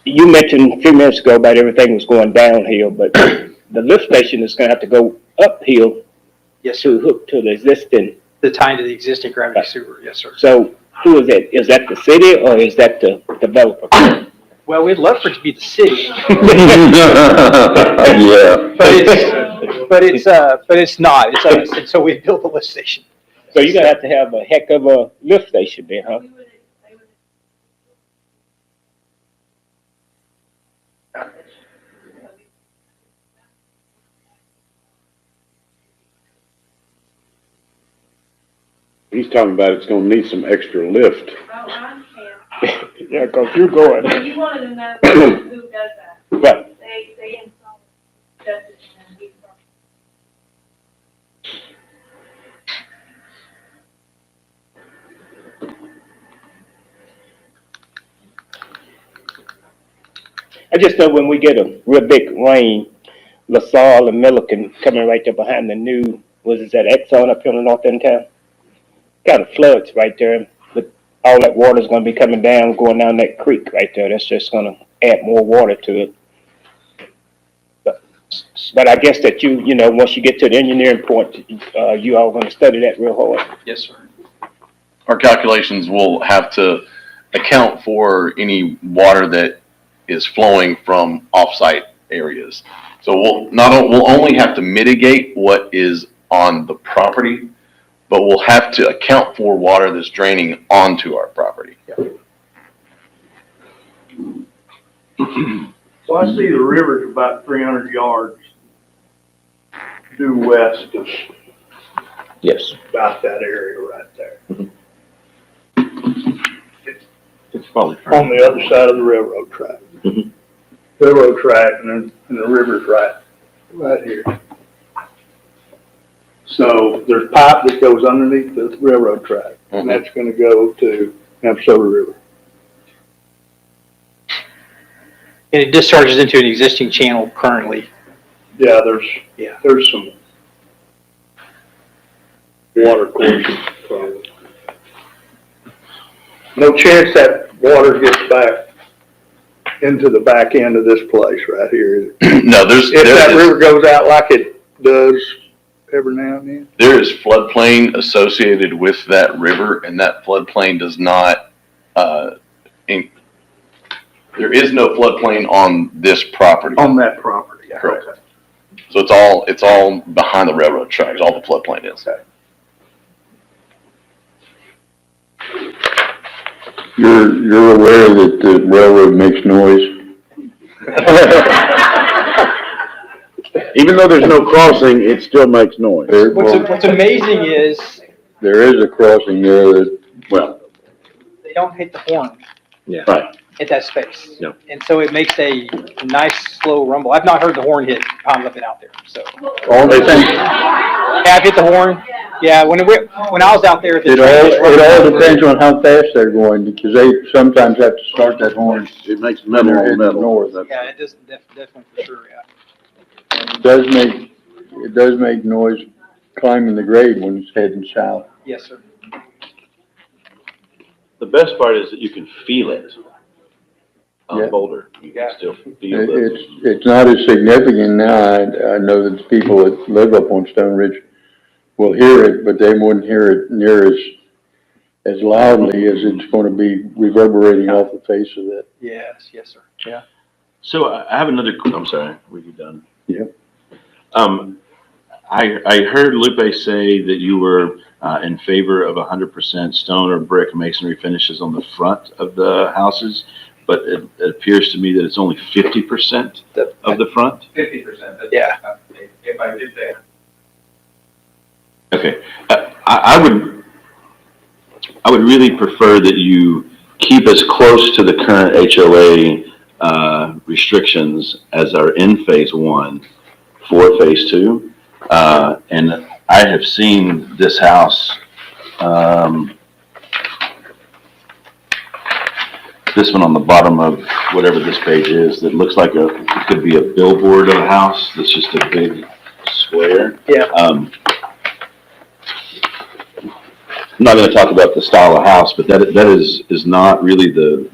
You mentioned a few minutes ago about everything was going downhill, but the lift station is gonna have to go uphill. Yes, to hook to the existing. The tie into the existing gravity sewer, yes, sir. So who is that? Is that the city or is that the developer? Well, we'd love for it to be the city. Yeah. But it's not. It's so we built the lift station. So you're gonna have to have a heck of a lift station there, huh? He's talking about it's gonna need some extra lift. Yeah, 'cause you're going. You wanted to know who does that. Right. They install justice and we. I just know when we get a real big rain, LaSalle and Milliken coming right there behind the new, that Exxon up here in the north end town? Kind of floods right there, but all that water's gonna be coming down, going down that creek right there. That's just gonna add more water to it. But I guess that you know, once you get to the engineering point, you all gonna study that real hard. Yes, sir. Our calculations will have to account for any water that is flowing from off-site areas. So we'll only have to mitigate what is on the property, but we'll have to account for water that's draining onto our property. So I see the river's about 300 yards due west of Yes. about that area right there. It's probably On the other side of the railroad track. Mhm. Railroad track and the river's right here. So there's pipe that goes underneath the railroad track, and that's gonna go to Navasota River. And it discharges into an existing channel currently. Yeah, Yeah. there's some water courses probably. No chance that water gets back into the back end of this place right here. No, If that river goes out like it does every now and then. there is floodplain associated with that river, and that floodplain does not, there is no floodplain on this property. On that property. Correct. So it's all behind the railroad tracks, all the floodplain is. You're aware that the railroad makes noise? Even though there's no crossing, it still makes noise. What's amazing is There is a crossing there that, well, they don't hit the horn. Yeah. Right. at that space. Yep. And so it makes a nice slow rumble. I've not heard the horn hit times I've been out there, so. All depends, Yeah, I've hit the horn. Yeah, when I was out there. it all depends on how fast they're going, because they sometimes have to start that horn It makes when metal they're on heading metal. north. Yeah, it does, definitely for sure, yeah. It does make noise climbing the grade when it's heading south. Yes, sir. The best part is that you can feel it Yeah. on Boulder. You Yeah. can still feel it. It's not as significant now. I know that the people that live up on Stone Ridge will hear it, but they wouldn't hear it near as loudly as it's gonna be reverberating off the face of it. Yes, sir, yeah. So I have another, I'm sorry, were you done? Yeah. I heard Lupe say that you were in favor of 100% stone or brick masonry finishes on the front of the houses, but it appears to me that it's only 50% of the front? 50%. Yeah. If I did that. Okay, I would really prefer that you keep as close to the current HOA restrictions as are in phase one for phase two. And I have seen this house, this one on the bottom of whatever this page is, that looks like it could be a billboard of a house that's just a big square. Yeah. I'm not gonna talk about the style of house, but that is not really the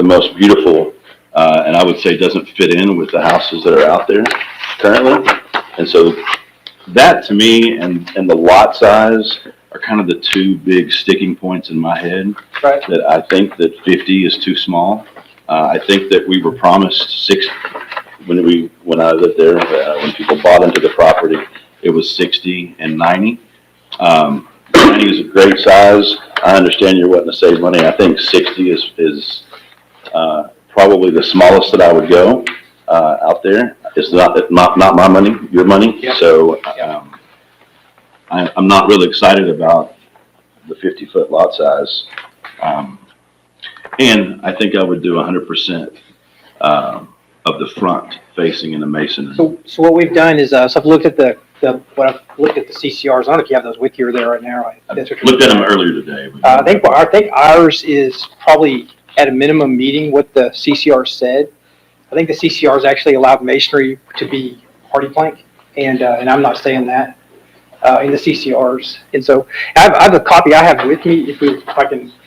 most beautiful, and I would say doesn't fit in with the houses that are out there currently. And so that to me and the lot size are kind of the two big sticking points in my head. Right. That I think that 50 is too small. I think that we were promised 60, when I lived there, when people bought into the property, it was 60 and 90. 90 is a great size. I understand you're wanting to save money. I think 60 is probably the smallest that I would go out there. It's not my money, your money. Yep. So I'm not really excited about the 50-foot lot size. And I think I would do 100% of the front facing in the masonry. So what we've done is, so I've looked at what I've looked at the CCRs. I don't know if you have those with you or there right now. I looked at them earlier today. I think ours is probably at a minimum meeting what the CCR said. I think the CCRs actually allowed masonry to be hardy plank, and I'm not saying that in the CCRs. And so I have a copy I have with me if you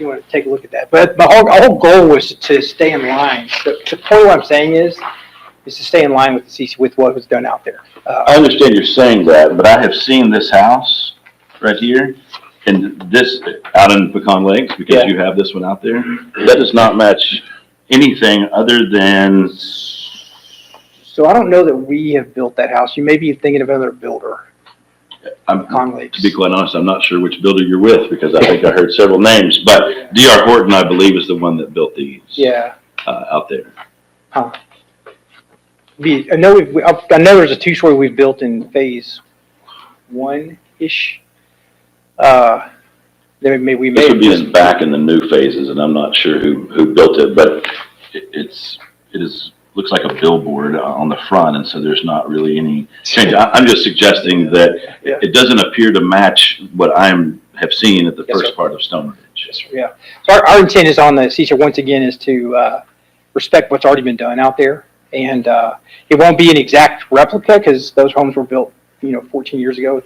want to take a look at that. But our whole goal was to stay in line. The point what I'm saying is to stay in line with the with what was done out there. I understand you're saying that, but I have seen this house right here and this out in Pecan Lakes, because you have this one out there. That does not match anything other than. So I don't know that we have built that house. You may be thinking of another builder. To be quite honest, I'm not sure which builder you're with, because I think I heard several names, but D.R. Horton, I believe, is the one that built these. Yeah. Out there. Huh. I know there's a two-story we've built in phase one-ish. We may. This would be back in the new phases, and I'm not sure who built it, but it looks like a billboard on the front, and so there's not really any change. I'm just suggesting that it doesn't appear to match what have seen at the first part of Stone Ridge. Yes, sir. Yeah. So our intent is on the CCR once again is to respect what's already been done out there, and it won't be an exact replica because those homes were built 14 years ago.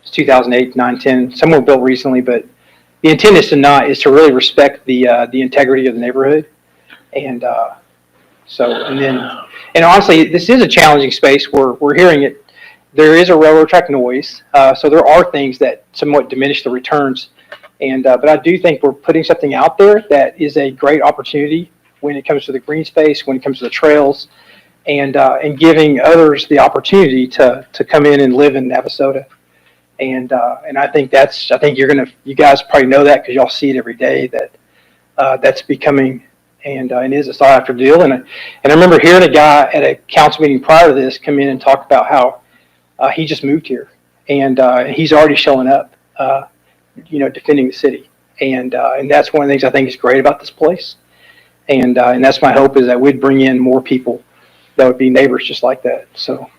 It's 2008, 9, 10. Some were built recently, but the intent is to really respect the integrity of the neighborhood, and honestly, this is a challenging space. We're hearing it. There is a railroad track noise, so there are things that somewhat diminish the returns, but I do think we're putting something out there that is a great opportunity when it comes to the green space, when it comes to the trails, and giving others the opportunity to come in and live in Navasota. And I think you guys probably know that because y'all see it every day that that's becoming, and it is a sought after deal. And I remember hearing a guy at a council meeting prior to this come in and talk about how he just moved here, and he's already showing up, defending the city. And that's one of the things I think is great about this place. And that's my hope, is that we'd bring in more people that would be neighbors just like that, so.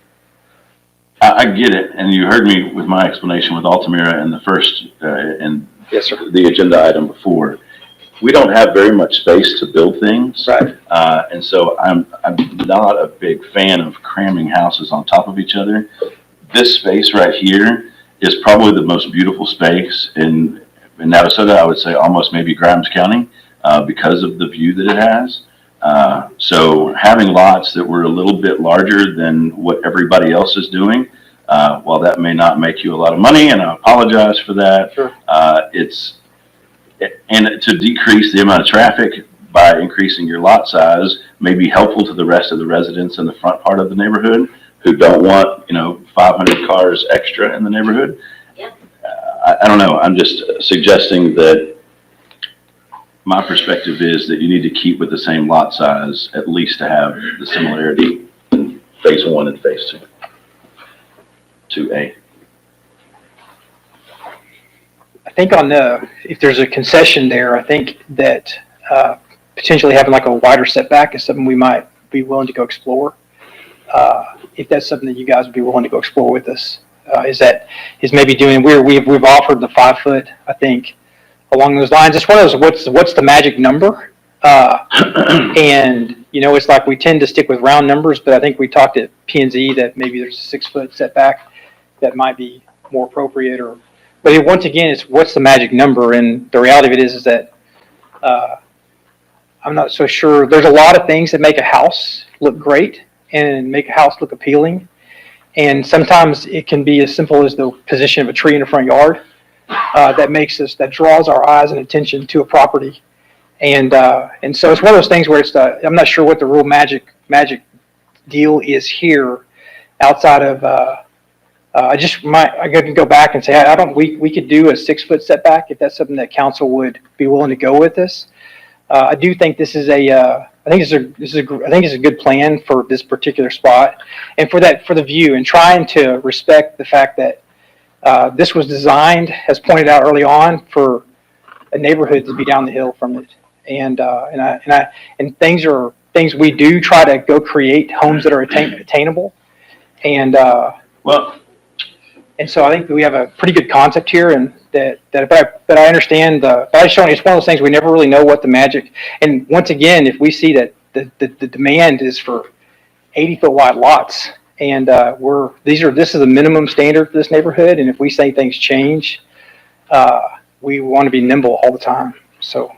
I get it, and you heard me with my explanation with Altamira in the first, and Yes, sir. the agenda item before. We don't have very much space to build things. Right. And so I'm not a big fan of cramming houses on top of each other. This space right here is probably the most beautiful space in Navasota, I would say almost maybe Grimes County, because of the view that it has. So having lots that were a little bit larger than what everybody else is doing, while that may not make you a lot of money, and I apologize for that, Sure. And to decrease the amount of traffic by increasing your lot size may be helpful to the rest of the residents in the front part of the neighborhood who don't want, 500 cars extra in the neighborhood. I don't know. I'm just suggesting that my perspective is that you need to keep with the same lot size, at least to have the similarity in phase 1 and phase 2A. I think if there's a concession there, I think that potentially having like a wider setback is something we might be willing to go explore. If that's something that you guys would be willing to go explore with us, is maybe doing, we've offered the 5 foot, I think, along those lines. It's one of those, what's the magic number? And, it's like we tend to stick with round numbers, but I think we talked at P&Z that maybe there's a 6 foot setback that might be more appropriate, but once again, it's what's the magic number? And the reality of it is that I'm not so sure. There's a lot of things that make a house look great and make a house look appealing. And sometimes it can be as simple as the position of a tree in the front yard that draws our eyes and attention to a property. And so it's one of those things where I'm not sure what the real magic deal is here outside of, I could go back and say, we could do a 6 foot setback if that's something that council would be willing to go with this. I do think this is I think it's a good plan for this particular spot and for the view, and trying to respect the fact that this was designed, as pointed out early on, for a neighborhood to be down the hill from it. And things we do try to go create homes that are attainable. And so I think we have a pretty good concept here, and but I understand but it's one of those things we never really know what the magic. And once again, if we see that the demand is for 80 foot wide lots, and this is a minimum standard for this neighborhood, and if we say things change, we want to be nimble all the time. So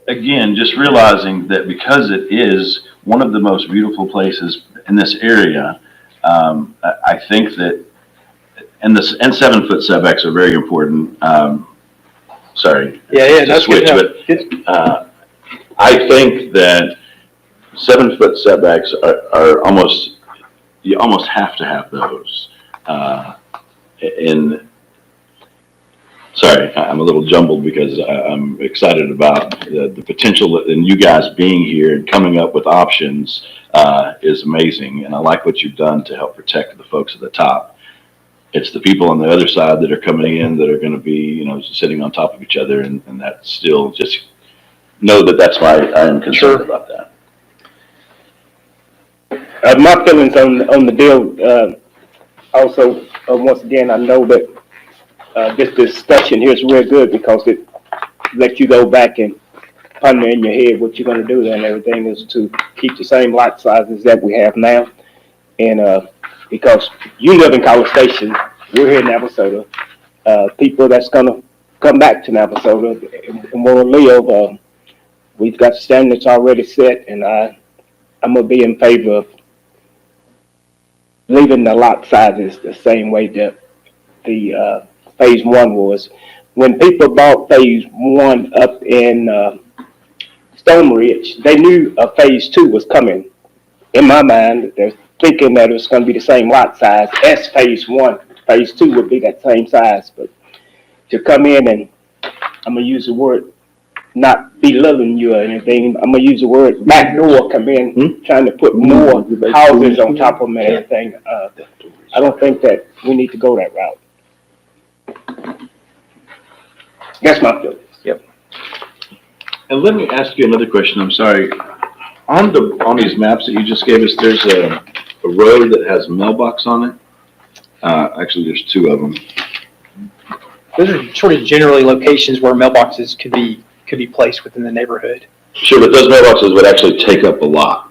again, just realizing that because it is one of the most beautiful places in this area, I think that, and 7 foot setbacks are very important. Sorry. Yeah, that's switch, good. but I think that 7 foot setbacks are you almost have to have those. Sorry, I'm a little jumbled because I'm excited about the potential in you guys being here and coming up with options is amazing. And I like what you've done to help protect the folks at the top. It's the people on the other side that are coming in that are going to be, sitting on top of each other. And that's still just know that that's why I am concerned about that. My feelings on the deal, also, once again, I know that this discussion here is real good because it lets you go back and ponder in your head what you're going to do, and everything is to keep the same lot sizes that we have now. And because you live in College Station, we're here in Navasota. People that's going to come back to Navasota and want to live, we've got standards already set, and I'm going to be in favor of leaving the lot sizes the same way that the phase 1 was. When people bought phase 1 up in Stone Ridge, they knew a phase 2 was coming. In my mind, they're thinking that it was going to be the same lot size as phase 1. Phase 2 would be that same size, but to come in and, I'm going to use the word, not belittling you or anything, I'm going to use the word backdoor, come in, trying to put more houses on top of them and everything. I don't think that we need to go that route. That's my feeling. Yep. And let me ask you another question, I'm sorry. On these maps that you just gave us, there's a road that has mailbox on it. Actually, there's two of them. Those are sort of generally locations where mailboxes could be placed within the neighborhood. Sure, but those mailboxes would actually take up a lot.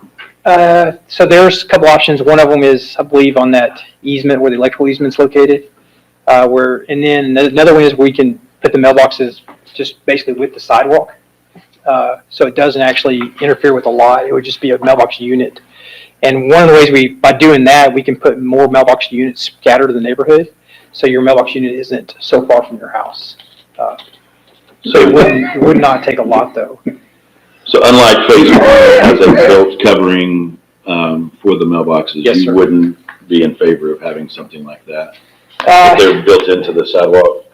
So there's a couple options. One of them is, I believe, on that easement where the electrical easement's located. And then another one is we can put the mailboxes just basically with the sidewalk. So it doesn't actually interfere with the lot. It would just be a mailbox unit. And one of the ways by doing that, we can put more mailbox units scattered in the neighborhood. So your mailbox unit isn't so far from your house. So it would not take a lot though. So unlike phase one, that has a built covering, for the mailboxes, Yes, you sir. wouldn't be in favor of having something like that? If they're built into the sidewalk?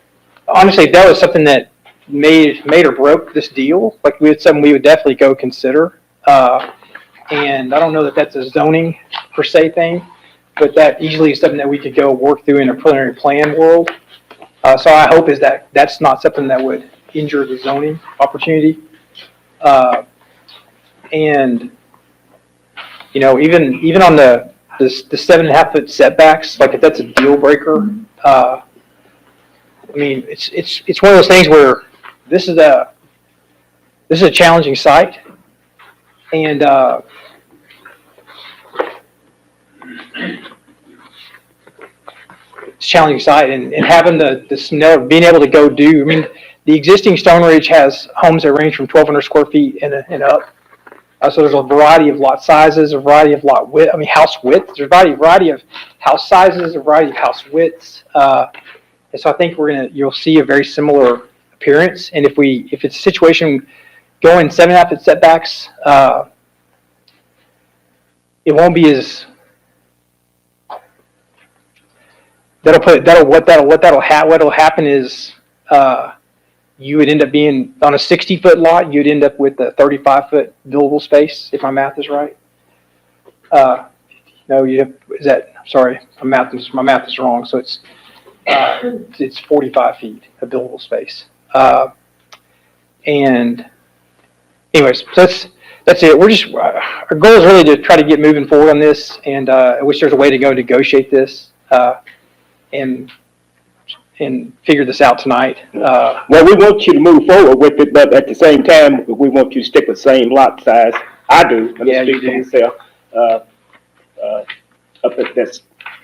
Honestly, that was something that made or broke this deal. Like it's something we would definitely go consider. And I don't know that that's a zoning per se thing, but that easily is something that we could go work through in a preliminary plan world. So I hope is that that's not something that would injure the zoning opportunity. And you know, even on the 7.5 foot setbacks, like if that's a deal breaker, I mean, it's one of those things where this is a challenging site, and it's a challenging site, and having being able to go do. I mean, the existing Stone Ridge has homes that range from 1,200 square feet and up. So there's a variety of lot sizes, a variety of lot width. I mean, house width. There's a variety of house sizes, a variety of house widths. And so I think you'll see a very similar appearance. And if it's a situation going 7.5 foot setbacks, it won't be as. What'll happen is, you would end up being on a 60-foot lot. You'd end up with a 35-foot buildable space, if my math is right. No, sorry, my math is wrong. So it's 45 feet of buildable space. And anyways, so that's it. Our goal is really to try to get moving forward on this, and I wish there's a way to go negotiate this and figure this out tonight. Well, we want you to move forward with it, but at the same time, we want you to stick with the same lot size. I do. Yeah, you do. Myself,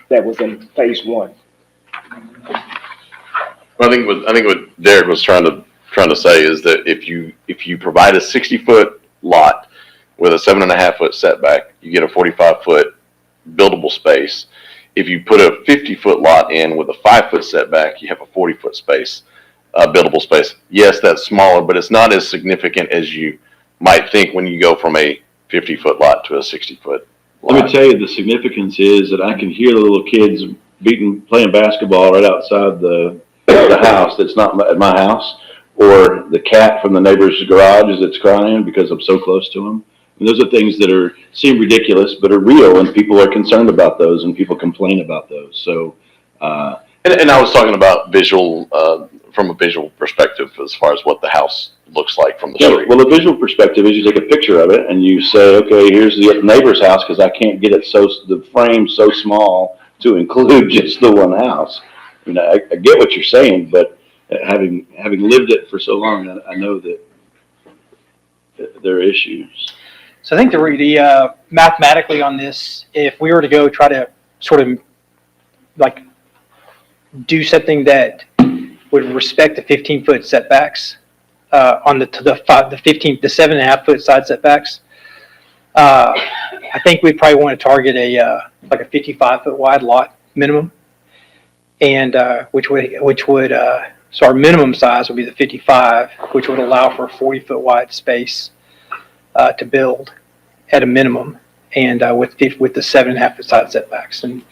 that was in phase one. I think what Derek was trying to say is that if you provide a 60-foot lot with a 7.5 foot setback, you get a 45-foot buildable space. If you put a 50-foot lot in with a 5-foot setback, you have a 40-foot space, buildable space. Yes, that's smaller, but it's not as significant as you might think when you go from a 50-foot lot to a 60-foot lot. Let me tell you, the significance is that I can hear the little kids playing basketball right outside the house that's not at my house, or the cat from the neighbor's garage as it's crying because I'm so close to him. And those are things that seem ridiculous, but are real, and people are concerned about those, and people complain about those. So, and I was talking about from a visual perspective as far as what the house looks like from the street. Well, the visual perspective is you take a picture of it and you say, okay, here's the neighbor's house because I can't get the frame so small to include just the one house. You know, I get what you're saying, but having lived it for so long, I know that there are issues. So I think the mathematically on this, if we were to go try to sort of like do something that would respect the 15-foot setbacks on the 7.5 foot side setbacks, I think we'd probably want to target like a 55-foot wide lot minimum, and which would so our minimum size would be the 55, which would allow for a 40-foot wide space to build at a minimum, and with the 7.5 foot side setbacks. And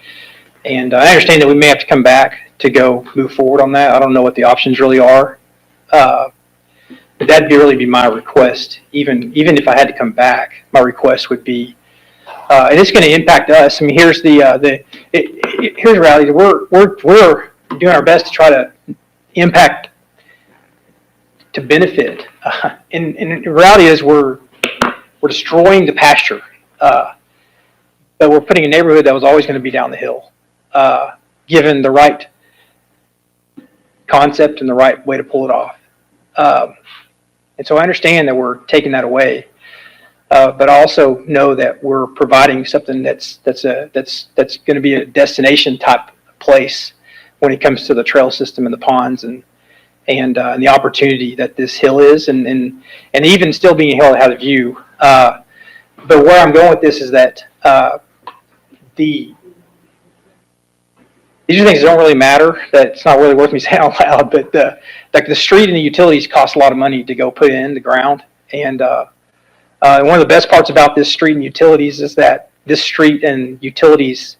I understand that we may have to come back to go move forward on that. I don't know what the options really are. But that'd really be my request. Even if I had to come back, my request would be, and it's going to impact us. I mean, here's here's reality. We're doing our best to try to impact to benefit. And the reality is we're destroying the pasture. But we're putting a neighborhood that was always going to be down the hill, given the right concept and the right way to pull it off. And so I understand that we're taking that away, but I also know that we're providing something that's going to be a destination type place when it comes to the trail system and the ponds and the opportunity that this hill is, and even still being a hill that has a view. But where I'm going with this is that these are things that don't really matter. That it's not really worth me saying out loud. But like the street and the utilities cost a lot of money to go put in the ground. And one of the best parts about this street and utilities is that this street and utilities,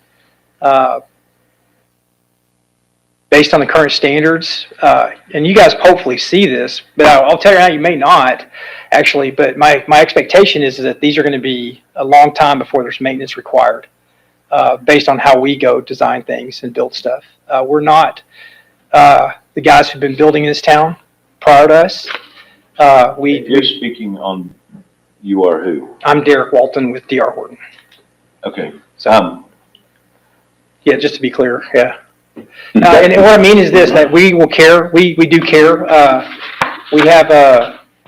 based on the current standards, and you guys hopefully see this, but I'll tell you now, you may not actually. But my expectation is that these are going to be a long time before there's maintenance required. Based on how we go design things and build stuff. We're not the guys who've been building this town prior to us. If you're speaking on, you are who? I'm Derek Walton with D.R. Horton. Okay, so Yeah, just to be clear, yeah. And what I mean is this, that we will care, we do care. We have,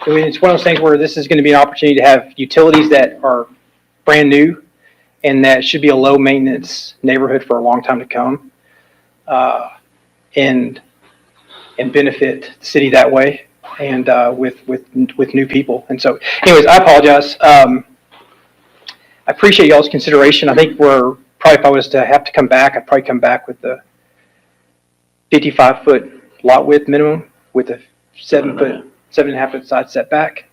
it's one of those things where this is going to be an opportunity to have utilities that are brand new, and that should be a low maintenance neighborhood for a long time to come, and benefit the city that way, and with new people. And so, anyways, I apologize. I appreciate y'all's consideration. I think we're probably, if I was to have to come back, I'd probably come back with the 55-foot lot width minimum with a 7.5-foot side setback.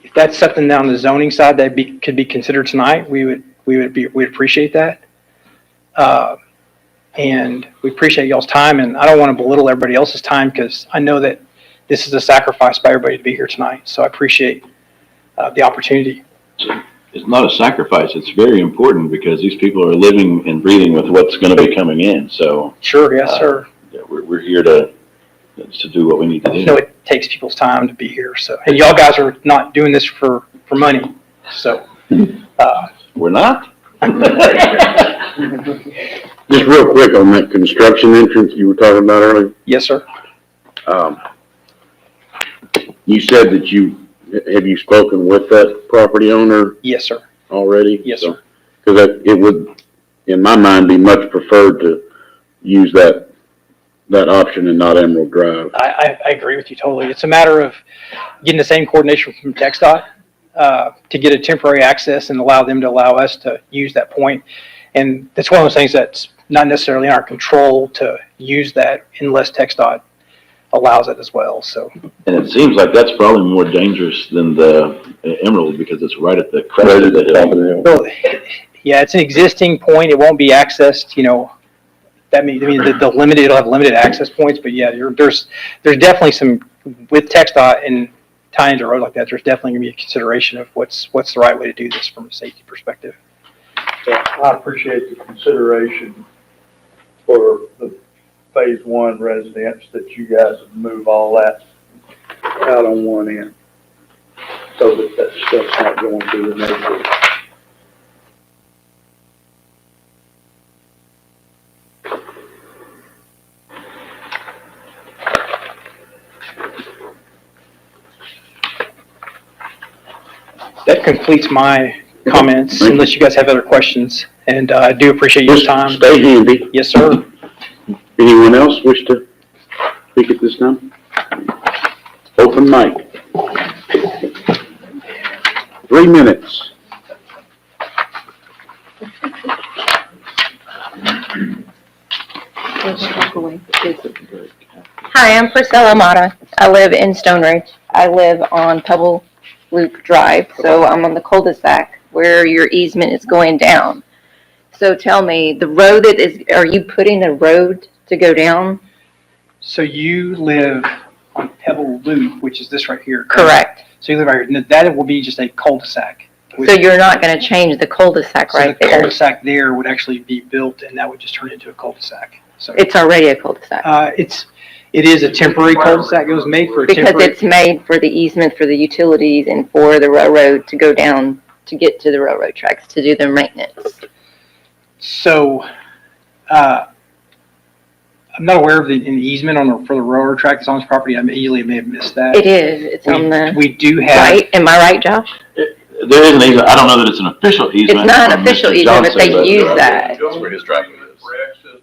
If that's something down the zoning side that could be considered tonight, we'd appreciate that. And we appreciate y'all's time, and I don't want to belittle everybody else's time because I know that this is a sacrifice by everybody to be here tonight. So I appreciate the opportunity. it's not a sacrifice. It's very important because these people are living and breathing with what's going to be coming in. So Sure, yes, sir. yeah, we're here to do what we need to I do. know it takes people's time to be here, so, and y'all guys are not doing this for money, so. We're not? Just real quick on that construction entrance you were talking about earlier. Yes, sir. You said that have you spoken with that property owner Yes, sir. already? Yes, sir. Because it would, in my mind, be much preferred to use that option and not Emerald Drive. I agree with you totally. It's a matter of getting the same coordination from TxDOT to get a temporary access and allow them to allow us to use that point. And that's one of those things that's not necessarily in our control to use that unless TxDOT allows it as well, so. And it seems like that's probably more dangerous than the Emerald because it's right at the crest of the hill. Well, yeah, it's an existing point. It won't be accessed, that means, the limited, it'll have limited access points, but yeah, there's definitely some, with TxDOT and tying into a road like that, there's definitely gonna be a consideration of what's the right way to do this from a safety perspective. So I appreciate the consideration for the phase one residents that you guys would move all that out on one end so that stuff's not going through the neighborhood. That completes my comments, unless you guys have other questions, and I do appreciate your time. Stay handy. Yes, sir. Anyone else wish to speak at this time? Open mic. 3 minutes. Hi, I'm Priscilla Mata. I live in Stone Ridge. I live on Pebble Loop Drive, so I'm on the cul-de-sac where your easement is going down. So tell me, the road are you putting a road to go down? So you live on Pebble Loop, which is this right here. Correct. So you live right here. That will be just a cul-de-sac. So you're not going to change the cul-de-sac right So the there? cul-de-sac there would actually be built, and that would just turn into a cul-de-sac. So It's already a cul-de-sac. It is a temporary cul-de-sac. It was made for a Because temporary. it's made for the easement for the utilities and for the railroad to go down to get to the railroad tracks to do their maintenance. So, I'm not aware of an easement for the railroad track that's on this property. I may have missed that. It is, it's on the, We do have. right, am I right, Josh? There is an easement, I don't know that it's an official easement. It's not an from official Mr. easement, but Johnson, they use uh, that. That's where his driveway is. For access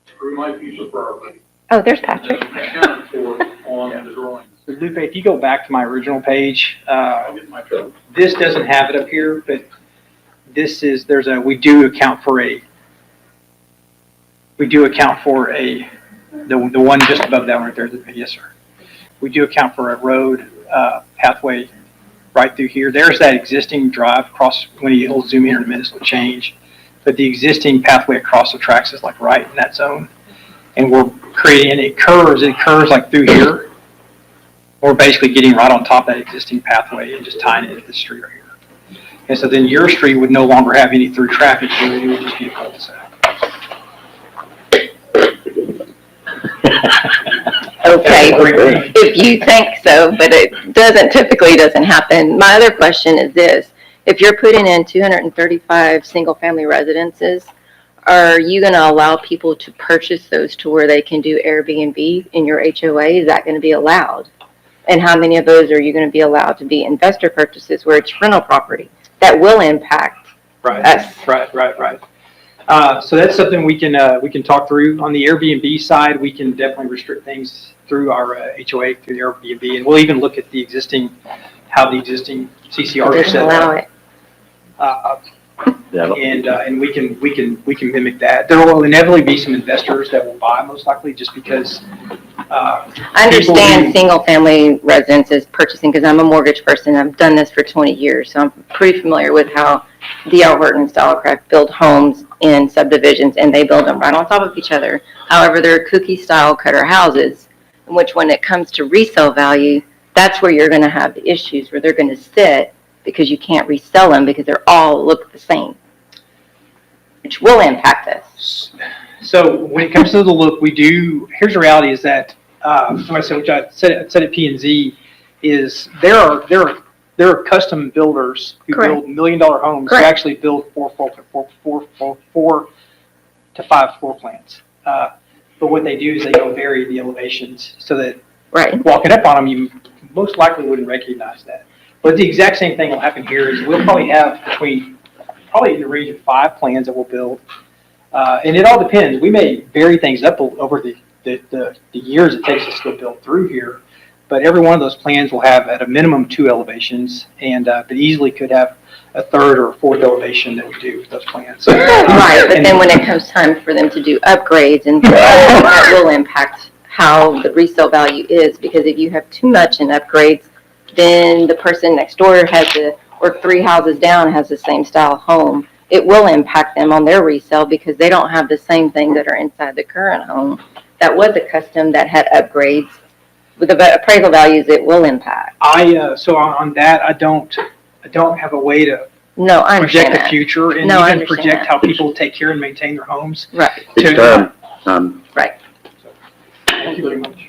through my piece of property. Oh, there's Patrick. That's accounted for on the drawings. So Lupe, if you go back to my original page, I'll get my code. this doesn't have it up here, but this is, we do account for the one just above that one right there. Yes, sir. We do account for a road, pathway right through here. There's that existing drive across, when you'll zoom in a minute, it'll change. But the existing pathway across the tracks is like right in that zone. And we're creating, it curves like through here. We're basically getting right on top of that existing pathway and just tying it into the street right here. And so then your street would no longer have any through traffic, it would just be a cul-de-sac. Okay, if you think so, but it typically doesn't happen. My other question is this: if you're putting in 235 single-family residences, are you going to allow people to purchase those to where they can do Airbnb in your HOA? Is that going to be allowed? And how many of those are you going to be allowed to be investor purchases where it's rental property? That will impact us. Right. So that's something we can talk through. On the Airbnb side, we can definitely restrict things through our HOA, through the Airbnb, and we'll even look at how the existing CCRs are Doesn't set allow up. it. And we can mimic that. There will inevitably be some investors that will buy, most likely, just because. I understand single-family residences purchasing, because I'm a mortgage person. I've done this for 20 years, so I'm pretty familiar with how D.R. Horton and Stylecraft build homes in subdivisions, and they build them right on top of each other. However, they're cookie-style cutter houses, in which when it comes to resale value, that's where you're going to have the issues, where they're going to sit because you can't resell them because they're all look the same, which will impact us. So when it comes to the look, here's the reality is that, which I said at P&Z, is there are custom builders who Correct. build $1 million homes who Correct. actually build 4 to 5 floor plans. But what they do is they go vary the elevations so that walking up on them, you most likely wouldn't recognize that. But the exact same thing will happen here is we'll probably have probably in the range of 5 plans that we'll build. And it all depends. We may vary things up over the years it takes us to build through here. But every one of those plans will have at a minimum 2 elevations, and but easily could have a 3rd or a 4th elevation that we do with those plans. Right, but then when it comes time for them to do upgrades, and that will impact how the resale value is, because if you have too much in upgrades, then the person next door or 3 houses down has the same style home. It will impact them on their resale because they don't have the same things that are inside the current home that was a custom that had upgrades. With the appraisal values, it will impact. So on that, I don't have a way to I project the that. future and I even understand project that. how people take care and maintain their homes. Right. It's time. Right. Thank you very much.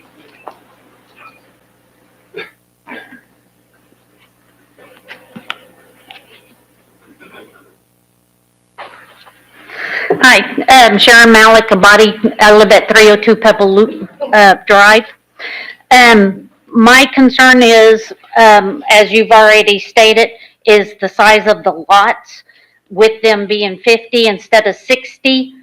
Hi, Sharon Malik Abadi. I live at 302 Pebble Loop Drive. My concern is, as you've already stated, is the size of the lots, with them being 50 instead of 60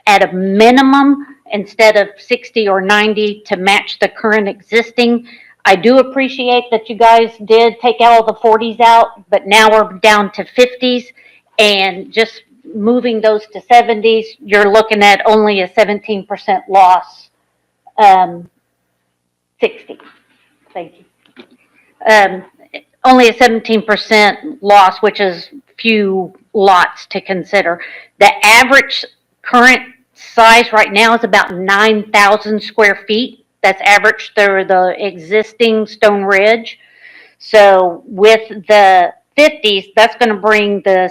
at a minimum, instead of 60 or 90 to match the current existing. I do appreciate that you guys did take all the 40s out, but now we're down to 50s, and just moving those to 70s, you're looking at only a 17% loss. 60. Thank you. Only a 17% loss, which is few lots to consider. The average current size right now is about 9,000 square feet. That's average through the existing Stone Ridge. So with the 50s, that's going to bring the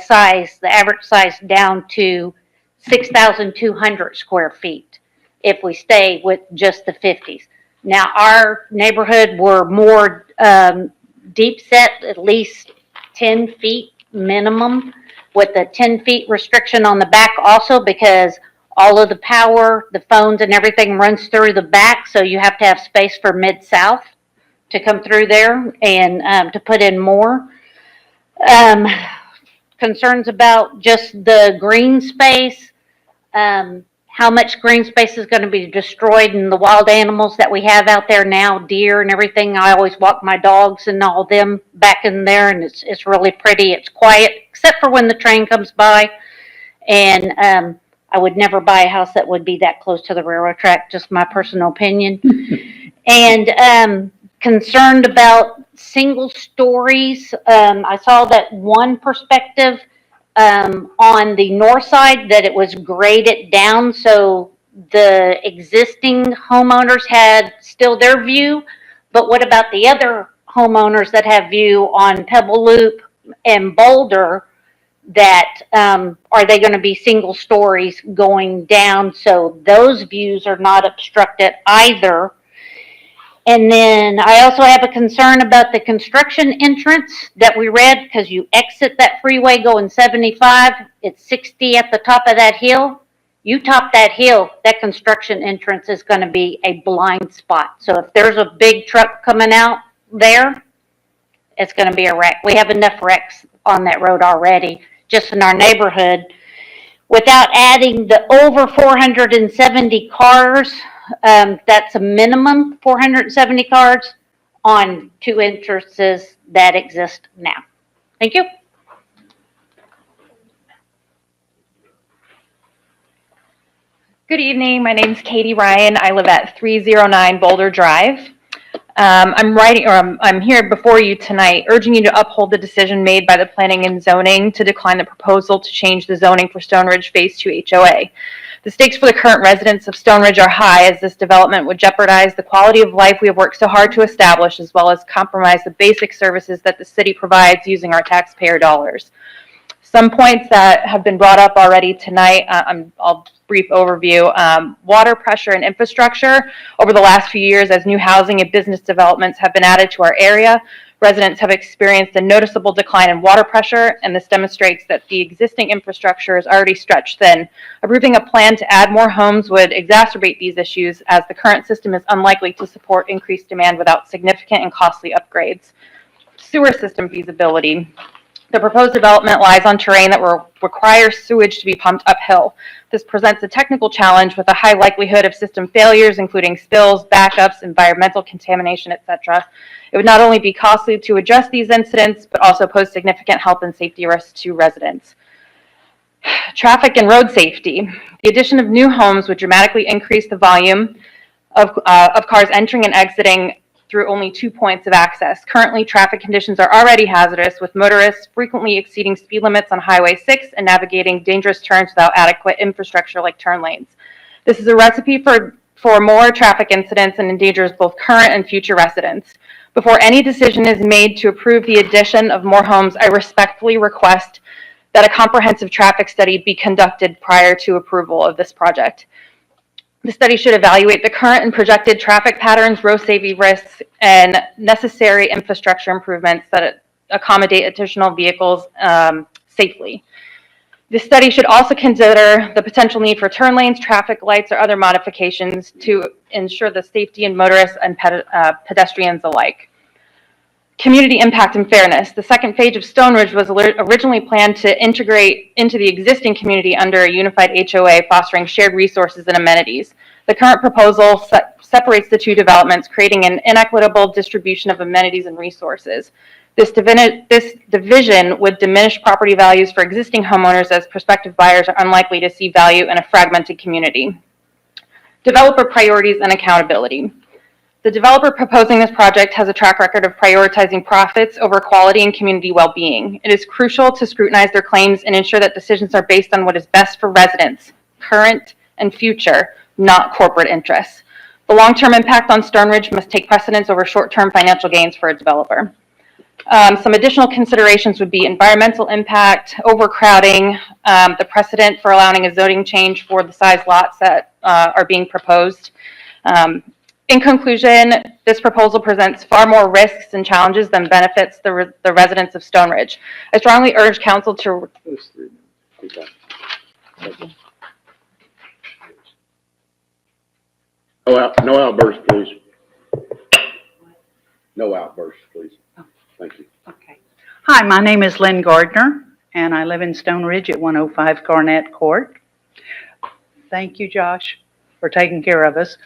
average size down to 6,200 square feet. if we stay with just the 50s. Now, our neighborhood were more deep set, at least 10 feet minimum, with a 10 feet restriction on the back also, because all of the power, the phones and everything runs through the back, so you have to have space for Mid-South to come through there and to put in more. Concerns about just the green space, how much green space is going to be destroyed and the wild animals that we have out there now, deer and everything. I always walk my dogs and all them back in there, and it's really pretty. It's quiet, except for when the train comes by. And I would never buy a house that would be that close to the railroad track, just my personal opinion. And concerned about single stories. I saw that one perspective on the north side, that it was graded down, so the existing homeowners had still their view. But what about the other homeowners that have view on Pebble Loop and Boulder? That are they going to be single stories going down, so those views are not obstructed either? And then I also have a concern about the construction entrance that we read, because you exit that freeway going 75, it's 60 at the top of that hill. You top that hill, that construction entrance is going to be a blind spot. So if there's a big truck coming out there, it's going to be a wreck. We have enough wrecks on that road already, just in our neighborhood, without adding the over 470 cars. That's a minimum 470 cars on 2 entrances that exist now. Thank you. Good evening. My name's Katie Ryan. I live at 309 Boulder Drive. I'm here before you tonight, urging you to uphold the decision made by the Planning and Zoning to decline the proposal to change the zoning for Stone Ridge Phase 2 HOA. The stakes for the current residents of Stone Ridge are high, as this development would jeopardize the quality of life we have worked so hard to establish, as well as compromise the basic services that the city provides using our taxpayer dollars. Some points that have been brought up already tonight, I'll brief overview. Water pressure and infrastructure. Over the last few years, as new housing and business developments have been added to our area, residents have experienced a noticeable decline in water pressure, and this demonstrates that the existing infrastructure is already stretched thin. Approving a plan to add more homes would exacerbate these issues, as the current system is unlikely to support increased demand without significant and costly upgrades. Sewer system feasibility. The proposed development lies on terrain that will require sewage to be pumped uphill. This presents a technical challenge with a high likelihood of system failures, including spills, backups, environmental contamination, etc. It would not only be costly to address these incidents, but also pose significant health and safety risks to residents. Traffic and road safety. The addition of new homes would dramatically increase the volume of cars entering and exiting through only 2 points of access. Currently, traffic conditions are already hazardous, with motorists frequently exceeding speed limits on Highway 6 and navigating dangerous turns without adequate infrastructure like turn lanes. This is a recipe for more traffic incidents and endangers both current and future residents. Before any decision is made to approve the addition of more homes, I respectfully request that a comprehensive traffic study be conducted prior to approval of this project. The study should evaluate the current and projected traffic patterns, road safety risks, and necessary infrastructure improvements that accommodate additional vehicles safely. The study should also consider the potential need for turn lanes, traffic lights, or other modifications to ensure the safety of motorists and pedestrians alike. Community impact and fairness. The second phase of Stone Ridge was originally planned to integrate into the existing community under a unified HOA, fostering shared resources and amenities. The current proposal separates the two developments, creating an inequitable distribution of amenities and resources. This division would diminish property values for existing homeowners, as prospective buyers are unlikely to see value in a fragmented community. Developer priorities and accountability. The developer proposing this project has a track record of prioritizing profits over quality and community well-being. It is crucial to scrutinize their claims and ensure that decisions are based on what is best for residents, current and future, not corporate interests. The long-term impact on Stone Ridge must take precedence over short-term financial gains for a developer. Some additional considerations would be environmental impact, overcrowding, the precedent for allowing a zoning change for the size lots that are being proposed. In conclusion, this proposal presents far more risks and challenges than benefits the residents of Stone Ridge. I strongly urge council to No outbursts, please. No outbursts, please. Thank you. Okay. Hi, my name is Lynn Gardner, and I live in Stone Ridge at 105 Garnett Court. Thank you, Josh, for taking care of us.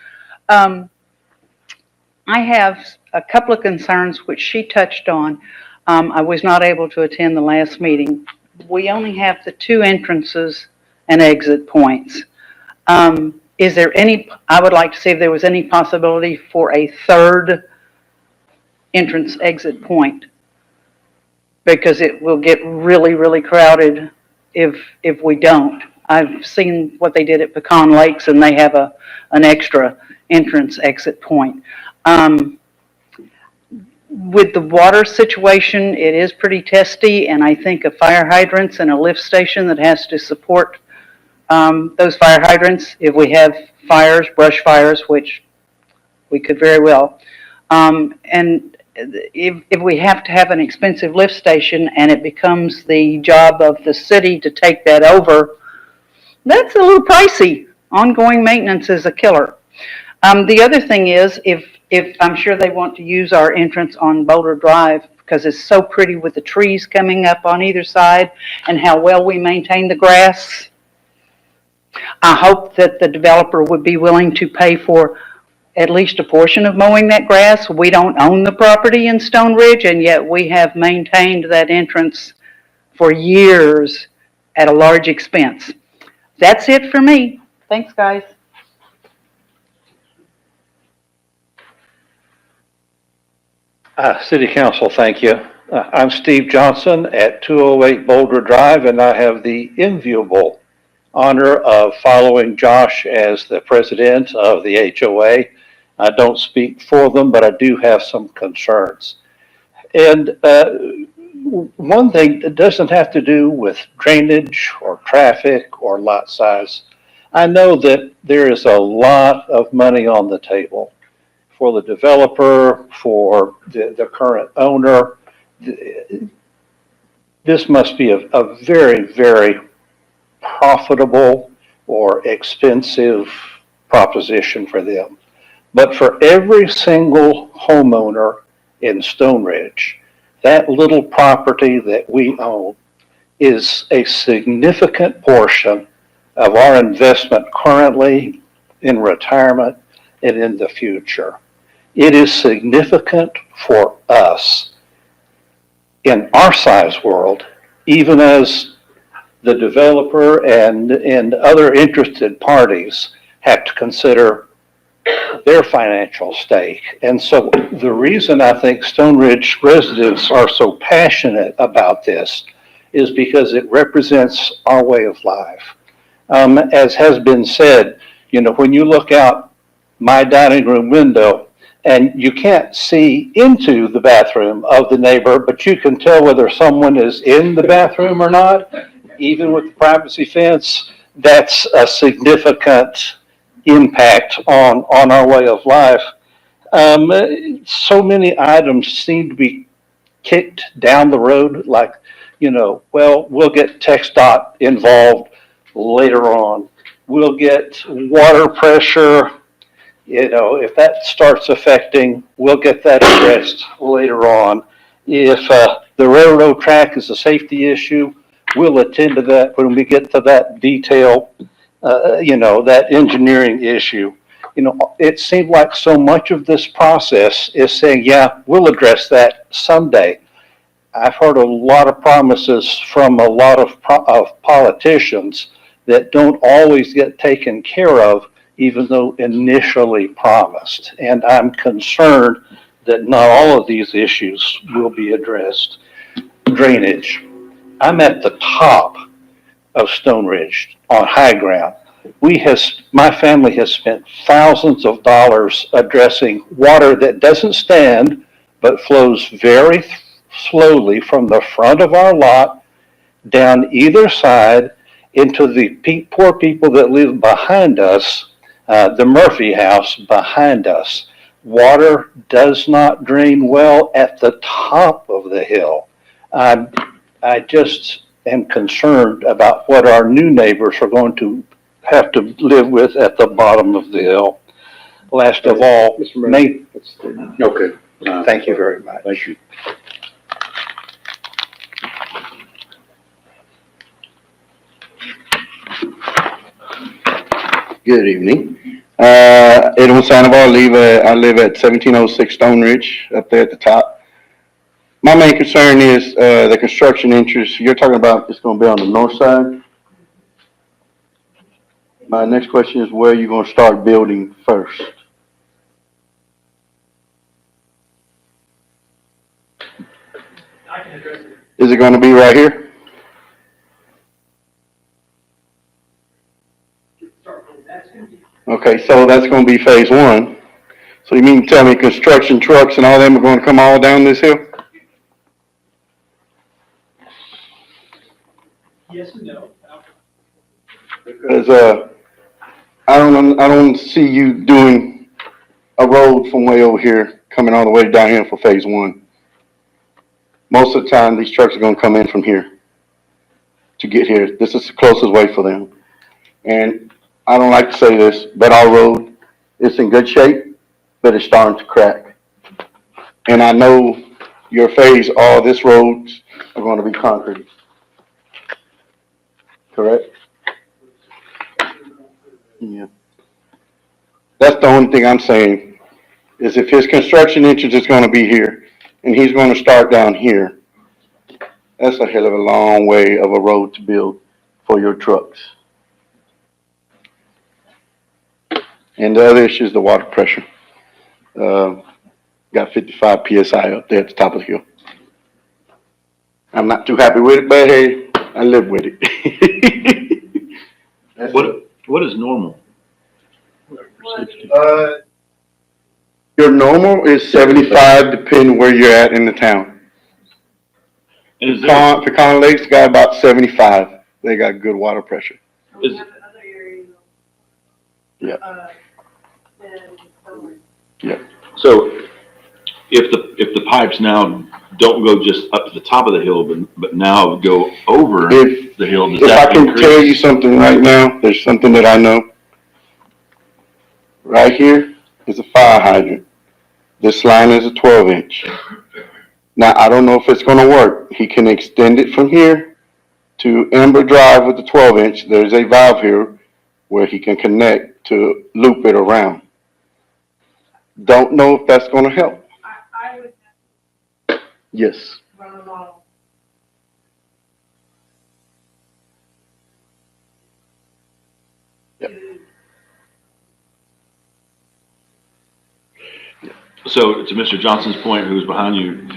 I have a couple of concerns which she touched on. I was not able to attend the last meeting. We only have the 2 entrances and exit points. Is there any, I would like to see if there was any possibility for a 3rd entrance exit point, because it will get really, really crowded if we don't. I've seen what they did at Pecan Lakes, and they have an extra entrance exit point. With the water situation, it is pretty testy, and I think of fire hydrants and a lift station that has to support those fire hydrants if we have fires, brush fires, which we could very well. And if we have to have an expensive lift station and it becomes the job of the city to take that over, that's a little pricey. Ongoing maintenance is a killer. The other thing is, if I'm sure they want to use our entrance on Boulder Drive because it's so pretty with the trees coming up on either side and how well we maintain the grass. I hope that the developer would be willing to pay for at least a portion of mowing that grass. We don't own the property in Stone Ridge, and yet we have maintained that entrance for years at a large expense. That's it for me. Thanks, guys. City Council, thank you. I'm Steve Johnson at 208 Boulder Drive, and I have the enviable honor of following Josh as the president of the HOA. I don't speak for them, but I do have some concerns. And one thing that doesn't have to do with drainage or traffic or lot size. I know that there is a lot of money on the table for the developer, for the current owner. This must be a very, very profitable or expensive proposition for them. But for every single homeowner in Stone Ridge, that little property that we own is a significant portion of our investment currently, in retirement, and in the future. It is significant for us in our size world, even as the developer and other interested parties have to consider their financial stake. And so the reason I think Stone Ridge residents are so passionate about this is because it represents our way of life. As has been said, you know, when you look out my dining room window and you can't see into the bathroom of the neighbor, but you can tell whether someone is in the bathroom or not, even with the privacy fence, that's a significant impact on our way of life. So many items seem to be kicked down the road, like, you know, well, we'll get TxDOT involved later on. We'll get water pressure, you know, if that starts affecting, we'll get that addressed later on. If the railroad track is a safety issue, we'll attend to that when we get to that detail, you know, that engineering issue. You know, it seemed like so much of this process is saying, yeah, we'll address that someday. I've heard a lot of promises from a lot of politicians that don't always get taken care of, even though initially promised. And I'm concerned that not all of these issues will be addressed. Drainage. I'm at the top of Stone Ridge on high ground. My family has spent thousands of dollars addressing water that doesn't stand, but flows very slowly from the front of our lot down either side into the poor people that live behind us, the Murphy house behind us. Water does not drain well at the top of the hill. I just am concerned about what our new neighbors are going to have to live with at the bottom of the hill. Last of all, Mr. Mayor. okay, thank you very much. Thank you. Good evening. Edwin Sandoval, I live at 1706 Stone Ridge, up there at the top. My main concern is, the construction interest. You're talking about it's gonna be on the north side? My next question is, where are you gonna start building first? Is it gonna be right here? Okay, so that's gonna be phase one. So you mean to tell me construction trucks and all them are gonna come all down this hill? Yes and no. Because, I don't see you doing a road from way over here, coming all the way down here for phase one. Most of the time, these trucks are gonna come in from here to get here. This is the closest way for them. And I don't like to say this, but our road is in good shape, but it's starting to crack. And I know your phase, all this roads are gonna be concrete. Correct? Yeah. That's the only thing I'm saying, is if his construction interest is gonna be here, and he's gonna start down here, that's a hell of a long way of a road to build for your trucks. And the other issue is the water pressure. Got 55 PSI up there at the top of the hill. I'm not too happy with it, but hey, I live with it. What is normal? Your normal is 75, depending where you're at in the town. Is there, Pecan Lake's got about 75. They got good water pressure. is, Yeah. Yeah. so if the pipes now don't go just up to the top of the hill, but now go over If, the hill, does if I that can increase? tell you something right now, there's something that I know. Right here is a fire hydrant. This line is a 12-inch. Now, I don't know if it's gonna work. He can extend it from here to Amber Drive with the 12-inch. There's a valve here where he can connect to loop it around. Don't know if that's gonna help. I would Yes. run a model. So to Mr. Johnson's point, who's behind you,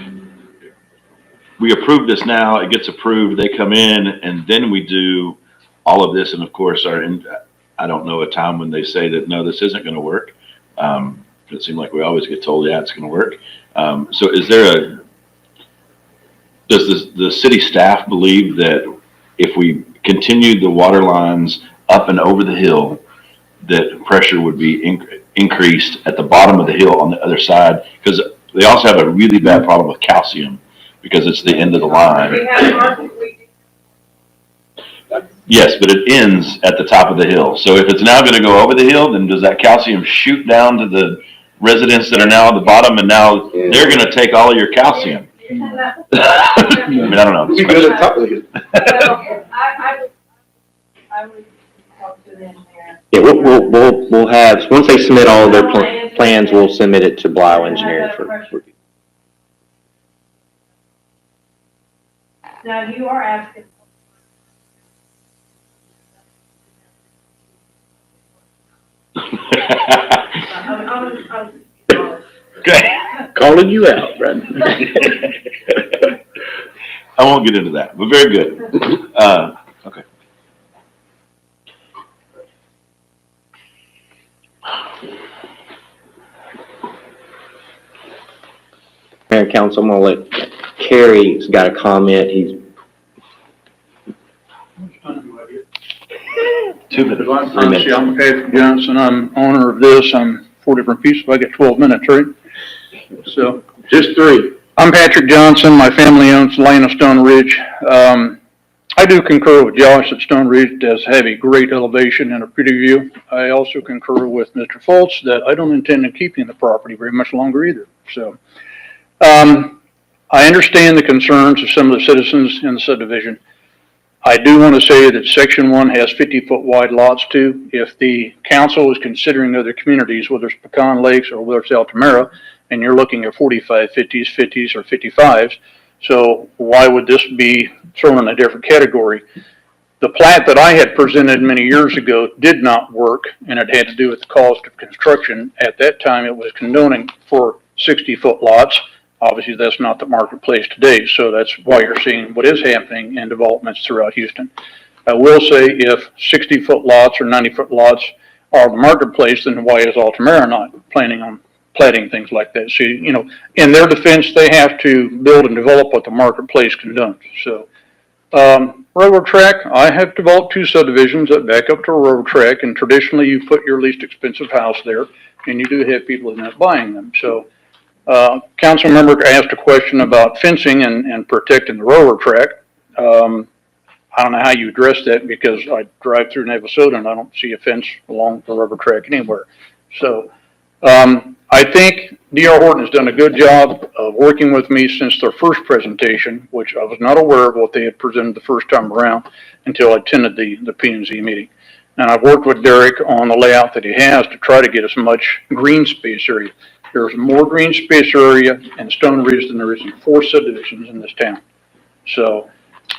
we approve this now, it gets approved, they come in, and then we do all of this, and of course, I don't know a time when they say that, no, this isn't gonna work. It seems like we always get told, yeah, it's gonna work. So does the city staff believe that if we continued the water lines up and over the hill, that pressure would be increased at the bottom of the hill on the other side? Because they also have a really bad problem with calcium, because it's the end of the line. Yes, but it ends at the top of the hill. So if it's now gonna go over the hill, then does that calcium shoot down to the residents that are now at the bottom, and now they're gonna take all of your calcium? I mean, I don't know. You good at top of the hill. I would talk to the engineer. Yeah, we'll have, once they submit all of their plans, we'll submit it to Blau Engineering for review. Now, you are asking. Okay. Calling you out, Brad. I won't get into that, but very good. Okay. Mayor and Council, I'm gonna let Kerry's got a comment. He's 2 minutes. I'm Patrick Johnson. I'm owner of this. I'm 4 different pieces. I get 12 minutes, right? So. Just 3. I'm Patrick Johnson. My family owns the land of Stone Ridge. I do concur with Josh that Stone Ridge does have a great elevation and a pretty view. I also concur with Mr. Fultz that I don't intend on keeping the property very much longer either. So, I understand the concerns of some of the citizens in the subdivision. I do want to say that Section 1 has 50-foot wide lots too. If the council is considering other communities, whether it's Pecan Lakes or whether it's Altamira, and you're looking at 45, 50s, 50s, or 55s, so why would this be thrown in a different category? The plat that I had presented many years ago did not work, and it had to do with the cost of construction. At that time, it was condoning for 60-foot lots. Obviously, that's not the marketplace today, so that's why you're seeing what is happening in developments throughout Houston. I will say if 60-foot lots or 90-foot lots are the marketplace, then why is Altamira not planning on platting things like that? So, you know, in their defense, they have to build and develop what the marketplace condones. So, railroad track, I have developed 2 subdivisions that back up to a railroad track, and traditionally you put your least expensive house there, and you do have people in that buying them. So, council member asked a question about fencing and protecting the railroad track. I don't know how you address that because I drive through Navasota and I don't see a fence along the railroad track anywhere. So, I think D.R. Horton has done a good job of working with me since their first presentation, which I was not aware of what they had presented the first time around until I attended the P&Z meeting. And I've worked with Derek on the layout that he has to try to get as much green space area. There's more green space area in Stone Ridge than there is in 4 subdivisions in this town. So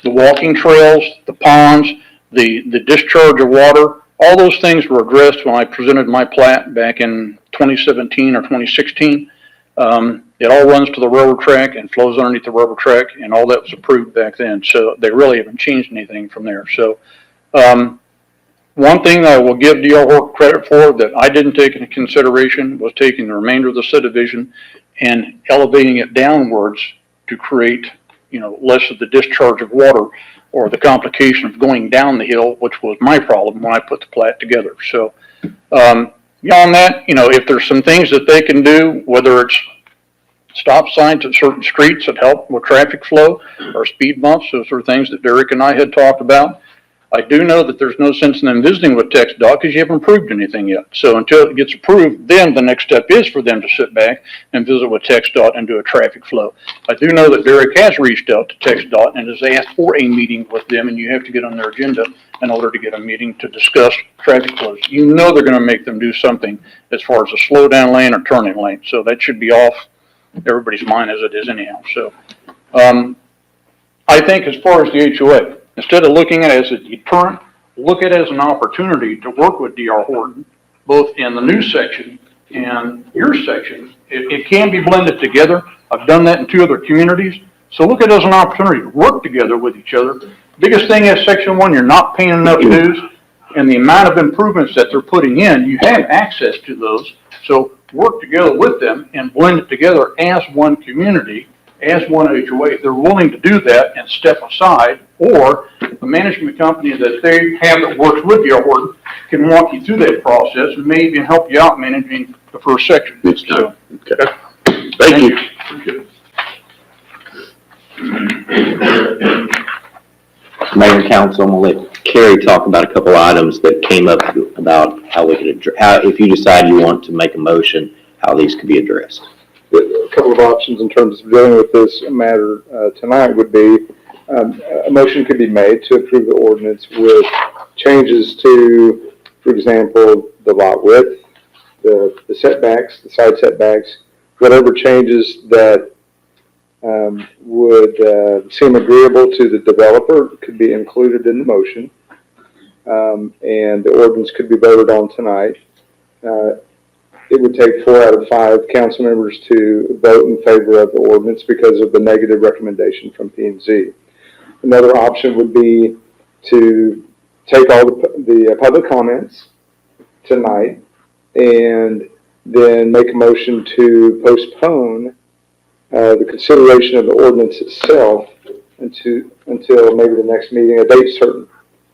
the walking trails, the ponds, the discharge of water, all those things were addressed when I presented my plat back in 2017 or 2016. It all runs to the railroad track and flows underneath the railroad track, and all that was approved back then. So they really haven't changed anything from there. So one thing that I will give D.R. Horton credit for that I didn't take into consideration was taking the remainder of the subdivision and elevating it downwards to create, you know, less of the discharge of water or the complication of going down the hill, which was my problem when I put the plat together. So, beyond that, you know, if there's some things that they can do, whether it's stop signs at certain streets that help with traffic flow or speed bumps, those are things that Derek and I had talked about. I do know that there's no sense in them visiting with TxDOT because you haven't approved anything yet. So until it gets approved, then the next step is for them to sit back and visit with TxDOT and do a traffic flow. I do know that Derek has reached out to TxDOT and has asked for a meeting with them, and you have to get on their agenda in order to get a meeting to discuss traffic flows. You know they're going to make them do something as far as a slow down lane or turning lane. So that should be off everybody's mind as it is anyhow. So I think as far as the HOA, instead of looking at it as a deterrent, look at it as an opportunity to work with D.R. Horton, both in the new section and your section. It can be blended together. I've done that in 2 other communities. So look at it as an opportunity to work together with each other. Biggest thing is Section 1, you're not paying enough dues, and the amount of improvements that they're putting in, you have access to those. So work together with them and blend it together as one community, as one HOA. If they're willing to do that and step aside, or the management company that they have that works with D.R. Horton can walk you through that process and maybe even help you out managing the first section. So, okay. Thank you. Mayor and council, I'm gonna let Kerry talk about a couple items that came up about how we could if you decide you want to make a motion, how these could be addressed. A couple of options in terms of dealing with this matter tonight would be a motion could be made to approve the ordinance with changes to, for example, the lot width, the setbacks, the side setbacks, whatever changes that would seem agreeable to the developer could be included in the motion, and the ordinance could be voted on tonight. It would take 4 out of 5 council members to vote in favor of the ordinance because of the negative recommendation from P&Z. Another option would be to take all the public comments tonight and then make a motion to postpone the consideration of the ordinance itself until maybe the next meeting, a date certain,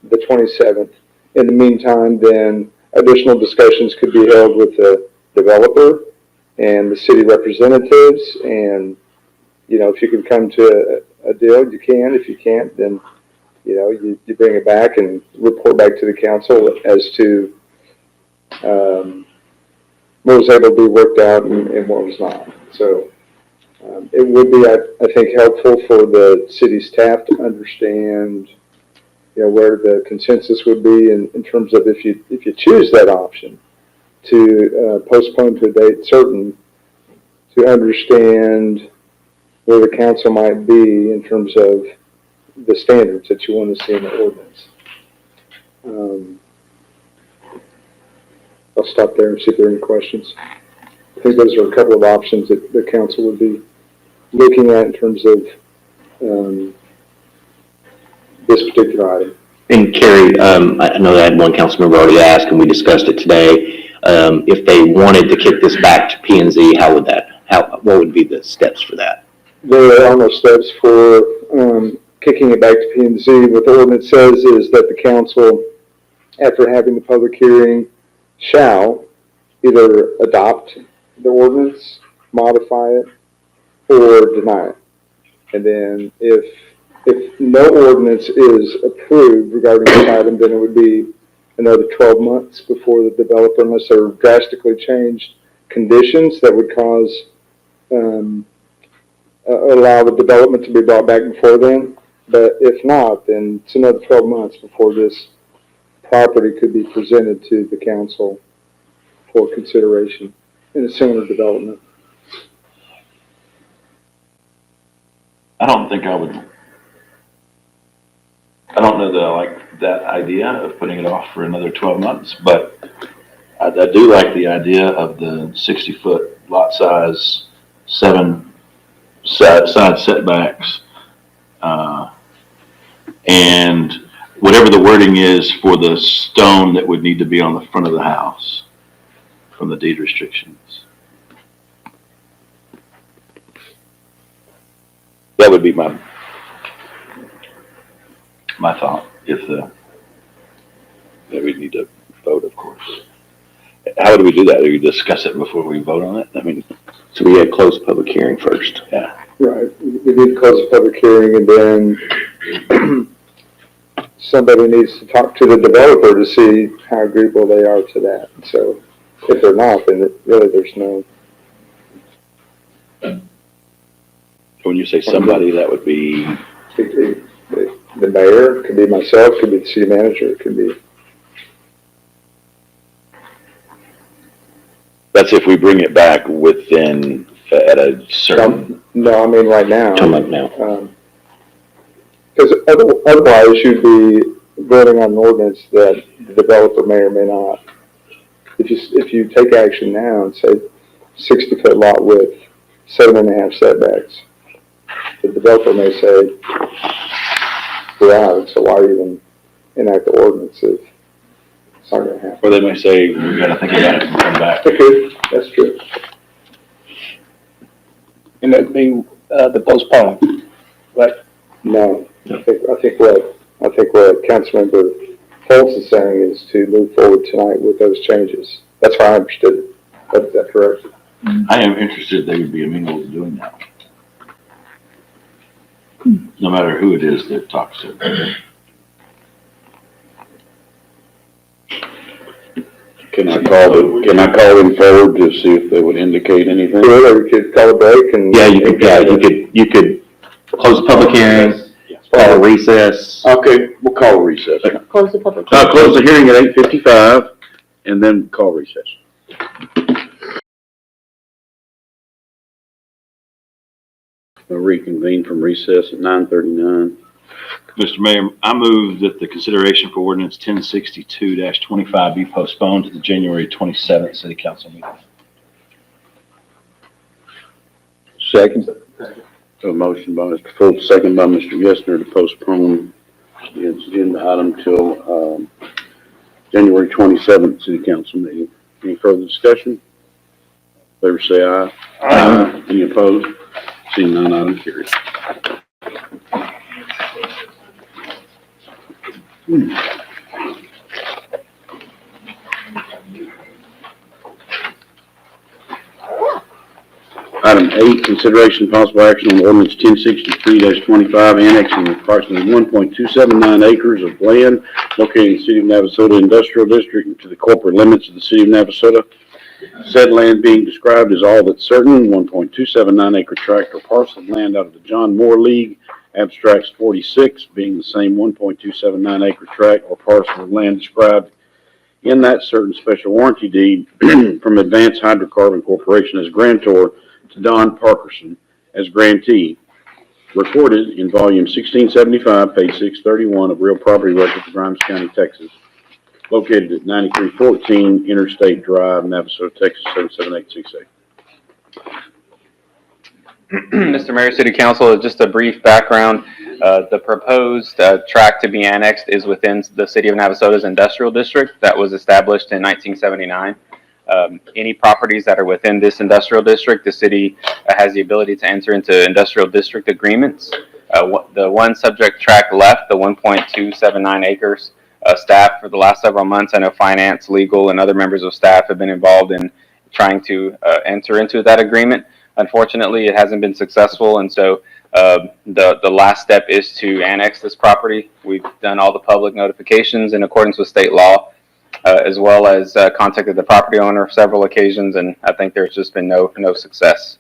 the 27th. In the meantime, then additional discussions could be held with the developer and the city representatives. And, you know, if you can come to a deal, you can. If you can't, then, you know, you bring it back and report back to the council as to what was able to be worked out and what was not. So it would be, I think, helpful for the city staff to understand, you know, where the consensus would be in terms of if you choose that option to postpone to a date certain, to understand where the council might be in terms of the standards that you want to see in the ordinance. I'll stop there and see if there are any questions. I think those are a couple of options that the council would be looking at in terms of this particular item. And Carrie, I know that one council member already asked, and we discussed it today. If they wanted to kick this back to P and Z, what would be the steps for that? There are no steps for kicking it back to P and Z. What the ordinance says is that the council, after having the public hearing, shall either adopt the ordinance, modify it, or deny it. And then if no ordinance is approved regarding this item, then it would be another 12 months before the developer, unless there are drastically changed conditions that would cause, allow the development to be brought back before then. But if not, then it's another 12 months before this property could be presented to the council for consideration in a similar development. I don't know that I like that idea of putting it off for another 12 months, but I do like the idea of the 60-foot lot size, 7 side setbacks, and whatever the wording is for the stone that would need to be on the front of the house from the deed restrictions. That would be my thought, that we need to vote, of course. How do we do that? Do we discuss it before we vote on it? I mean, So we had closed public hearing first. yeah. Right, we need to close the public hearing, and then somebody needs to talk to the developer to see how agreeable they are to that. So if they're not, then there's no. When you say somebody, that would be, Could be the mayor, could be myself, could be the city manager, could be. that's if we bring it back within, at a certain. No, I mean right now. Come up now. Because otherwise you'd be voting on an ordinance that the developer may or may not. If you take action now and say 60-foot lot width, 7.5 setbacks, the developer may say, we're out, so why even enact the ordinance if it's not gonna happen? Or they may say, we gotta think about it and come back. Okay, that's true. And that'd be, the postpone, right? No, I think what Councilmember Fultz is saying is to move forward tonight with those changes. That's how I understood it. Is that correct? I am interested they would be amenable to doing that. No matter who it is that talks to it. Can I call them forward to see if they would indicate anything? Or we could call a break and. Yeah, you could close the public hearing, call a recess. Okay, we'll call a recess. Close the public. Close the hearing at 8:55 and then call recess. We'll reconvene from recess at 9:39. Mr. Mayor, I move that the consideration for ordinance 1062-25 be postponed to the January 27th city council meeting. Second. A motion by Mr. Fultz, second by Mr. Yesner to postpone the agenda item till January 27th city council meeting. Any further discussion? Favor say aye. Aye. Any opposed? Seeing none, item carries. Item 8, consideration and possible action on ordinance 1063-25, annexing approximately 1.279 acres of land located in the City of Navasota Industrial District into the corporate limits of the City of Navasota. Said land being described as all that's certain, 1.279 acre tract or parcel of land out of the John Moore League, abstracts 46, being the same 1.279 acre tract or parcel of land described in that certain special warranty deed from Advanced Hydrocarbon Corporation as grantor to Don Parkerson as grantee, recorded in volume 1675, page 631 of Real Property Records of Grimes County, Texas, located at 9314 Interstate Drive, Navasota, Texas 77868. Mr. Mayor, City Council, just a brief background. The proposed tract to be annexed is within the City of Navasota's Industrial District that was established in 1979. Any properties that are within this industrial district, the city has the ability to enter into industrial district agreements. The one subject tract left, the 1.279 acres, staff for the last several months, I know finance, legal, and other members of staff have been involved in trying to enter into that agreement. Unfortunately, it hasn't been successful, and so the last step is to annex this property. We've done all the public notifications in accordance with state law, as well as contacted the property owner several occasions, and I think there's just been no success.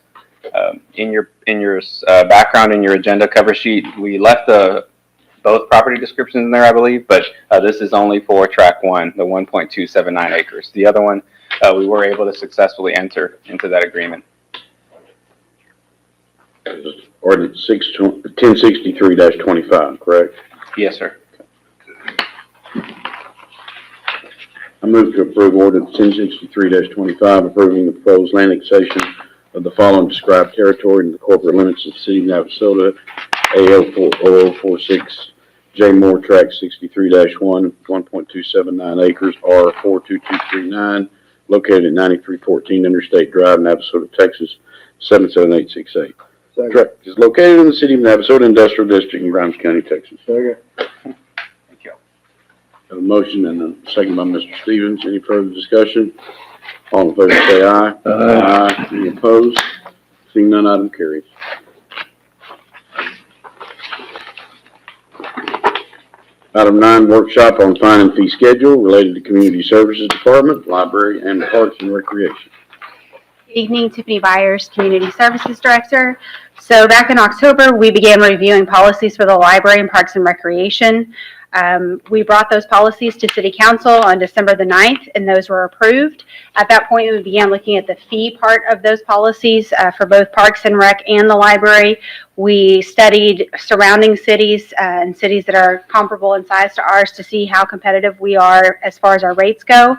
In your background, in your agenda cover sheet, we left both property descriptions in there, I believe, but this is only for tract 1, the 1.279 acres. The other one, we were able to successfully enter into that agreement. Ordinance 1063-25, correct? Yes, sir. I move to approve ordinance 1063-25, approving the proposed annexation of the following described territory in the corporate limits of the City of Navasota, A0046, J. Moore Tract 63-1, 1.279 acres, R 42239, located at 9314 Interstate Drive, Navasota, Texas 77868. Tract is located in the City of Navasota Industrial District in Grimes County, Texas. Thank you. Have a motion and a second by Mr. Stevens. Any further discussion? All in favor say aye. Aye. Any opposed? Seeing none, item carries. Item 9, workshop on fine and fee schedule related to Community Services Department, Library, and Parks and Recreation. Good evening, Tiffany Byers, Community Services Director. So back in October, we began reviewing policies for the library and Parks and Recreation. We brought those policies to City Council on December the 9th, and those were approved. At that point, we began looking at the fee part of those policies for both Parks and Rec and the library. We studied surrounding cities and cities that are comparable in size to ours to see how competitive we are as far as our rates go.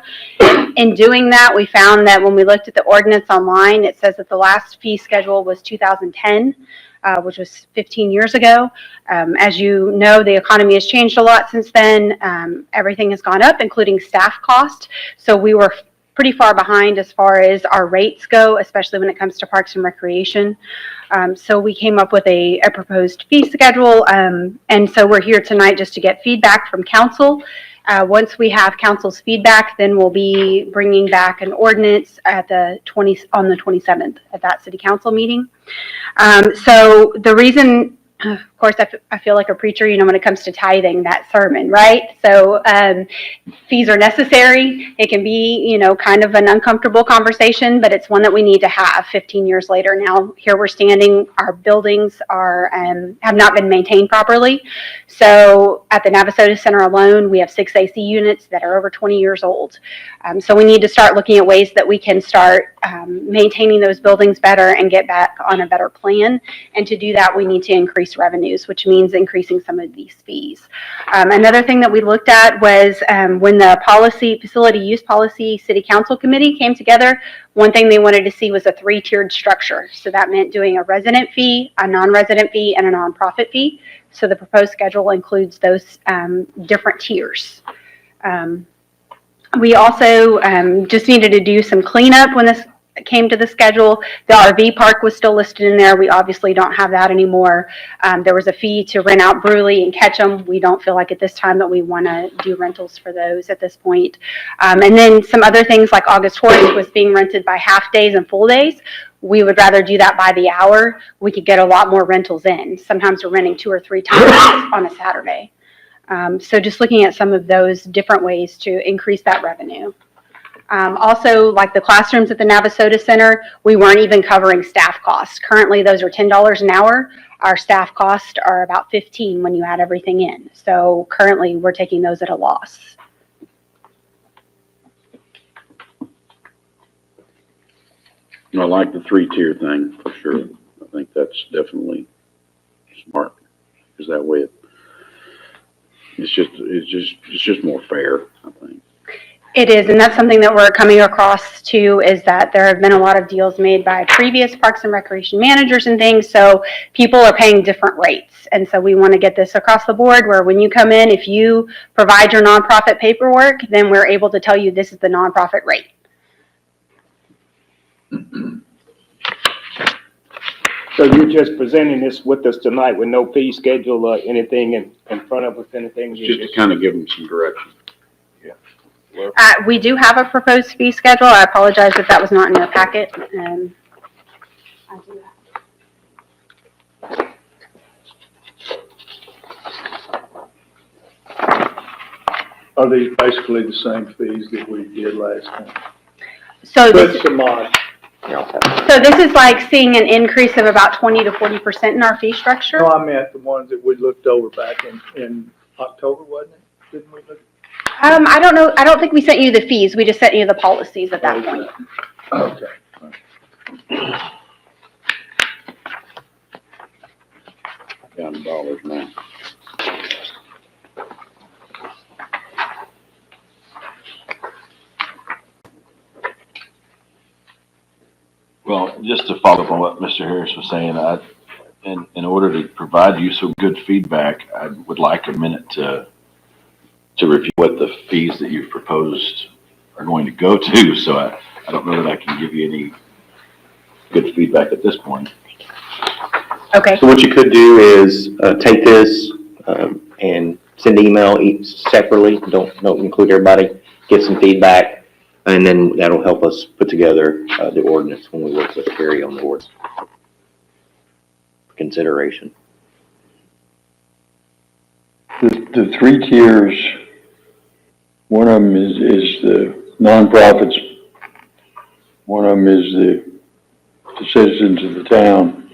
In doing that, we found that when we looked at the ordinance online, it says that the last fee schedule was 2010. Which was 15 years ago. As you know, the economy has changed a lot since then. Everything has gone up, including staff cost. So we were pretty far behind as far as our rates go, especially when it comes to Parks and Recreation. So we came up with a proposed fee schedule. And so we're here tonight just to get feedback from council. Once we have council's feedback, then we'll be bringing back an ordinance at on the 27th at that city council meeting. So the reason, of course, I feel like a preacher, when it comes to tithing, that sermon, right? So fees are necessary. It can be, kind of an uncomfortable conversation, but it's one that we need to have 15 years later. Now, here we're standing, our buildings have not been maintained properly. So at the Navasota Center alone, we have 6 AC units that are over 20 years old. So we need to start looking at ways that we can start maintaining those buildings better and get back on a better plan. And to do that, we need to increase revenues, which means increasing some of these fees. Another thing that we looked at was when the facility use policy city council committee came together, one thing they wanted to see was a 3-tiered structure. So that meant doing a resident fee, a non-resident fee, and a nonprofit fee. So the proposed schedule includes those different tiers. We also just needed to do some cleanup when this came to the schedule. The RV park was still listed in there. We obviously don't have that anymore. There was a fee to rent out Bruley and Ketchum. We don't feel like at this time that we want to do rentals for those at this point. And then some other things like August Horse was being rented by half days and full days. We would rather do that by the hour. We could get a lot more rentals in. Sometimes we're renting 2 or 3 times on a Saturday. So just looking at some of those different ways to increase that revenue. Also, like the classrooms at the Navasota Center, we weren't even covering staff costs. Currently, those are $10 an hour. Our staff costs are about $15 when you add everything in. So currently, we're taking those at a loss. I like the 3-tier thing for sure. I think that's definitely smart, because that way it's just more fair, I think. It is, and that's something that we're coming across too, is that there have been a lot of deals made by previous Parks and Recreation managers and things, so people are paying different rates. And so we want to get this across the board where when you come in, if you provide your nonprofit paperwork, then we're able to tell you this is the nonprofit rate. So you're just presenting this with us tonight with no fee schedule or anything in front of us, anything? Just to kind of give them some direction. We do have a proposed fee schedule. I apologize if that was not in your packet. I do Are these basically the same fees that we did last time? So With this, some mod. so this is like seeing an increase of about 20 to 40% in our fee structure. No, I meant the ones that we looked over back in October, wasn't it? Didn't we look? I don't know. I don't think we sent you the fees. We just sent you the policies at that point. Okay. Down to dollars now. Well, just to follow up on what Mr. Harris was saying, in order to provide you some good feedback, I would like a minute to review what the fees that you've proposed are going to go to. So I don't know that I can give you any good feedback at this point. Okay. So what you could do is, take this, and send an email each separately. Don't include everybody, get some feedback, and then that'll help us put together, the ordinance when we work with Terry on the ordinance. Consideration. The 3 tiers, one of them is the nonprofits, one of them is the citizens of the town.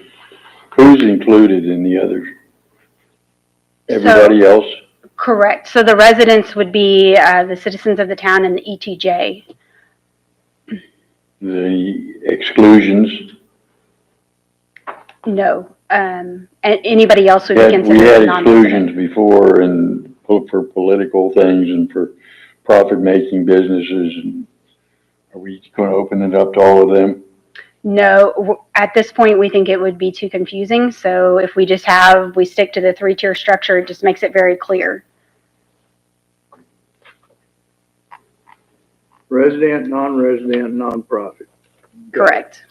Who's included in the others? Everybody else? Correct. So the residents would be the citizens of the town and the ETJ. The exclusions? No. And anybody else would be We considered had non-resident. exclusions before and for political things and for profit-making businesses. And are we going to open it up to all of them? No, at this point, we think it would be too confusing. So if we stick to the 3-tier structure, it just makes it very clear. Resident, non-resident, nonprofit. Correct.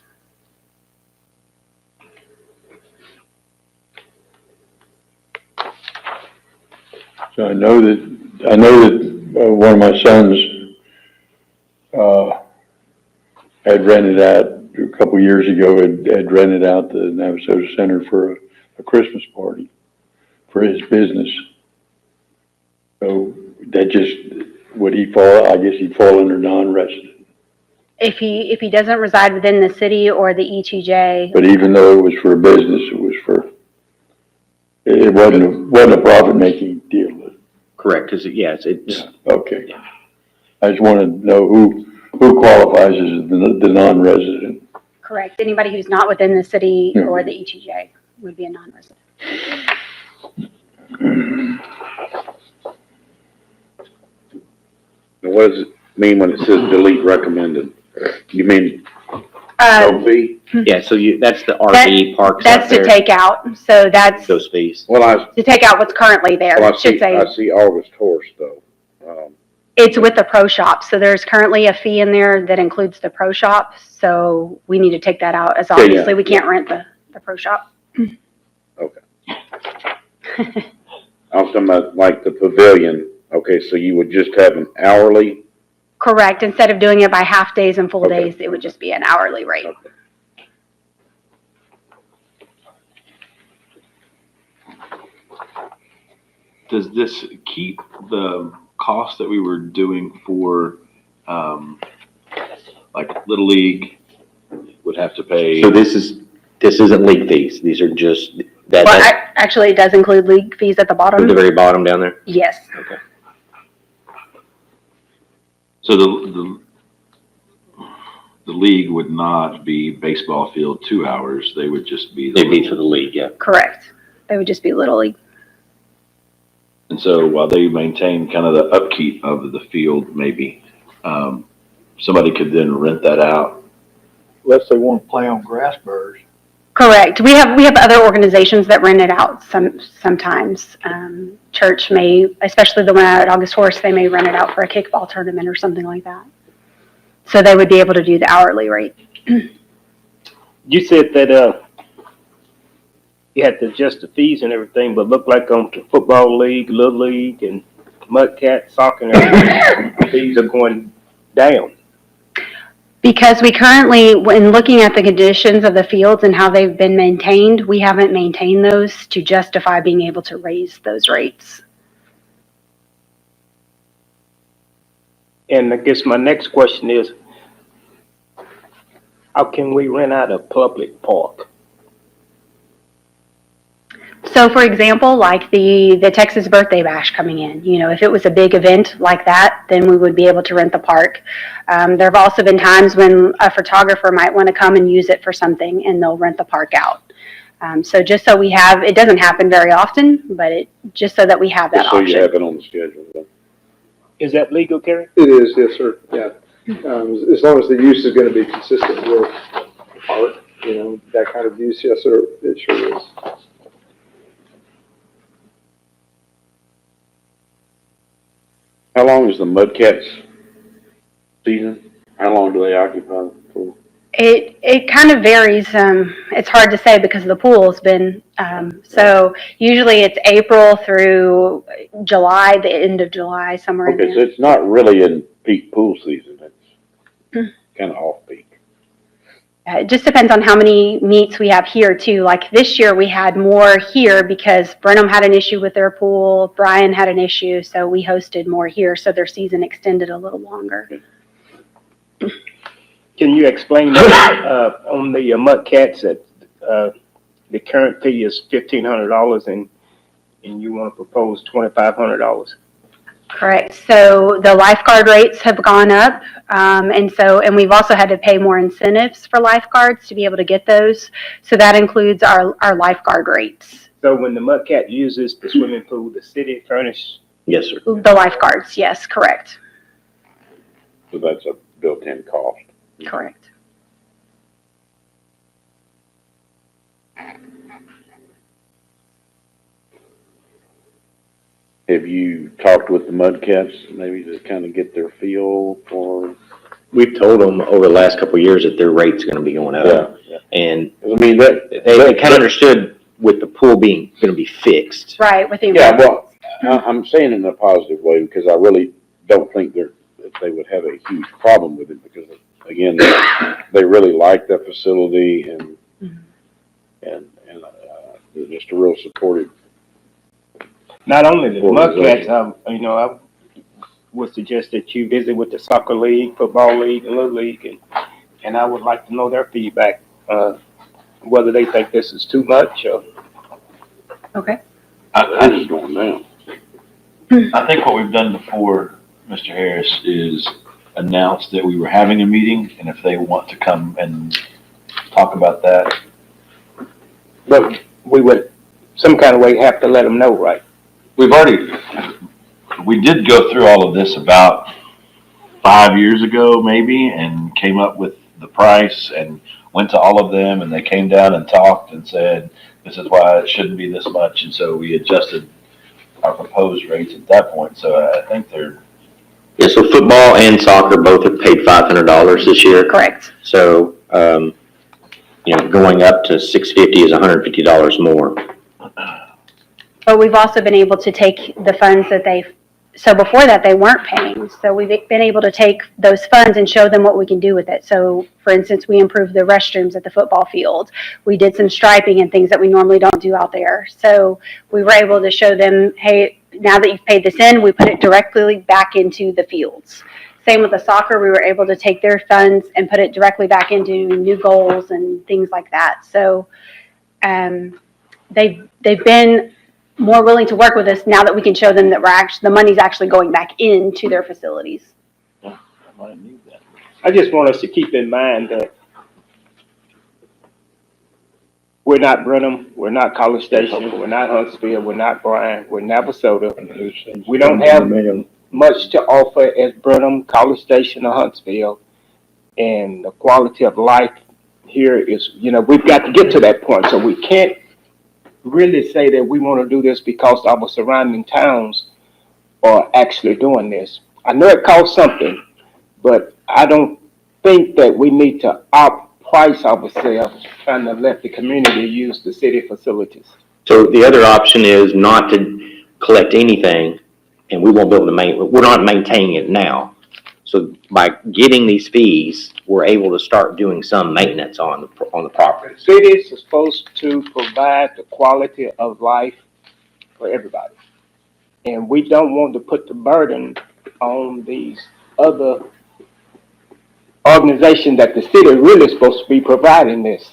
So I know that one of my sons, had rented out, a couple years ago, had rented out the Navasota Center for a Christmas party for his business. So that just, I guess he'd fall under non-resident. If he doesn't reside within the city or the ETJ, But even though it was for a business, it wasn't a profit-making deal. Correct, because, yes, it's. Okay. I just want to know who qualifies as the non-resident. correct, anybody who's not within the city or the ETJ would be a non-resident. What does it mean when it says delete recommended? You mean no fee? Yeah, so that's the RV parks out That's to there, take out, so that's those fees. Well, to take out what's currently there, I it should say. see August Horse though. It's with the pro shop, so there's currently a fee in there that includes the pro shops. So we need to take that out, as Yeah, yeah, obviously we can't rent the pro shop. Okay. I was talking about like the pavilion. Okay, so you would just have an hourly? Correct. Instead of doing it by half days and full Okay. days, it would just be an hourly rate. Does this keep the cost that we were doing for, like Little League would have to pay? So this isn't league fees. These are just, Well, that's actually, it does include league fees at the at bottom. the very bottom down there? Yes. Okay. So the league would not be baseball field 2 hours, they would just be. They'd be for the league, yeah. Correct. They would just be Little League. And so while they maintain kind of the upkeep of the field, maybe, somebody could then rent that out. Unless they want to play on grass burrs. Correct. We have other organizations that rent it out sometimes. Church may, especially the one out at August Horse, they may rent it out for a kickball tournament or something like that. So they would be able to do the hourly rate. You said that, you had to adjust the fees and everything, but looked like on the football league, little league, and Mudcat, soccer, and everything, fees are going down. Because we currently, when looking at the conditions of the fields and how they've been maintained, we haven't maintained those to justify being able to raise those rates. And I guess my next question is, how can we rent out a public park? So for example, like the Texas Birthday Bash coming in, if it was a big event like that, then we would be able to rent the park. There have also been times when a photographer might want to come and use it for something and they'll rent the park out. So just so we have, it doesn't happen very often, but just so that we have that So you option. have it on the schedule. Is that legal, Kerry? It is, yes, sir, yeah. As long as the use is gonna be consistent with art, that kind of use, yes, sir, it sure is. How long is the Mudcats season? How long do they occupy the pool? It kind of varies. It's hard to say because the pool's been, so usually it's April through July, the end of July, somewhere in Okay, so there. it's not really in peak pool season. It's kind of off peak. It just depends on how many meets we have here too. Like this year we had more here because Brenham had an issue with their pool, Bryan had an issue, so we hosted more here, so their season extended a little longer. Can you explain that, on the Mudcats that, the current fee is $1,500 and you want to propose $2,500? Correct. So the lifeguard rates have gone up. And we've also had to pay more incentives for lifeguards to be able to get those. So that includes our lifeguard rates. So when the Mudcat uses the swimming pool, the city furnish? Yes, sir. The lifeguards, yes, correct. So that's a built-in cost. Correct. Have you talked with the Mudcats maybe to kind of get their feel for? We've told them over the last couple of years that their rate's gonna be going up. Yeah. And I mean, they kind of understood with the pool being, gonna be fixed. Right, with the. Yeah, well, I'm saying it in a positive way because I really don't think that they would have a huge problem with it because, again, they really like that facility and they're just a real supportive. Not only the Organization. Mudcats, I would suggest that you visit with the soccer league, football league, and little league, and I would like to know their feedback, whether they think this is too much or. Okay. I just going down. I think what we've done before, Mr. Harris, is announce that we were having a meeting, and if they want to come and talk about that. But we would, some kind of way, have to let them know, right? We did go through all of this about 5 years ago, maybe, and came up with the price and went to all of them, and they came down and talked and said, this is why it shouldn't be this much, and so we adjusted our proposed rates at that point, so I think Yeah, so football and soccer both have paid $500 this year. Correct. So, going up to 650 is $150 more. But we've also been able to take the funds that so before that, they weren't paying. So we've been able to take those funds and show them what we can do with it. So, for instance, we improved the restrooms at the football field. We did some striping and things that we normally don't do out there. So we were able to show them, hey, now that you've paid this in, we put it directly back into the fields. Same with the soccer, we were able to take their funds and put it directly back into new goals and things like that. So they've been more willing to work with us now that we can show them that the money's actually going back into their facilities. I just want us to keep in mind that we're not Brenham, we're not College Station, we're not Huntsville, we're not Bryan, we're Navasota. We don't have much to offer as Brenham, College Station, or Huntsville. And the quality of life here is, we've got to get to that point. So we can't really say that we want to do this because our surrounding towns are actually doing this. I know it costs something, but I don't think that we need to outprice ourselves trying to let the community use the city facilities. So the other option is not to collect anything, and we won't be able to we're not maintaining it now. So by getting these fees, we're able to start doing some maintenance on the property. Cities are supposed to provide the quality of life for everybody. And we don't want to put the burden on these other organizations that the city really is supposed to be providing this.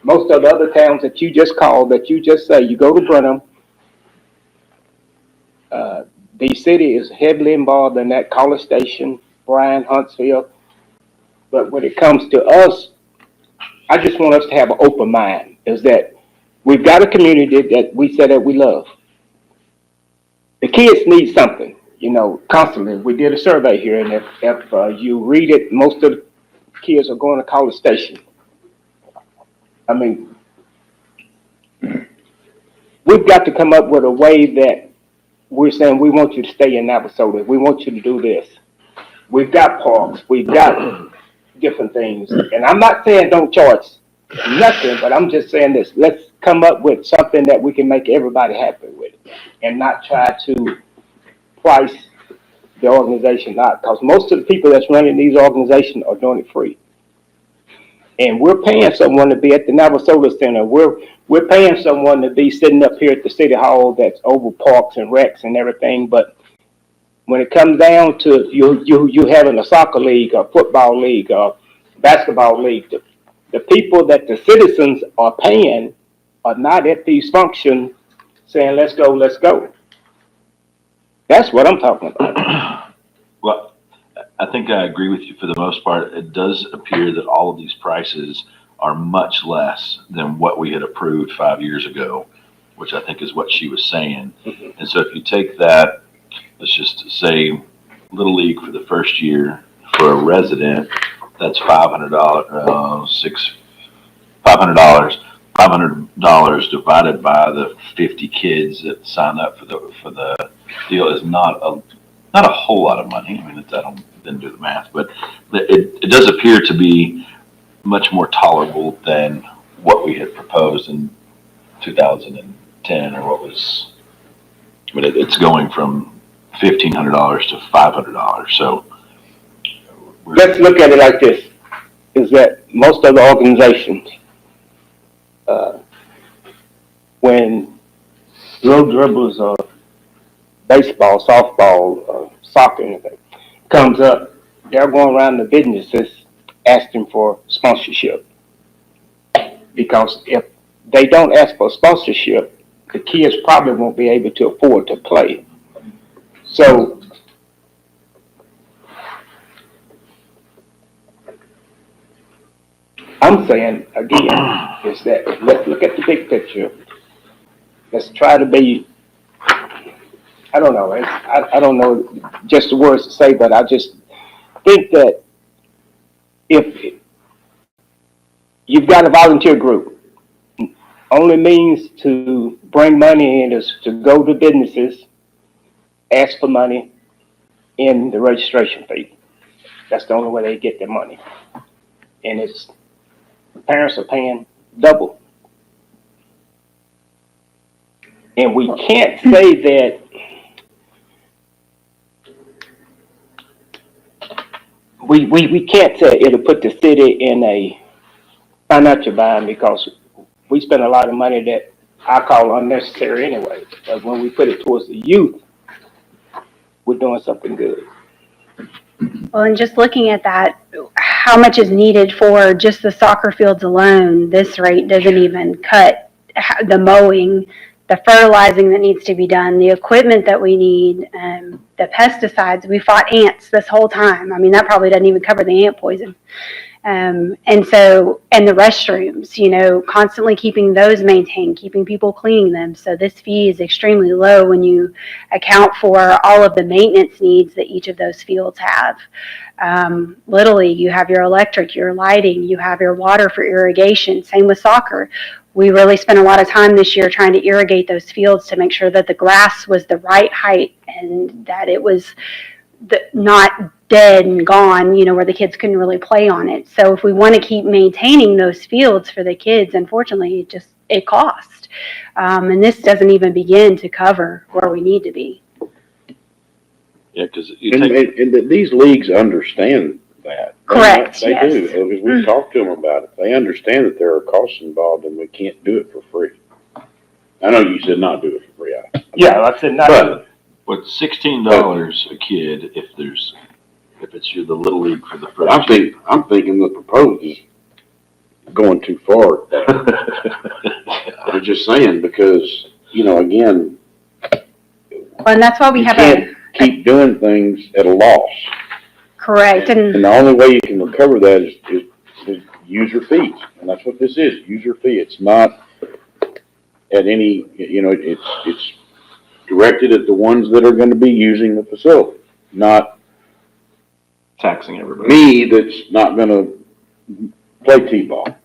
Most of the other towns that you just called, that you just say, you go to Brenham, the city is heavily involved in that. College Station, Bryan, Huntsville. But when it comes to us, I just want us to have an open mind, is that we've got a community that we say that we love. The kids need something, constantly. We did a survey here, and if you read it, most of the kids are going to College Station. I mean, we've got to come up with a way that we're saying we want you to stay in Navasota. We want you to do this. We've got parks. We've got different things. And I'm not saying don't charge nothing, but I'm just saying this. Let's come up with something that we can make everybody happy with and not try to price the organization out. Because most of the people that's running these organizations are doing it free. And we're paying someone to be at the Navasota Center. We're paying someone to be sitting up here at the City Hall that's over parks and recs and everything. But when it comes down to you having a soccer league, or football league, or basketball league, the people that the citizens are paying are not at these functions saying, let's go, let's go. That's what I'm talking about. Well, I think I agree with you for the most part. It does appear that all of these prices are much less than what we had approved 5 years ago, which I think is what she was saying. And so if you take that, let's just say Little League for the first year for a resident, that's $500 divided by the 50 kids that sign up for the deal is not a whole lot of money. I mean, didn't do the math, but it does appear to be much more tolerable than what we had proposed in 2010, or what was. I mean, it's going from $1,500 to $500. So let's look at it like this: is that most of the organizations, when road dribblers or baseball, softball, soccer, anything comes up, they're going around the businesses asking for sponsorship. Because if they don't ask for sponsorship, the kids probably won't be able to afford to play. So I'm saying, again, is that let's look at the big picture. Let's try to be, I don't know, I don't know just the words to say, but I just think that if you've got a volunteer group, only means to bring money in is to go to businesses, ask for money, in the registration fee. That's the only way they get their money. And it's, parents are paying double. And we can't say that we can't say it'll put the city in a financial bind because we spend a lot of money that I call unnecessary anyway. But when we put it towards the youth, we're doing something good. Well, and just looking at that, how much is needed for just the soccer fields alone? This rate doesn't even cut the mowing, the fertilizing that needs to be done, the equipment that we need, the pesticides. We fought ants this whole time. I mean, that probably doesn't even cover the ant poison. And the restrooms, you know, constantly keeping those maintained, keeping people cleaning them. So this fee is extremely low when you account for all of the maintenance needs that each of those fields have. Literally, you have your electric, your lighting, you have your water for irrigation. Same with soccer. We really spent a lot of time this year trying to irrigate those fields to make sure that the grass was the right height and that it was not dead and gone, you know, where the kids couldn't really play on it. So if we want to keep maintaining those fields for the kids, unfortunately, it costs. And this doesn't even begin to cover where we need to be. Yeah, because And these leagues understand that. Correct, They yes. do, because we've talked to them about it. They understand that there are costs involved and we can't do it for free. I know you said not do it for free. Yeah, I said not. But $16 a kid if it's the little league for the first. I'm thinking the proposed is going too far. I'm just saying, because, you know, again, And that's why we you have can't keep doing things at a loss. correct. And the only way you can recover that is user fees. And that's what this is, user fee. It's not at any, you know, it's directed at the ones that are gonna be using the facility, not Taxing everybody. me that's not gonna play T-ball.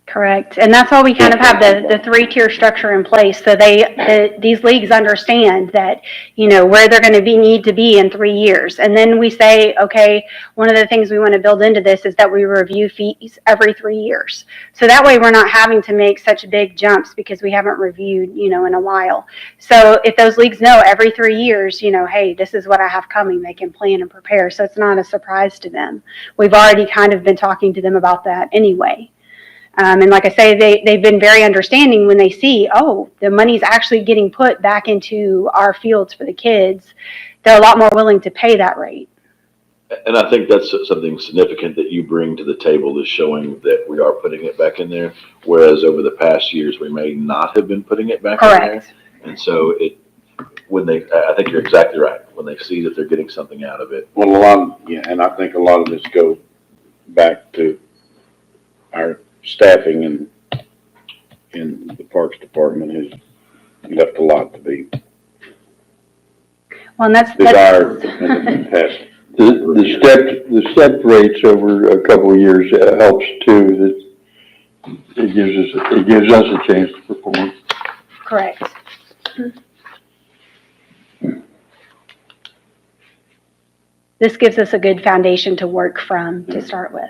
Correct. And that's why we kind of have the three-tier structure in place. So these leagues understand that, you know, where they're going to need to be in 3 years. And then we say, okay, one of the things we want to build into this is that we review fees every 3 years. So that way we're not having to make such big jumps because we haven't reviewed, you know, in a while. So if those leagues know every 3 years, you know, hey, this is what I have coming, they can plan and prepare. So it's not a surprise to them. We've already kind of been talking to them about that anyway. And like I say, they've been very understanding when they see, oh, the money's actually getting put back into our fields for the kids. They're a lot more willing to pay that rate. And I think that's something significant that you bring to the table, is showing that we are putting it back in there, whereas over the past years, we may not have been putting it back in there. Correct. And so I think you're exactly right, when they see that they're getting something out of it. Well, and I think a lot of this goes back to our staffing in the Parks Department has left a lot to be Well, and that's desired in the past. The step rates over a couple of years helps too. That it gives us a chance to perform. correct. This gives us a good foundation to work from to start with.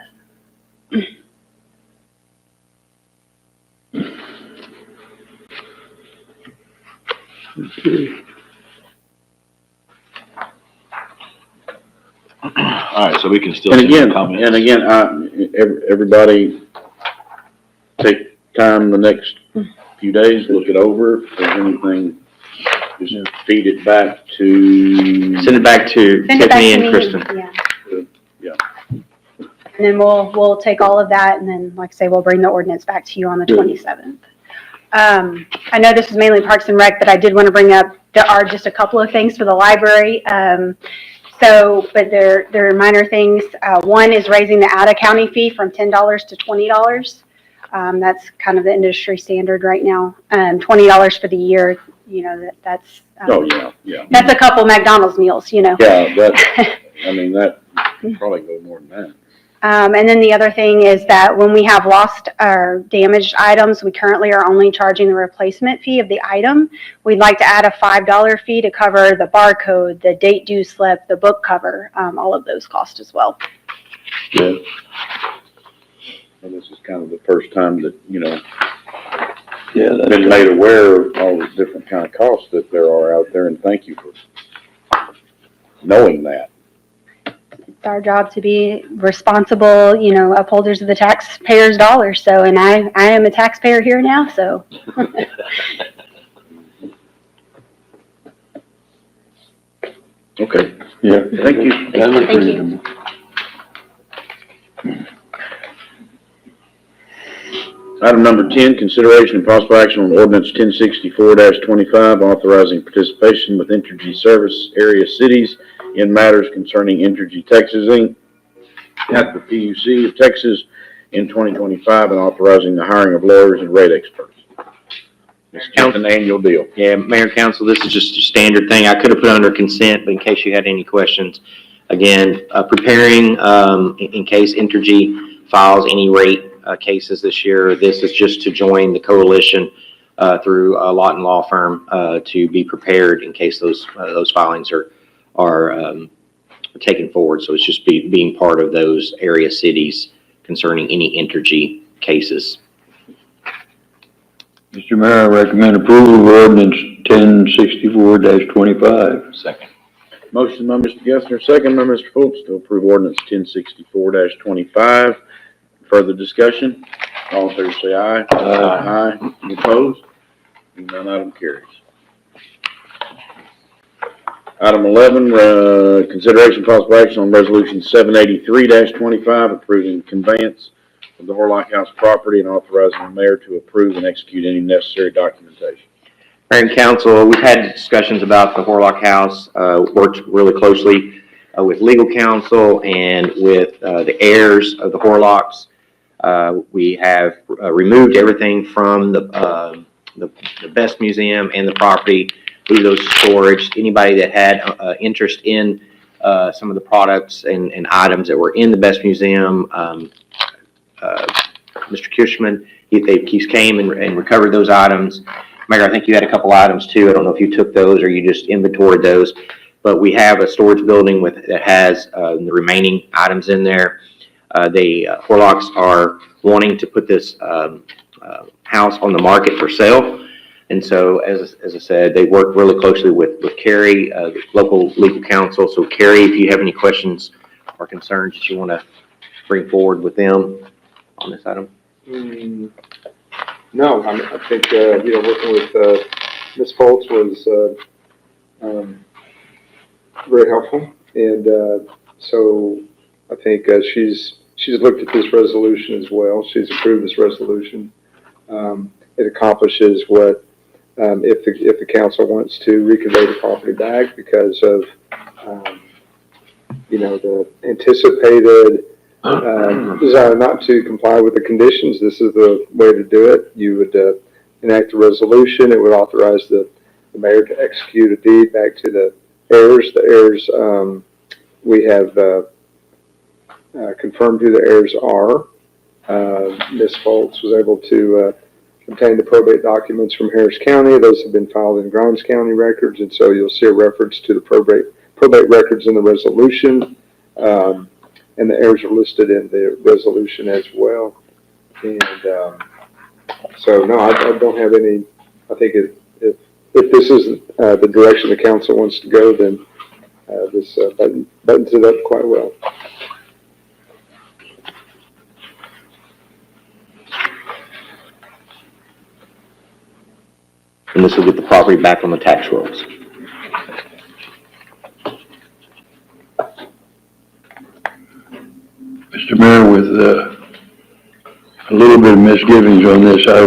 All right, so we can still And see some again, comments. everybody take time the next few days, look it over. If there's anything, just feed it back to. Send it back to Send it back Tiffany to and me, Kristen. yeah. And then we'll take all of that, and then, like I say, we'll bring the ordinance back to you on the 27th. I know this is mainly Parks and Rec, but I did want to bring up, there are just a couple of things for the library. But they're minor things. One is raising the out-of-county fee from $10 to $20. That's kind of the industry standard right now. $20 for the year, you know, that's. Oh, yeah. That's a couple McDonald's meals, you know. Yeah, that probably go more than that. And then the other thing is that when we have lost or damaged items, we currently are only charging the replacement fee of the item. We'd like to add a $5 fee to cover the barcode, the date due slip, the book cover, all of those costs as well. Yeah. And this is kind of the first time that, Yeah, that's been made aware of all the different kind of costs that there are out there, and thank you for knowing that. It's our job to be responsible, upholders of the taxpayers' dollars. So, and I am a taxpayer here now, so. Okay, Yeah. thank you. That looks Thank you. reasonable. Item number 10, consideration and possible action on ordinance 1064-25, authorizing participation with Entergy Service Area Cities in matters concerning Entergy Texas Inc. at the PUC of Texas in 2025, and authorizing the hiring of lawyers and rate experts. It's just an annual deal. Yeah, Mayor and Council, this is just a standard thing. I could have put it under consent, but in case you had any questions, again, preparing, in case Entergy files any rate cases this year. This is just to join the coalition through Lawton Law Firm to be prepared in case those filings are taken forward. So it's just being part of those area cities concerning any Entergy cases. Mr. Mayor, I recommend approval of ordinance 1064-25. Second. Motion by Mr. Gessner, second by Mr. Foltz to approve ordinance 1064-25. Further discussion? All in favor say aye. Aye. Any opposed? None item carries. Item 11, consideration possible action on resolution 783-25, approving conveyance of the Horlock House property and authorizing the mayor to approve and execute any necessary documentation. Mayor and Council, we've had discussions about the Horlock House, worked really closely with legal counsel and with the heirs of the Horlocks. We have removed everything from the Best Museum and the property, moved those to storage. Anybody that had interest in some of the products and items that were in the Best Museum, Mr. Cushman, he came and recovered those items. Mayor, I think you had a couple items too. I don't know if you took those or you just inventoried those, but we have a storage building that has the remaining items in there. The Horlocks are wanting to put this house on the market for sale. And so, as I said, they work really closely with Carrie, the local legal counsel. So Carrie, if you have any questions or concerns that you want to bring forward with them on this item. No, I think, working with Ms. Foltz was very helpful. And so I think she's looked at this resolution as well. She's approved this resolution. It accomplishes what, if the council wants to reconvey the property back because of, the anticipated desire not to comply with the conditions, this is the way to do it. You would enact a resolution. It would authorize the mayor to execute a deed back to the heirs. The heirs, we have confirmed who the heirs are. Ms. Foltz was able to obtain the probate documents from Harris County. Those have been filed in Grimes County records, and so you'll see a reference to the probate records in the resolution. And the heirs are listed in the resolution as well. And so, no, I don't have any. I think if this is the direction the council wants to go, then this buttons it up quite well. And this will get the property back on the tax rolls. Mr. Mayor, with a little bit of misgivings on this, I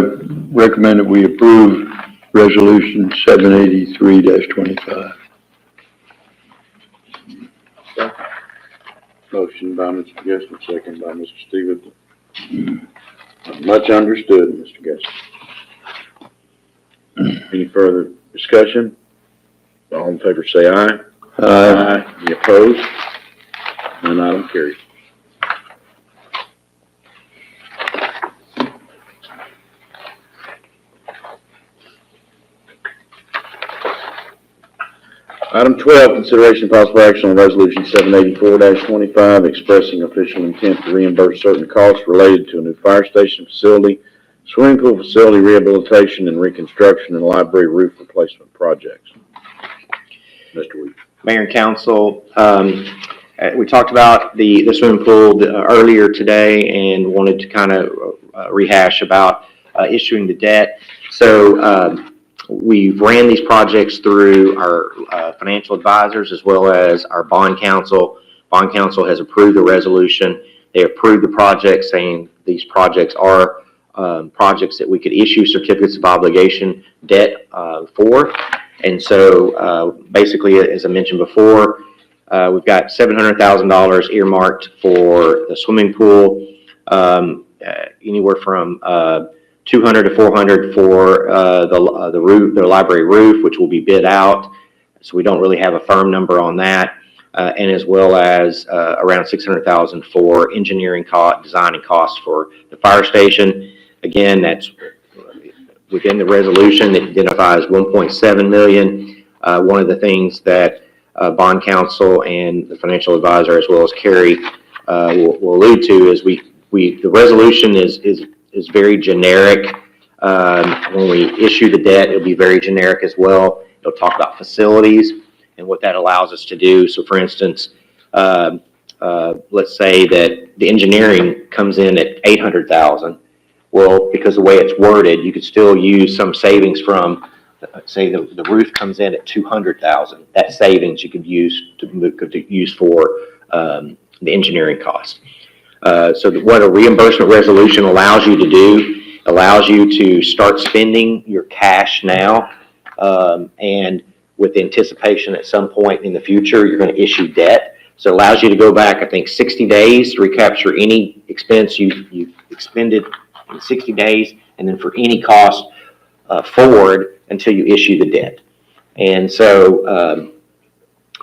recommend that we approve resolution 783-25. Motion by Mr. Gessner, second by Mr. Stevens. Much understood, Mr. Gessner. Any further discussion? All in favor say aye. Aye. Any opposed? None item carries. Item 12, consideration of possible action on resolution 784-25, expressing official intent to reimburse certain costs related to a new fire station facility, swimming pool facility rehabilitation and reconstruction, and library roof replacement projects. Mr. Weeks. Mayor and council, we talked about the swimming pool earlier today and wanted to kind of rehash about issuing the debt. So we've ran these projects through our financial advisors as well as our bond counsel. Bond counsel has approved the resolution. They approved the project, saying these projects are projects that we could issue certificates of obligation debt for. And so basically, as I mentioned before, we've got $700,000 earmarked for the swimming pool, anywhere from 200 to 400 for the roof, the library roof, which will be bid out. So we don't really have a firm number on that, and as well as around 600,000 for engineering cost, design and costs for the fire station. Again, that's within the resolution. It identifies 1.7 million. One of the things that bond counsel and the financial advisor, as well as Carrie, will allude to is the resolution is very generic. When we issue the debt, it'll be very generic as well. It'll talk about facilities and what that allows us to do. So for instance, let's say that the engineering comes in at 800,000. Well, because the way it's worded, you could still use some savings from, say the roof comes in at 200,000. That savings you could use for the engineering cost. So what a reimbursement resolution allows you to do, allows you to start spending your cash now, and with anticipation at some point in the future, you're going to issue debt. So it allows you to go back, I think, 60 days to recapture any expense you've expended in 60 days, and then for any cost forward until you issue the debt. And so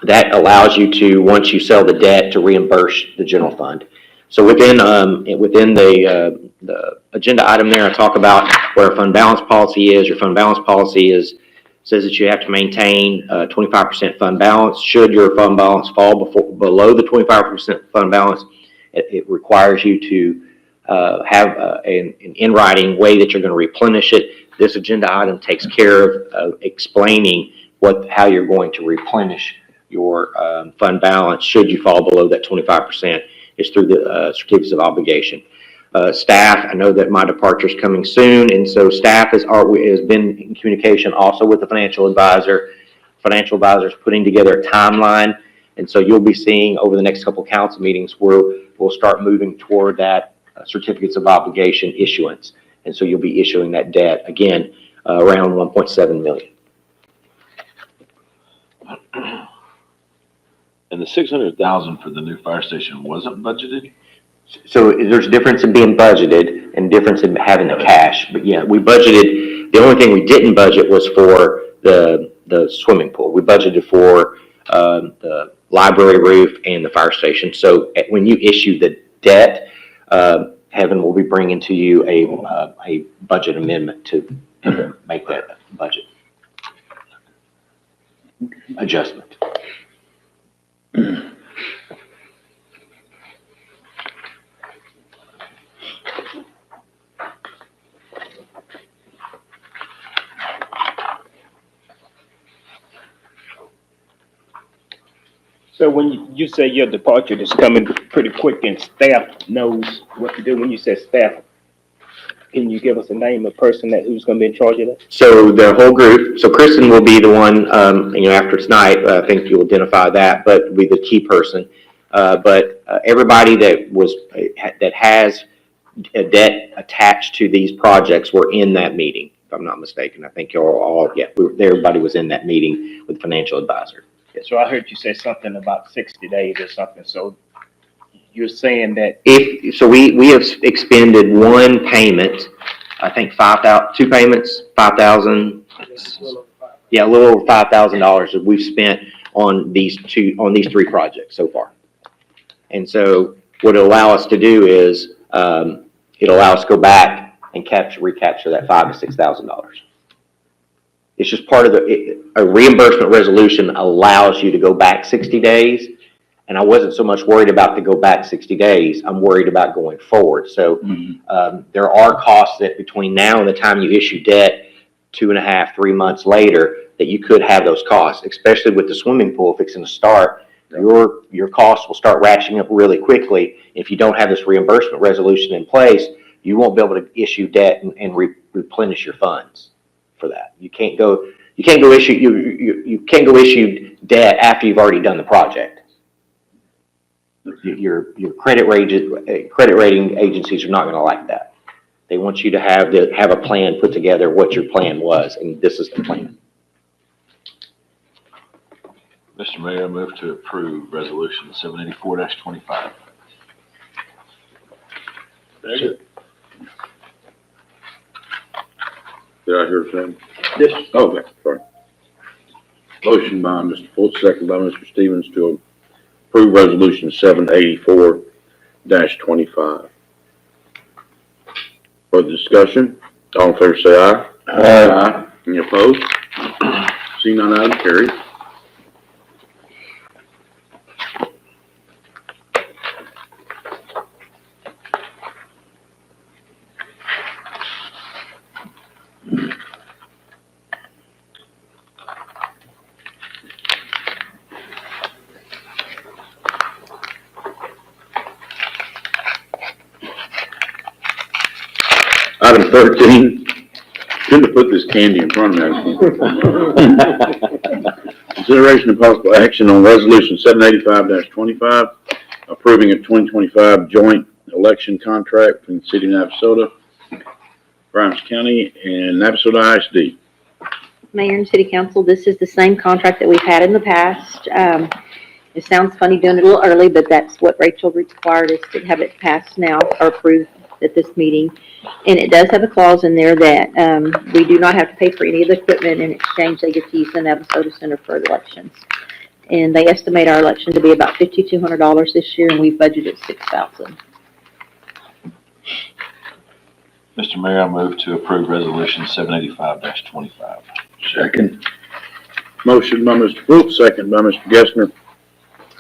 that allows you to, once you sell the debt, to reimburse the general fund. So within the agenda item there, I talk about what our fund balance policy is. Your fund balance policy says that you have to maintain 25% fund balance. Should your fund balance fall below the 25% fund balance, it requires you to have an in writing way that you're going to replenish it. This agenda item takes care of explaining how you're going to replenish your fund balance should you fall below that 25%. It's through the certificates of obligation. Staff, I know that my departure is coming soon, and so staff has been in communication also with the financial advisor. Financial advisor is putting together a timeline, and so you'll be seeing over the next couple council meetings where we'll start moving toward that certificates of obligation issuance. And so you'll be issuing that debt, again, around 1.7 million. And the 600,000 for the new fire station wasn't budgeted? So there's a difference in being budgeted and difference in having the cash. But yeah, we budgeted, the only thing we didn't budget was for the swimming pool. We budgeted for the library roof and the fire station. So when you issue the debt, Heaven will be bringing to you a budget amendment to make that budget adjustment. So when you say your departure is coming pretty quick and staff knows what to do, when you say staff, can you give us a name of person who's going to be in charge of that? So the whole group, so Kristen will be the one, after tonight, I think you'll identify that, but will be the key person. But everybody that has a debt attached to these projects were in that meeting, if I'm not mistaken. I think everybody was in that meeting with the financial advisor. Yes. So I heard you say something about 60 days or something. So you're saying that we have expended one payment, I think 2 payments, 5,000. Yeah, a little over $5,000 that we've spent on these 3 projects so far. And so what it'll allow us to do is it'll allow us to go back and recapture that $5,000 to $6,000. It's just part of a reimbursement resolution allows you to go back 60 days. And I wasn't so much worried about to go back 60 days. I'm worried about going forward. So, there are costs that between now and the time you issue debt, 2.5, 3 months later, that you could have those costs, especially with the swimming pool fixing to start. Your costs will start ratcheting up really quickly. If you don't have this reimbursement resolution in place, you won't be able to issue debt and replenish your funds for that. You can't go issue debt after you've already done the project. Your credit rating agencies are not going to like that. They want you to have a plan put together, what your plan was, and this is the plan. Mr. Mayor, I move to approve Resolution 784-25. Second. Did I hear a second? Yes. Oh, okay, sorry. Motion by Mr. Fultz, second by Mr. Stevens to approve Resolution 784-25. Further discussion? All in favor say aye. Aye. Any opposed? See none, item carried. Item 13, shouldn't have put this candy in front of me. Consideration of possible action on Resolution 785-25, approving a 2025 joint election contract between the City of Navasota, Grimes County, and Navasota ISD. Mayor and City Council, this is the same contract that we've had in the past. It sounds funny doing it a little early, but that's what Rachel required us to have it passed now or approved at this meeting. And it does have a clause in there that we do not have to pay for any of the equipment. In exchange, they get to use the Navasota Center for elections. And they estimate our election to be about $5,200 this year, and we budgeted $6,000. Mr. Mayor, I move to approve Resolution 785-25. Second. Motion by Mr. Fultz, second by Mr. Gessner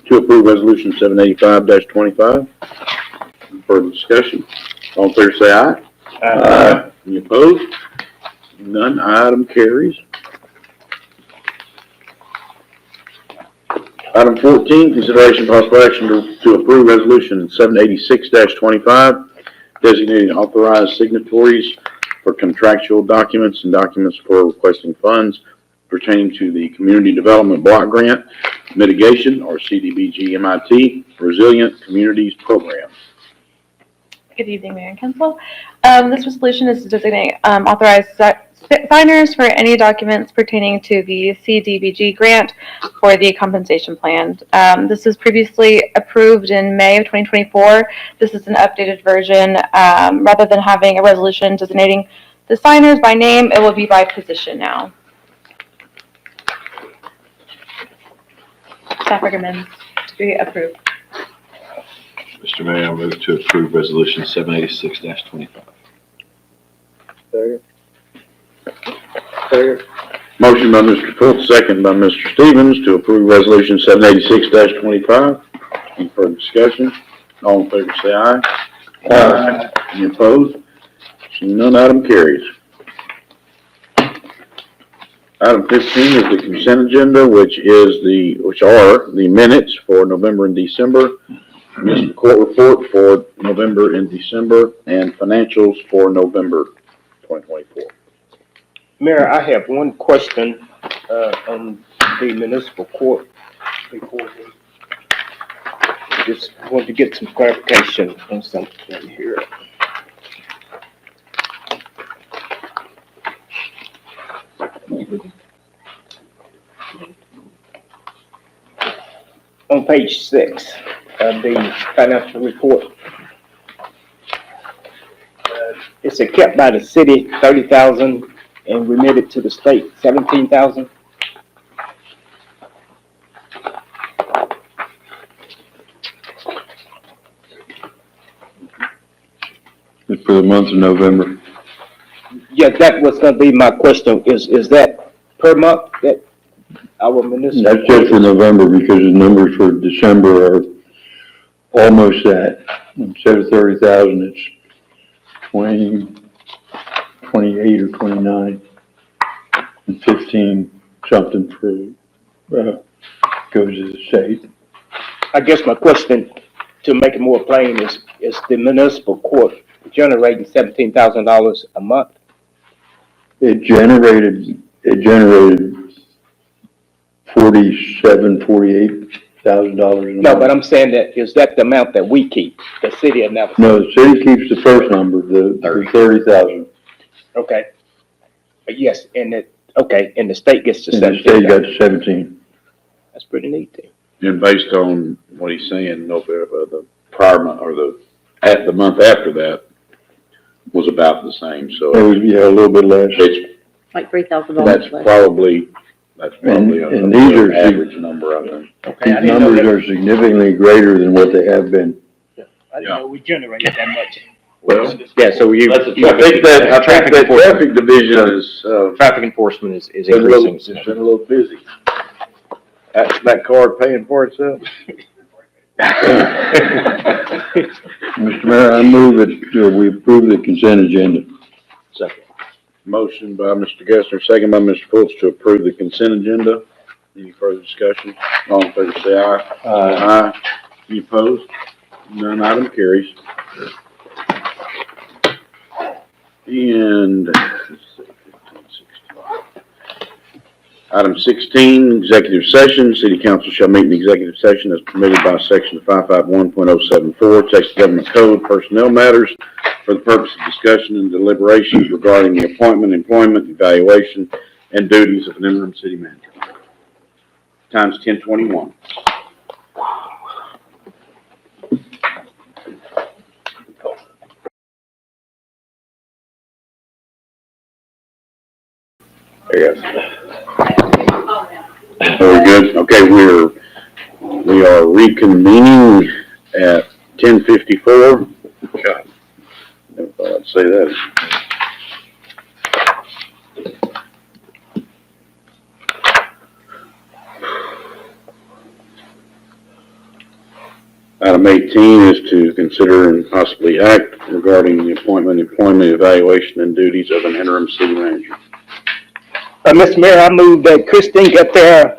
to approve Resolution 785-25. Further discussion? All in favor say aye. Aye. Any opposed? None, item carries. Item 14, consideration of possible action to approve Resolution 786-25, designating authorized signatories for contractual documents and documents for requesting funds pertaining to the Community Development Block Grant Mitigation, or CDBG MIT, Resilient Communities Program. Good evening, Mayor and Council. This resolution is to designate authorized signers for any documents pertaining to the CDBG grant for the compensation plan. This was previously approved in May of 2024. This is an updated version. Rather than having a resolution designating the signers by name, it will be by position now. Staff recommends to be approved. Mr. Mayor, I move to approve Resolution 786-25. Second. Second. Motion by Mr. Fultz, second by Mr. Stevens to approve Resolution 786-25. Any further discussion? All in favor say aye. Aye. Any opposed? Seeing none, item carries. Item 15 is the consent agenda, which are the minutes for November and December, municipal court report for November and December, and financials for November 2024. Mayor, I have one question on the municipal court report. Just want to get some clarification on something here. On page 6 of the financial report, it said kept by the city 30,000 and remitted to the state 17,000. For the month of November. Yeah, that was gonna be my question. Is that per month that our municipal? That's just for November because the numbers for December are almost that. Instead of 30,000, it's 28 or 29 and 15 something for, goes to the state. I guess my question, to make it more plain, is the municipal court generating $17,000 a month? It generated 48,000 dollars a month. No, but I'm saying that, is that the amount that we keep, the city of Navasota? No, the city keeps the first number, the 30,000. Okay. Yes, and the state gets the And the state 17,000. got 17. That's pretty neat too. And based on what he's saying, the prior month, or the month after that was about the same, so. Oh, yeah, a little bit less. It's, Like $3,000 that's less. probably And these are average number, I think. Okay, I These didn't know numbers that, are significantly greater than what they have been. I didn't know we generated that much. Well, Yeah, so you. I think that traffic division is, Traffic enforcement is been a little, increasing. it's been a little busy. That card paying for itself? Mr. Mayor, I move that we approve the consent agenda. Second. Motion by Mr. Gessner, second by Mr. Fultz to approve the consent agenda. Any further discussion? All in favor, say aye. Aye. Any opposed? None, item carries. And, let's see, 15, 16. Item 16, executive session. City council shall meet in executive session as permitted by section 551.074, Texas Government Code, personnel matters for the purpose of discussion and deliberations regarding the appointment, employment, evaluation, and duties of an interim city manager. Time's 10:21. There you go. Very good. Okay, we are reconvening at 10:54. God, never thought I'd say that. Item 18 is to consider and possibly act regarding the appointment, employment, evaluation, and duties of an interim city manager. Mr. Mayor, I move that Christine Gutierrez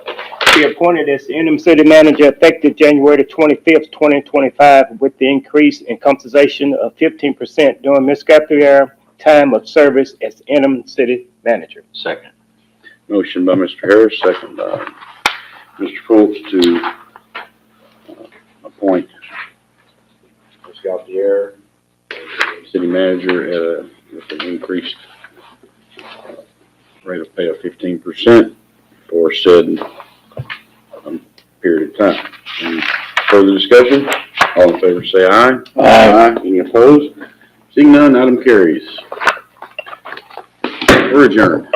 be appointed as the interim city manager effective January the 25th, 2025, with the increase in compensation of 15% during Ms. Gutierrez's time of service as interim city manager. Second. Motion by Mr. Harris, second by Mr. Fultz to appoint Ms. Gautier, city manager, with an increased rate of pay of 15% for said period of time. Any further discussion? All in favor say aye. Aye. Any opposed? Seeing none, item carries. We're adjourned.